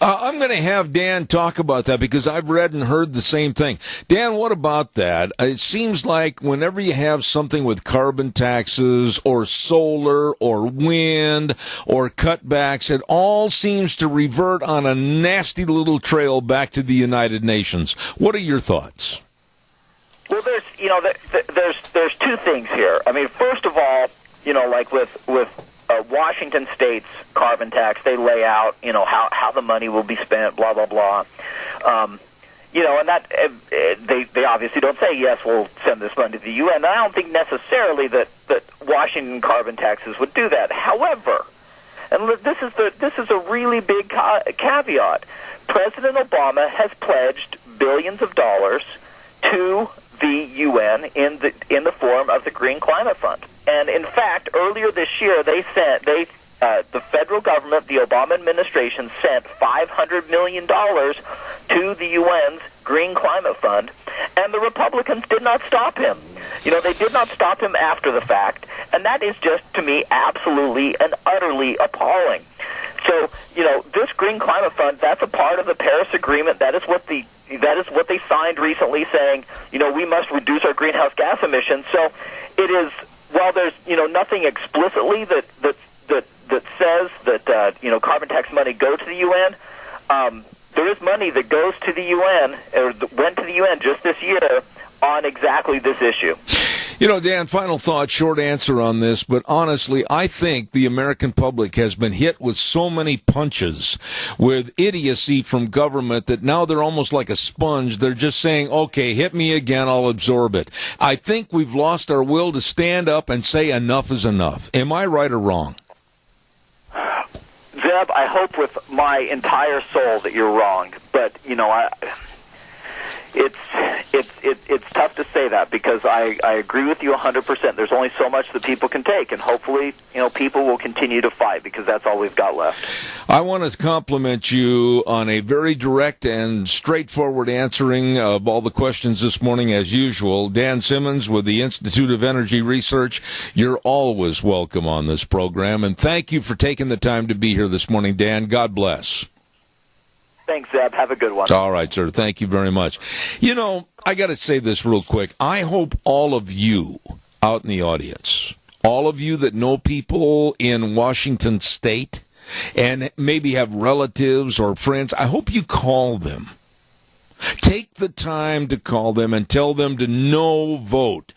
I'm going to have Dan talk about that, because I've read and heard the same thing. Dan, what about that? It seems like whenever you have something with carbon taxes or solar or wind or cutbacks, it all seems to revert on a nasty little trail back to the United Nations. What are your thoughts? Well, there's two things here. I mean, first of all, like with Washington State's carbon tax, they lay out, how the money will be spent, blah, blah, blah. And that they obviously don't say, yes, we'll send this money to the UN. And I don't think necessarily that Washington carbon taxes would do that. However, and this is a really big caveat. President Obama has pledged billions of dollars to the UN in the form of the Green Climate Fund. And in fact, earlier this year, the federal government, the Obama administration, sent $500 million to the UN's Green Climate Fund, and the Republicans did not stop him. They did not stop him after the fact, and that is just, to me, absolutely and utterly appalling. So, this Green Climate Fund, that's a part of the Paris Agreement. That is what they signed recently, saying, we must reduce our greenhouse gas emissions. So, it is, while there's, nothing explicitly that says that, carbon tax money go to the UN, there is money that goes to the UN, or went to the UN just this year on exactly this issue. Dan, final thought, short answer on this, but honestly, I think the American public has been hit with so many punches with idiocy from government that now they're almost like a sponge. They're just saying, okay, hit me again, I'll absorb it. I think we've lost our will to stand up and say enough is enough. Am I right or wrong? Zeb, I hope with my entire soul that you're wrong, but it's tough to say that because I agree with you 100%. There's only so much that people can take, and hopefully, people will continue to fight because that's all we've got left. I want to compliment you on a very direct and straightforward answering of all the questions this morning, as usual. Dan Simmons with the Institute of Energy Research, you're always welcome on this program, and thank you for taking the time to be here this morning, Dan. God bless. Thanks, Zeb. Have a good one. All right, sir. Thank you very much. I got to say this real quick. I hope all of you out in the audience, all of you that know people in Washington State and maybe have relatives or friends, I hope you call them. Take the time to call them and tell them to vote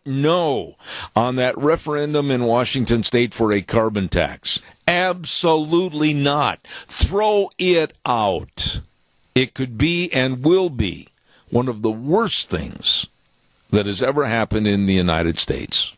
no on that referendum in Washington State for a carbon tax. Absolutely not. Throw it out. It could be and will be one of the worst things that has ever happened in the United States.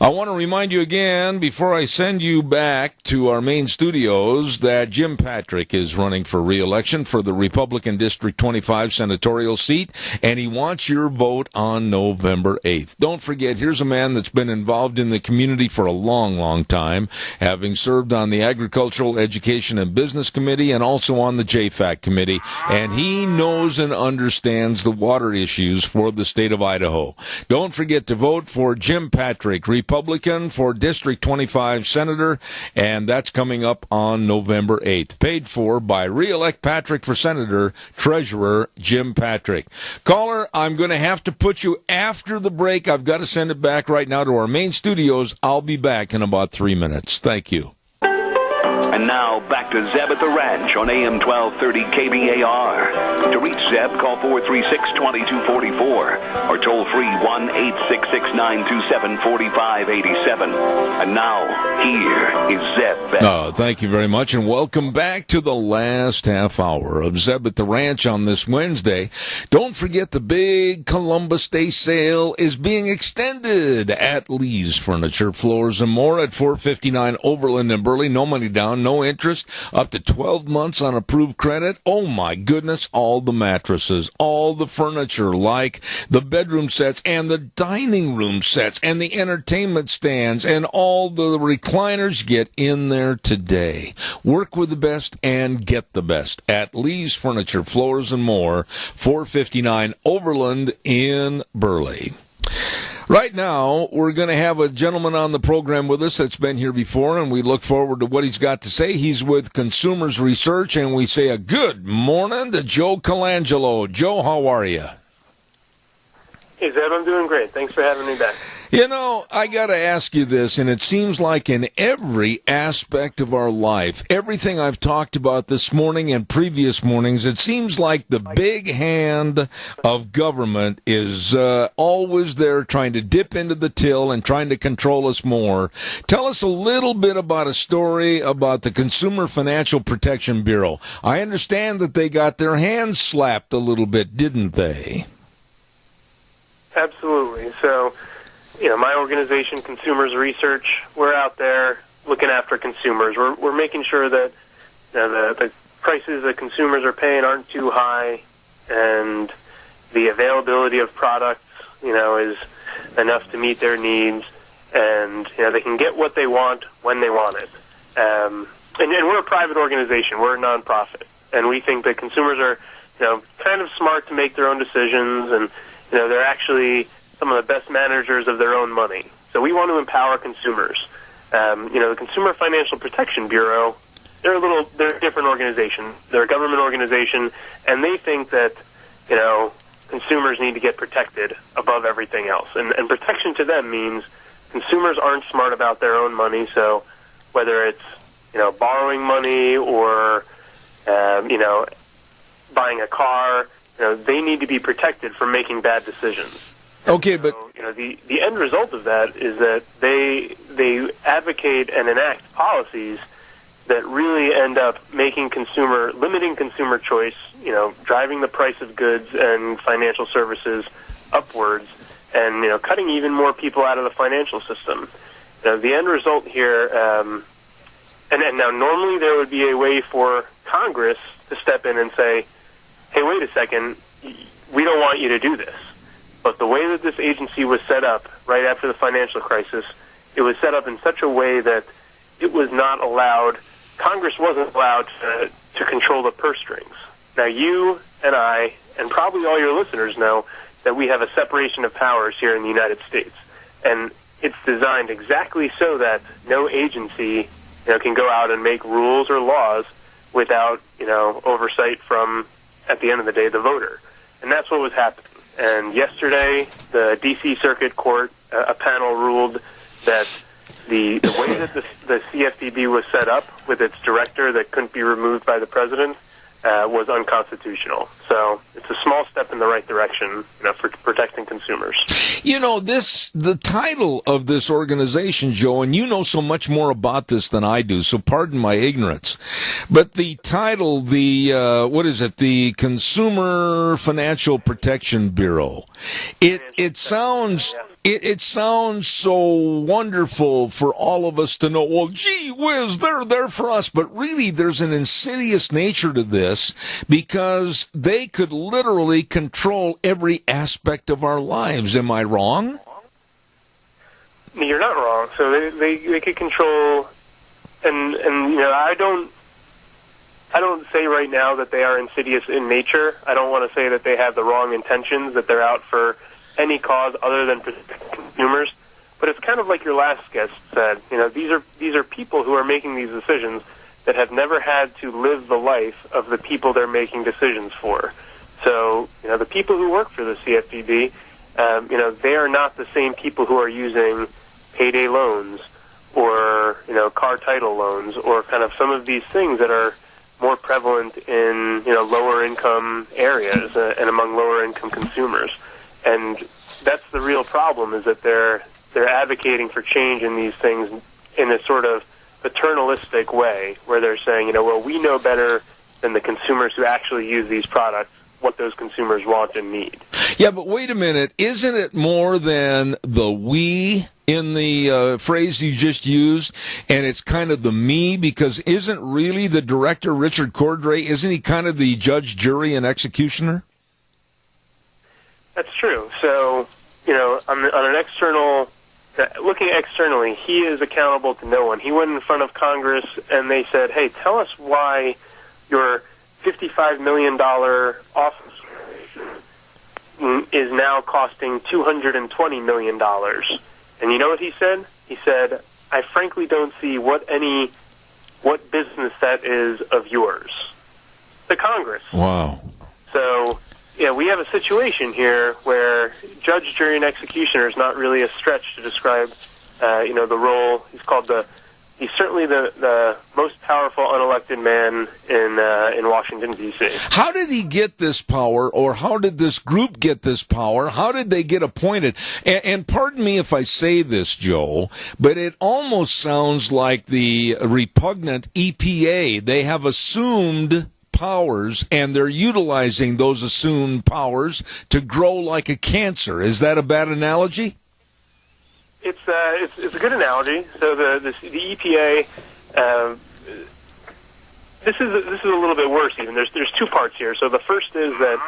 I want to remind you again, before I send you back to our main studios, that Jim Patrick is running for re-election for the Republican District 25 senatorial seat, and he wants your vote on November 8th. Don't forget, here's a man that's been involved in the community for a long, long time, having served on the Agricultural, Education, and Business Committee and also on the JFAC Committee, and he knows and understands the water issues for the state of Idaho. Don't forget to vote for Jim Patrick, Republican for District 25 Senator, and that's coming up on November 8th. Paid for by Re-elect Patrick for Senator, Treasurer Jim Patrick. Caller, I'm going to have to put you after the break. I've got to send it back right now to our main studios. I'll be back in about 3 minutes. Thank you. And now, back to Zeb at the Ranch on AM 1230 KBAR. To reach Zeb, call 436-2244 or toll free 1-866-927-4587. And now, here is Zeb. Thank you very much, and welcome back to the last half hour of Zeb at the Ranch on this Wednesday. Don't forget the big Columbus Day sale is being extended at Lee's Furniture, Floors, and More at 459 Overland in Burley. No money down, no interest, up to 12 months on approved credit. Oh my goodness, all the mattresses, all the furniture, like the bedroom sets and the dining room sets and the entertainment stands and all the recliners. Get in there today. Work with the best and get the best at Lee's Furniture, Floors, and More, 459 Overland in Burley. Right now, we're going to have a gentleman on the program with us that's been here before, and we look forward to what he's got to say. He's with Consumers Research, and we say a good morning to Joe Colangelo. Joe, how are you? Hey, Zeb, I'm doing great. Thanks for having me back. You know, I got to ask you this, and it seems like in every aspect of our life, everything I've talked about this morning and previous mornings, it seems like the big hand of government is always there trying to dip into the till and trying to control us more. Tell us a little bit about a story about the Consumer Financial Protection Bureau. I understand that they got their hands slapped a little bit, didn't they? Absolutely. So, my organization, Consumers Research, we're out there looking after consumers. We're making sure that the prices that consumers are paying aren't too high, and the availability of products, is enough to meet their needs, and they can get what they want when they want it. And we're a private organization. We're a nonprofit, and we think that consumers are, kind of smart to make their own decisions, and they're actually some of the best managers of their own money. So we want to empower consumers. The Consumer Financial Protection Bureau, they're a different organization. They're a government organization, and they think that, consumers need to get protected above everything else. And protection to them means consumers aren't smart about their own money, so whether it's, borrowing money or, buying a car, they need to be protected from making bad decisions. Okay, but the end result of that is that they advocate and enact policies that really end up limiting consumer choice, driving the price of goods and financial services upwards, and cutting even more people out of the financial system. The end result here, and now normally there would be a way for Congress to step in and say, hey, wait a second, we don't want you to do this. But the way that this agency was set up right after the financial crisis, it was set up in such a way that it was not allowed, Congress wasn't allowed to control the purse strings. Now you and I, and probably all your listeners know, that we have a separation of powers here in the United States. And it's designed exactly so that no agency can go out and make rules or laws without oversight from, at the end of the day, the voter. And that's what was happening. And yesterday, the D.C. Circuit Court, a panel ruled that the way that the CFPB was set up with its director that couldn't be removed by the president was unconstitutional. So it's a small step in the right direction, for protecting consumers. The title of this organization, Joe, and you know so much more about this than I do, so pardon my ignorance. But the title, the Consumer Financial Protection Bureau, it sounds... It sounds so wonderful for all of us to know, well, gee whiz, they're there for us. But really, there's an insidious nature to this because they could literally control every aspect of our lives. Am I wrong? You're not wrong. So they could control, and I don't say right now that they are insidious in nature. I don't want to say that they have the wrong intentions, that they're out for any cause other than consumers, but it's kind of like your last guest said. These are people who are making these decisions that have never had to live the life of the people they're making decisions for. So, the people who work for the CFPB, they are not the same people who are using payday loans or car title loans or kind of some of these things that are more prevalent in lower income areas and among lower income consumers. And that's the real problem, is that they're advocating for change in these things in a sort of paternalistic way, where they're saying, well, we know better than the consumers who actually use these products what those consumers want and need. Yeah, but wait a minute. Isn't it more than the we in the phrase you just used, and it's kind of the me, because isn't really the director, Richard Cordray, isn't he kind of the judge, jury, and executioner? That's true. So, on an external, looking externally, he is accountable to no one. He went in front of Congress and they said, hey, tell us why your $55 million office is now costing $220 million. And you know what he said? He said, I frankly don't see what business that is of yours. The Congress. Wow. So, we have a situation here where judge, jury, and executioner is not really a stretch to describe, the role. He's certainly the most powerful unelected man in Washington, D.C. How did he get this power, or how did this group get this power? How did they get appointed? And pardon me if I say this, Joe, but it almost sounds like the repugnant EPA. They have assumed powers, and they're utilizing those assumed powers to grow like a cancer. Is that a bad analogy? It's a good analogy. So the EPA, this is a little bit worse even. There's two parts here. So the first is that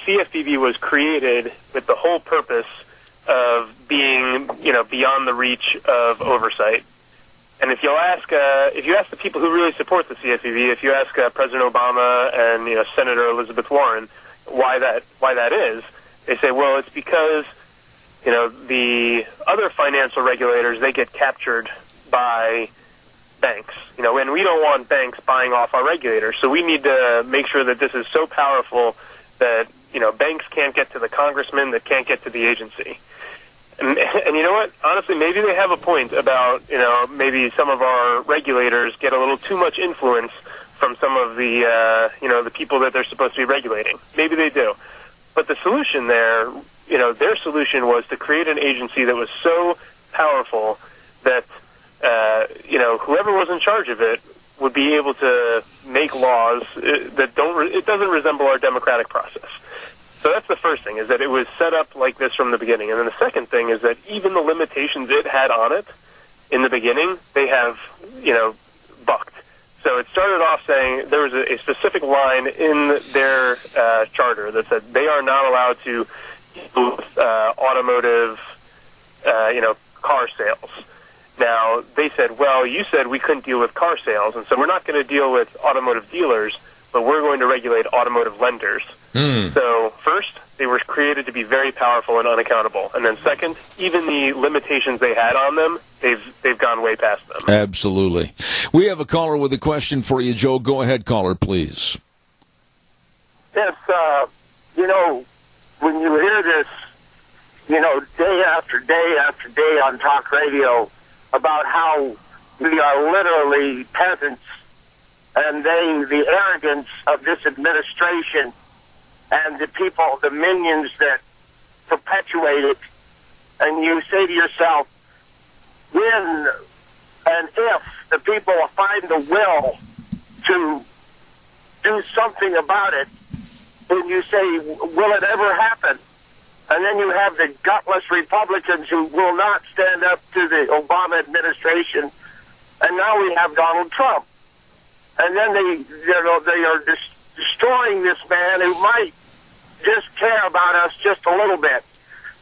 the CFPB was created with the whole purpose of being beyond the reach of oversight. And if you ask the people who really support the CFPB, if you ask President Obama and Senator Elizabeth Warren why that is, they say, well, it's because the other financial regulators, they get captured by banks, and we don't want banks buying off our regulators. So we need to make sure that this is so powerful that, banks can't get to the congressman, that can't get to the agency. And you know what? Honestly, maybe they have a point about, maybe some of our regulators get a little too much influence from some of the, the people that they're supposed to be regulating. Maybe they do. But the solution there, their solution was to create an agency that was so powerful that, whoever was in charge of it would be able to make laws that it doesn't resemble our democratic process. So that's the first thing, is that it was set up like this from the beginning. And then the second thing is that even the limitations it had on it in the beginning, they have, bucked. So it started off saying there was a specific line in their charter that said they are not allowed to deal with automotive, car sales. Now, they said, well, you said we couldn't deal with car sales, and so we're not going to deal with automotive dealers, but we're going to regulate automotive lenders. So first, they were created to be very powerful and unaccountable. And then second, even the limitations they had on them, they've gone way past them. Absolutely. We have a caller with a question for you, Joe. Go ahead, caller, please. Yes, when you hear this, day after day after day on talk radio about how we are literally peasants, and the arrogance of this administration and the people, the minions that perpetuate it, and you say to yourself, when and if the people find the will to do something about it, and you say, will it ever happen? And then you have the gutless Republicans who will not stand up to the Obama administration, and now we have Donald Trump. And then they are destroying this man who might just care about us just a little bit.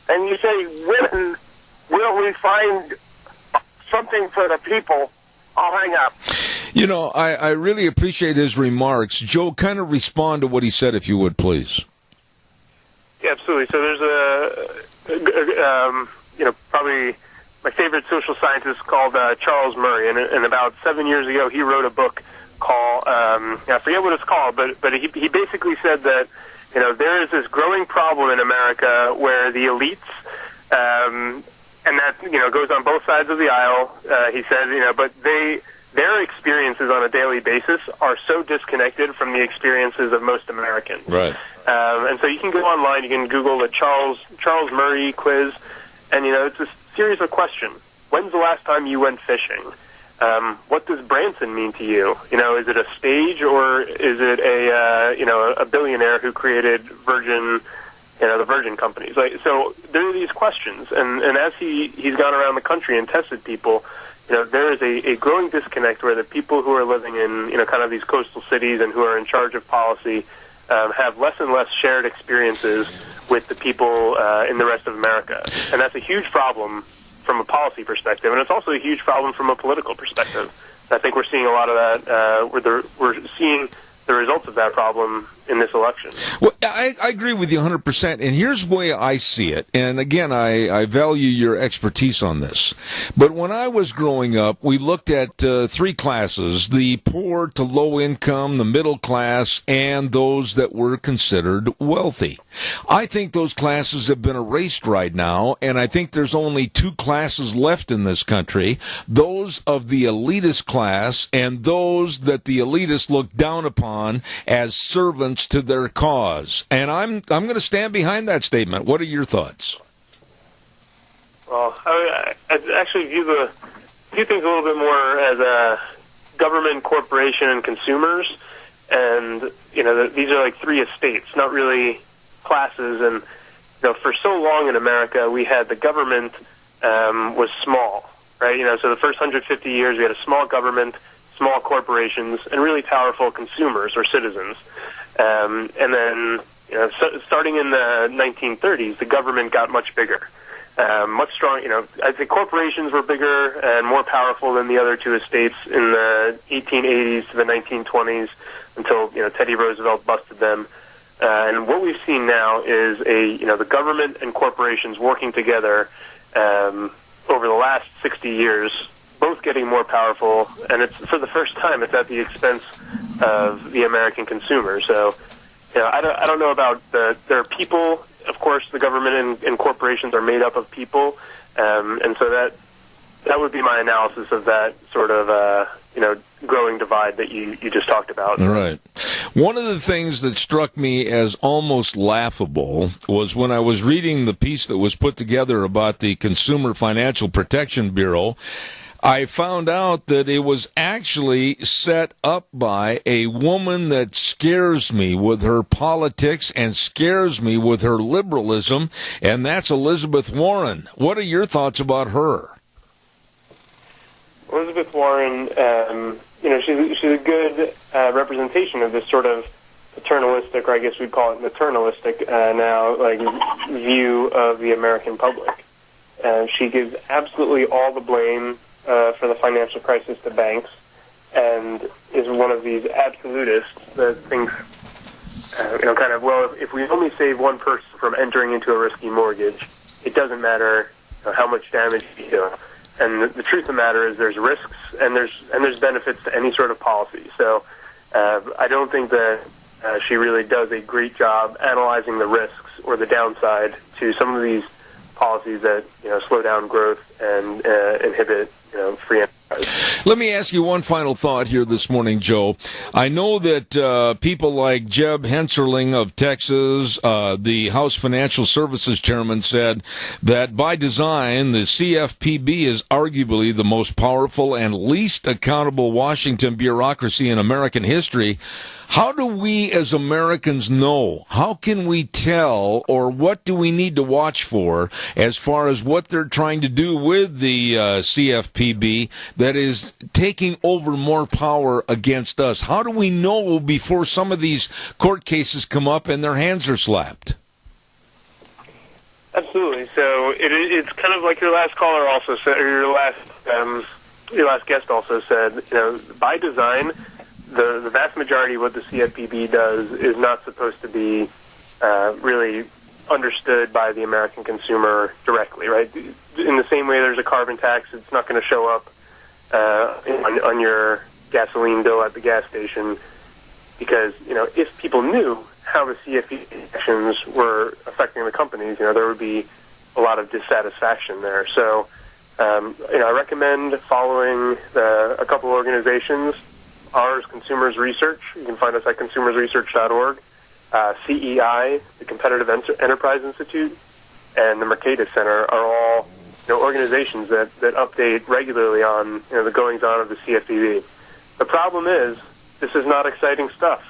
And you say, when will we find something for the people? I'll hang up. I really appreciate his remarks. Joe, kind of respond to what he said, if you would, please. Yeah, absolutely. So there's probably my favorite social scientist called Charles Murray, and about 7 years ago he wrote a book called, I forget what it's called, but he basically said that, there is this growing problem in America where the elites, and that, goes on both sides of the aisle, he said, but their experiences on a daily basis are so disconnected from the experiences of most Americans. Right. And so you can go online, you can Google the Charles Murray quiz, and, it's a series of questions. When's the last time you went fishing? What does Branson mean to you? Is it a stage, or is it a billionaire who created Virgin, the Virgin companies? So there are these questions, and as he's gone around the country and tested people, there is a growing disconnect where the people who are living in, kind of these coastal cities and who are in charge of policy have less and less shared experiences with the people in the rest of America. And that's a huge problem from a policy perspective, and it's also a huge problem from a political perspective. I think we're seeing a lot of that, we're seeing the results of that problem in this election. Well, I agree with you 100%. And here's the way I see it. And again, I value your expertise on this. But when I was growing up, we looked at three classes: the poor to low income, the middle class, and those that were considered wealthy. I think those classes have been erased right now, and I think there's only two classes left in this country: those of the elitist class and those that the elitists look down upon as servants to their cause. And I'm going to stand behind that statement. What are your thoughts? Well, I actually view things a little bit more as a government, corporation, and consumers. And, these are like three estates, not really classes. And, for so long in America, we had the government was small, right? So the first 150 years, we had a small government, small corporations, and really powerful consumers or citizens. And then, starting in the 1930s, the government got much bigger, much stronger. I'd say corporations were bigger and more powerful than the other two estates in the 1880s to the 1920s until, Teddy Roosevelt busted them. And what we've seen now is the government and corporations working together over the last 60 years, both getting more powerful, and it's for the first time it's at the expense of the American consumer. So, I don't know about there are people. Of course, the government and corporations are made up of people, and so that would be my analysis of that sort of growing divide that you just talked about. Right. One of the things that struck me as almost laughable was when I was reading the piece that was put together about the Consumer Financial Protection Bureau. I found out that it was actually set up by a woman that scares me with her politics and scares me with her liberalism, and that's Elizabeth Warren. What are your thoughts about her? Elizabeth Warren, she's a good representation of this sort of paternalistic, or I guess we'd call it maternalistic now, view of the American public. She gives absolutely all the blame for the financial crisis to banks, and is one of these absolutists that thinks, if we only save one person from entering into a risky mortgage, it doesn't matter how much damage you do. And the truth of the matter is there's risks and there's benefits to any sort of policy. So I don't think that she really does a great job analyzing the risks or the downside to some of these policies that slow down growth and inhibit free enterprise. Let me ask you one final thought here this morning, Joe. I know that people like Jeb Hensarling of Texas, the House Financial Services Chairman, said that by design, the CFPB is arguably the most powerful and least accountable Washington bureaucracy in American history. How do we as Americans know? How can we tell, or what do we need to watch for as far as what they're trying to do with the CFPB that is taking over more power against us? How do we know before some of these court cases come up and their hands are slapped? Absolutely. So it's kind of like your last caller also said, or your last guest also said. By design, the vast majority of what the CFPB does is not supposed to be really understood by the American consumer directly, right? In the same way there's a carbon tax, it's not going to show up on your gasoline bill at the gas station because, if people knew how the CFPB actions were affecting the companies, there would be a lot of dissatisfaction there. So, I recommend following a couple organizations. Ours, Consumers Research. You can find us at consumersresearch.org. CEI, the Competitive Enterprise Institute, and the Mercatus Center are all organizations that update regularly on the goings-on of the CFPB. The problem is this is not exciting stuff.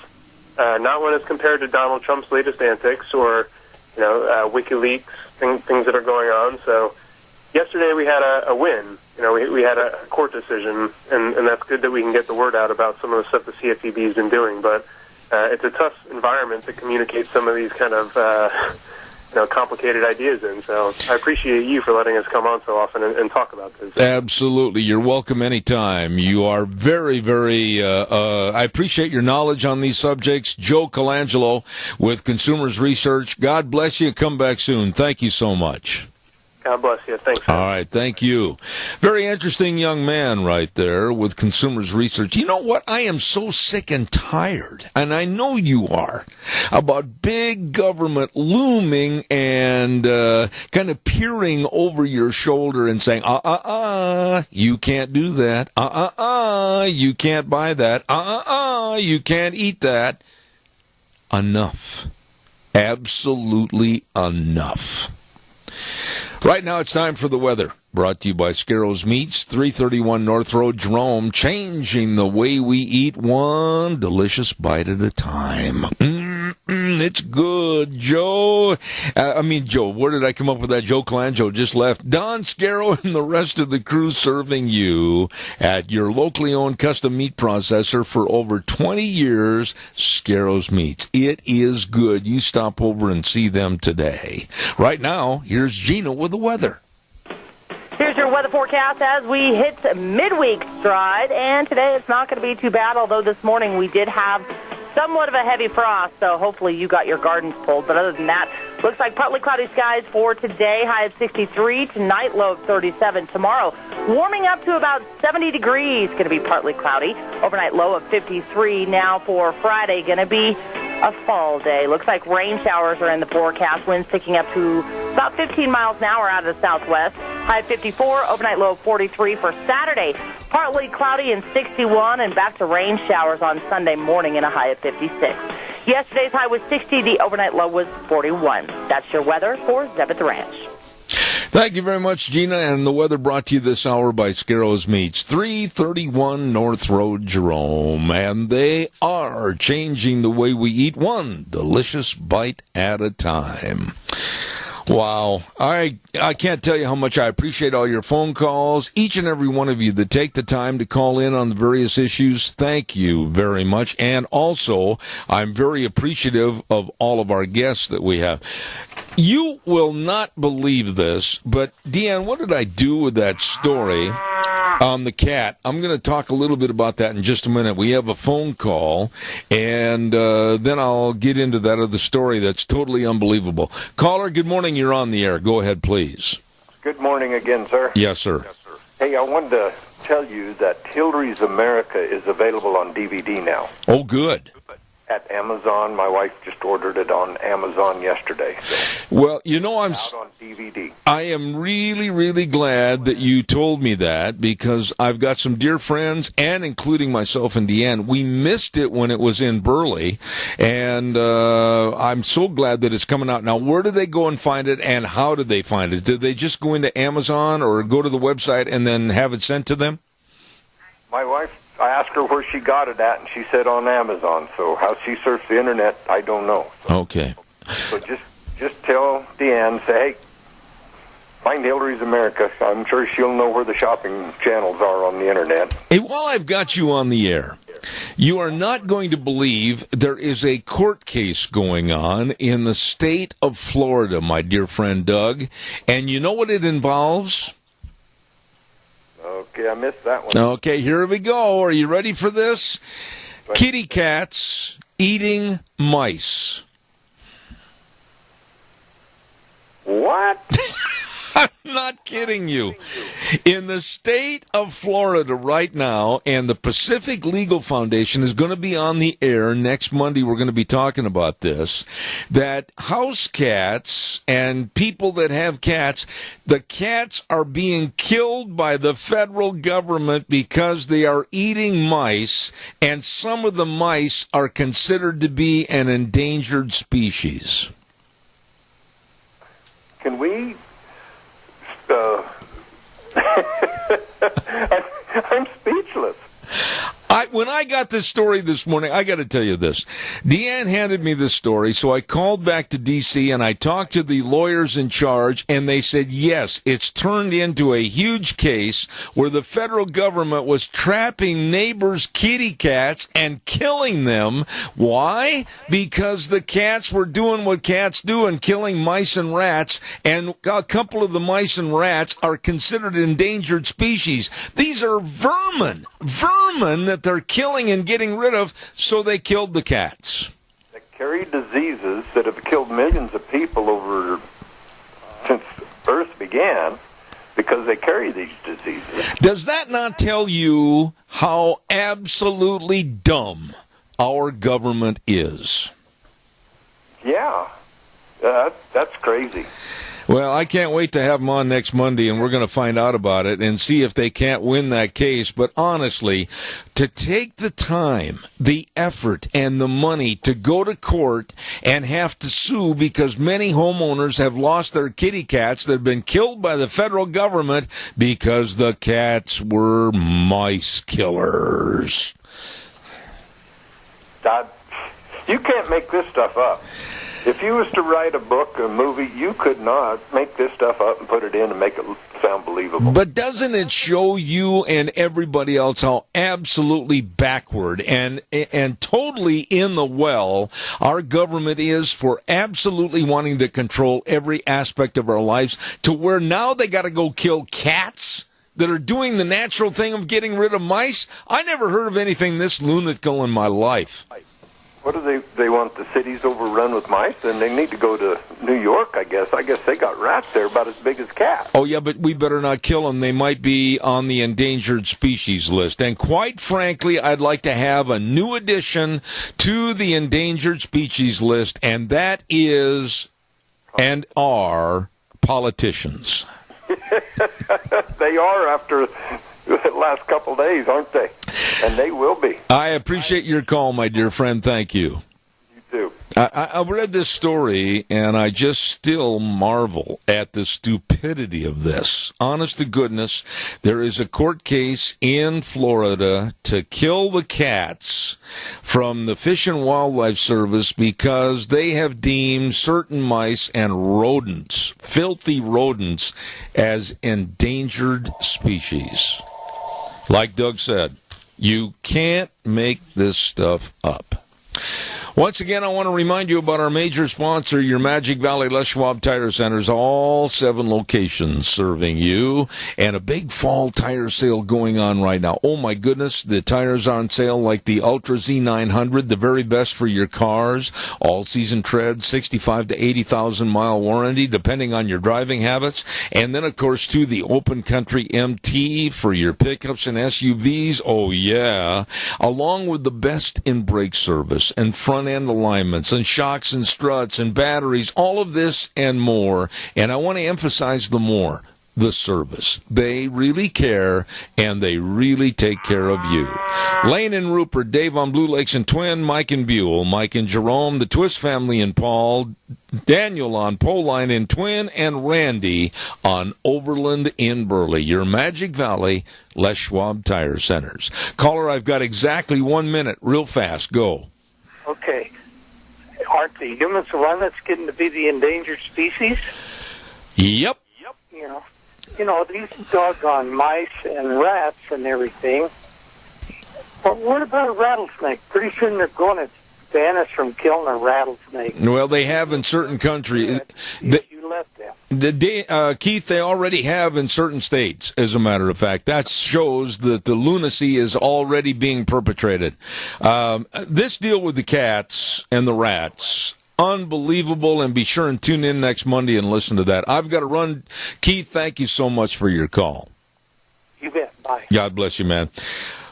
Not when it's compared to Donald Trump's latest antics or WikiLeaks, things that are going on. So yesterday we had a win. We had a court decision, and that's good that we can get the word out about some of the stuff the CFPB has been doing. But it's a tough environment to communicate some of these kind of complicated ideas in. So I appreciate you for letting us come on so often and talk about this. Absolutely. You're welcome anytime. You are very, very, I appreciate your knowledge on these subjects. Joe Colangelo with Consumers Research. God bless you. Come back soon. Thank you so much. God bless you. Thanks. All right, thank you. Very interesting young man right there with Consumers Research. You know what? I am so sick and tired, and I know you are, about big government looming and kind of peering over your shoulder and saying, you can't do that. You can't buy that. You can't eat that. Enough. Absolutely enough. Right now, it's time for the weather. Brought to you by Scarrows Meats, 331 North Road, Jerome. Changing the way we eat, one delicious bite at a time. It's good, Joe. Joe, where did I come up with that? Joe Colangelo just left. Don Scarrow and the rest of the crew serving you at your locally owned custom meat processor for over 20 years, Scarrows Meats. It is good. You stop over and see them today. Right now, here's Gina with the weather. Here's your weather forecast as we hit midweek stride, and today it's not going to be too bad, although this morning we did have somewhat of a heavy frost, so hopefully you got your gardens pulled. But other than that, looks like partly cloudy skies for today, high of 63, tonight low of 37. Tomorrow, warming up to about 70 degrees, going to be partly cloudy, overnight low of 53. Now for Friday, going to be a fall day. Looks like rain showers are in the forecast, winds picking up to about 15 miles an hour out of the southwest, high of 54, overnight low of 43 for Saturday. Partly cloudy and 61, and back to rain showers on Sunday morning and a high of 56. Yesterday's high was 60, the overnight low was 41. That's your weather for Zeb at the Ranch. Thank you very much, Gina, and the weather brought to you this hour by Scarrows Meats, 331 North Road, Jerome, and they are changing the way we eat, one delicious bite at a time. Wow. I can't tell you how much I appreciate all your phone calls, each and every one of you that take the time to call in on the various issues. Thank you very much. And also, I'm very appreciative of all of our guests that we have. You will not believe this, but Deanne, what did I do with that story on the cat? I'm going to talk a little bit about that in just a minute. We have a phone call, and then I'll get into that other story that's totally unbelievable. Caller, good morning. You're on the air. Go ahead, please. Good morning again, sir. Yes, sir. Hey, I wanted to tell you that Hillary's America is available on DVD now. Oh, good. At Amazon. My wife just ordered it on Amazon yesterday. So well, you know, out on DVD. I am really, really glad that you told me that, because I've got some dear friends, and including myself and Deanne, we missed it when it was in Burley, and I'm so glad that it's coming out. Now, where do they go and find it, and how do they find it? Do they just go into Amazon or go to the website and then have it sent to them? My wife, I asked her where she got it at, and she said on Amazon. So how she surfs the internet, I don't know. So, okay. So just tell Deanne, say, hey, find Hillary's America. I'm sure she'll know where the shopping channels are on the internet. Hey, while I've got you on the air, you are not going to believe there is a court case going on in the state of Florida, my dear friend Doug. And you know what it involves? Okay, I missed that one. Okay, here we go. Are you ready for this? Kitty cats eating mice. What? I'm not kidding you. In the state of Florida right now, and the Pacific Legal Foundation is going to be on the air next Monday. We're going to be talking about this, that house cats and people that have cats, the cats are being killed by the federal government because they are eating mice, and some of the mice are considered to be an endangered species. Can we... I'm speechless. When I got this story this morning, I got to tell you this. Deanne handed me this story, so I called back to D.C. and I talked to the lawyers in charge, and they said, yes, it's turned into a huge case where the federal government was trapping neighbors' kitty cats and killing them. Why? Because the cats were doing what cats do and killing mice and rats, and a couple of the mice and rats are considered endangered species. These are vermin that they're killing and getting rid of, so they killed the cats. They carry diseases that have killed millions of people over since Earth began because they carry these diseases. Does that not tell you how absolutely dumb our government is? Yeah, that's crazy. Well, I can't wait to have them on next Monday, and we're going to find out about it and see if they can't win that case. But honestly, to take the time, the effort, and the money to go to court and have to sue because many homeowners have lost their kitty cats that have been killed by the federal government because the cats were mice killers. You can't make this stuff up. If you was to write a book or a movie, you could not make this stuff up and put it in and make it sound believable. But doesn't it show you and everybody else how absolutely backward and totally in the well our government is for absolutely wanting to control every aspect of our lives, to where now they got to go kill cats that are doing the natural thing of getting rid of mice? I never heard of anything this lunatical in my life. What do they want the cities overrun with mice? Then they need to go to New York, I guess. I guess they got rats there about as big as cats. Oh, yeah, but we better not kill them. They might be on the endangered species list. And quite frankly, I'd like to have a new addition to the endangered species list, and that is and are politicians. They are after the last couple of days, aren't they? And they will be. I appreciate your call, my dear friend. Thank you. You too. I read this story, and I just still marvel at the stupidity of this. Honest to goodness, there is a court case in Florida to kill the cats from the Fish and Wildlife Service because they have deemed certain mice and rodents, filthy rodents, as endangered species. Like Doug said, you can't make this stuff up. Once again, I want to remind you about our major sponsor, your Magic Valley Les Schwab Tire Centers, all 7 locations serving you, and a big fall tire sale going on right now. Oh my goodness, the tires are on sale like the Ultra Z900, the very best for your cars, all season tread, 65 to 80,000 mile warranty, depending on your driving habits. And then, of course, too, the Open Country MT for your pickups and SUVs. Oh yeah, along with the best in brake service and front end alignments and shocks and struts and batteries, all of this and more. And I want to emphasize the service. They really care, and they really take care of you. Lane and Rupert, Dave on Blue Lakes and Twin, Mike and Buell, Mike and Jerome, the Twist family and Paul, Daniel on Poline in Twin, and Randy on Overland in Burley. Your Magic Valley Les Schwab Tire Centers. Caller, I've got exactly 1 minute. Real fast. Go. Okay. Aren't the humans the one that's getting to be the endangered species? Yep. You know, these doggone mice and rats and everything. But what about a rattlesnake? Pretty soon they're going to ban us from killing a rattlesnake. Well, they have in certain countries. You left them. Keith, they already have in certain states, as a matter of fact. That shows that the lunacy is already being perpetrated. This deal with the cats and the rats, unbelievable, and be sure and tune in next Monday and listen to that. I've got to run. Keith, thank you so much for your call. You bet. Bye. God bless you, man.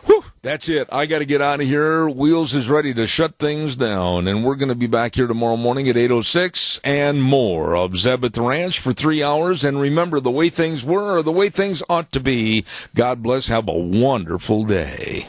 Whew, that's it. I got to get out of here. Wheels is ready to shut things down, and we're going to be back here tomorrow morning at 8:06 and more of Zeb at the Ranch for 3 hours. And remember, the way things were or the way things ought to be. God bless. Have a wonderful day.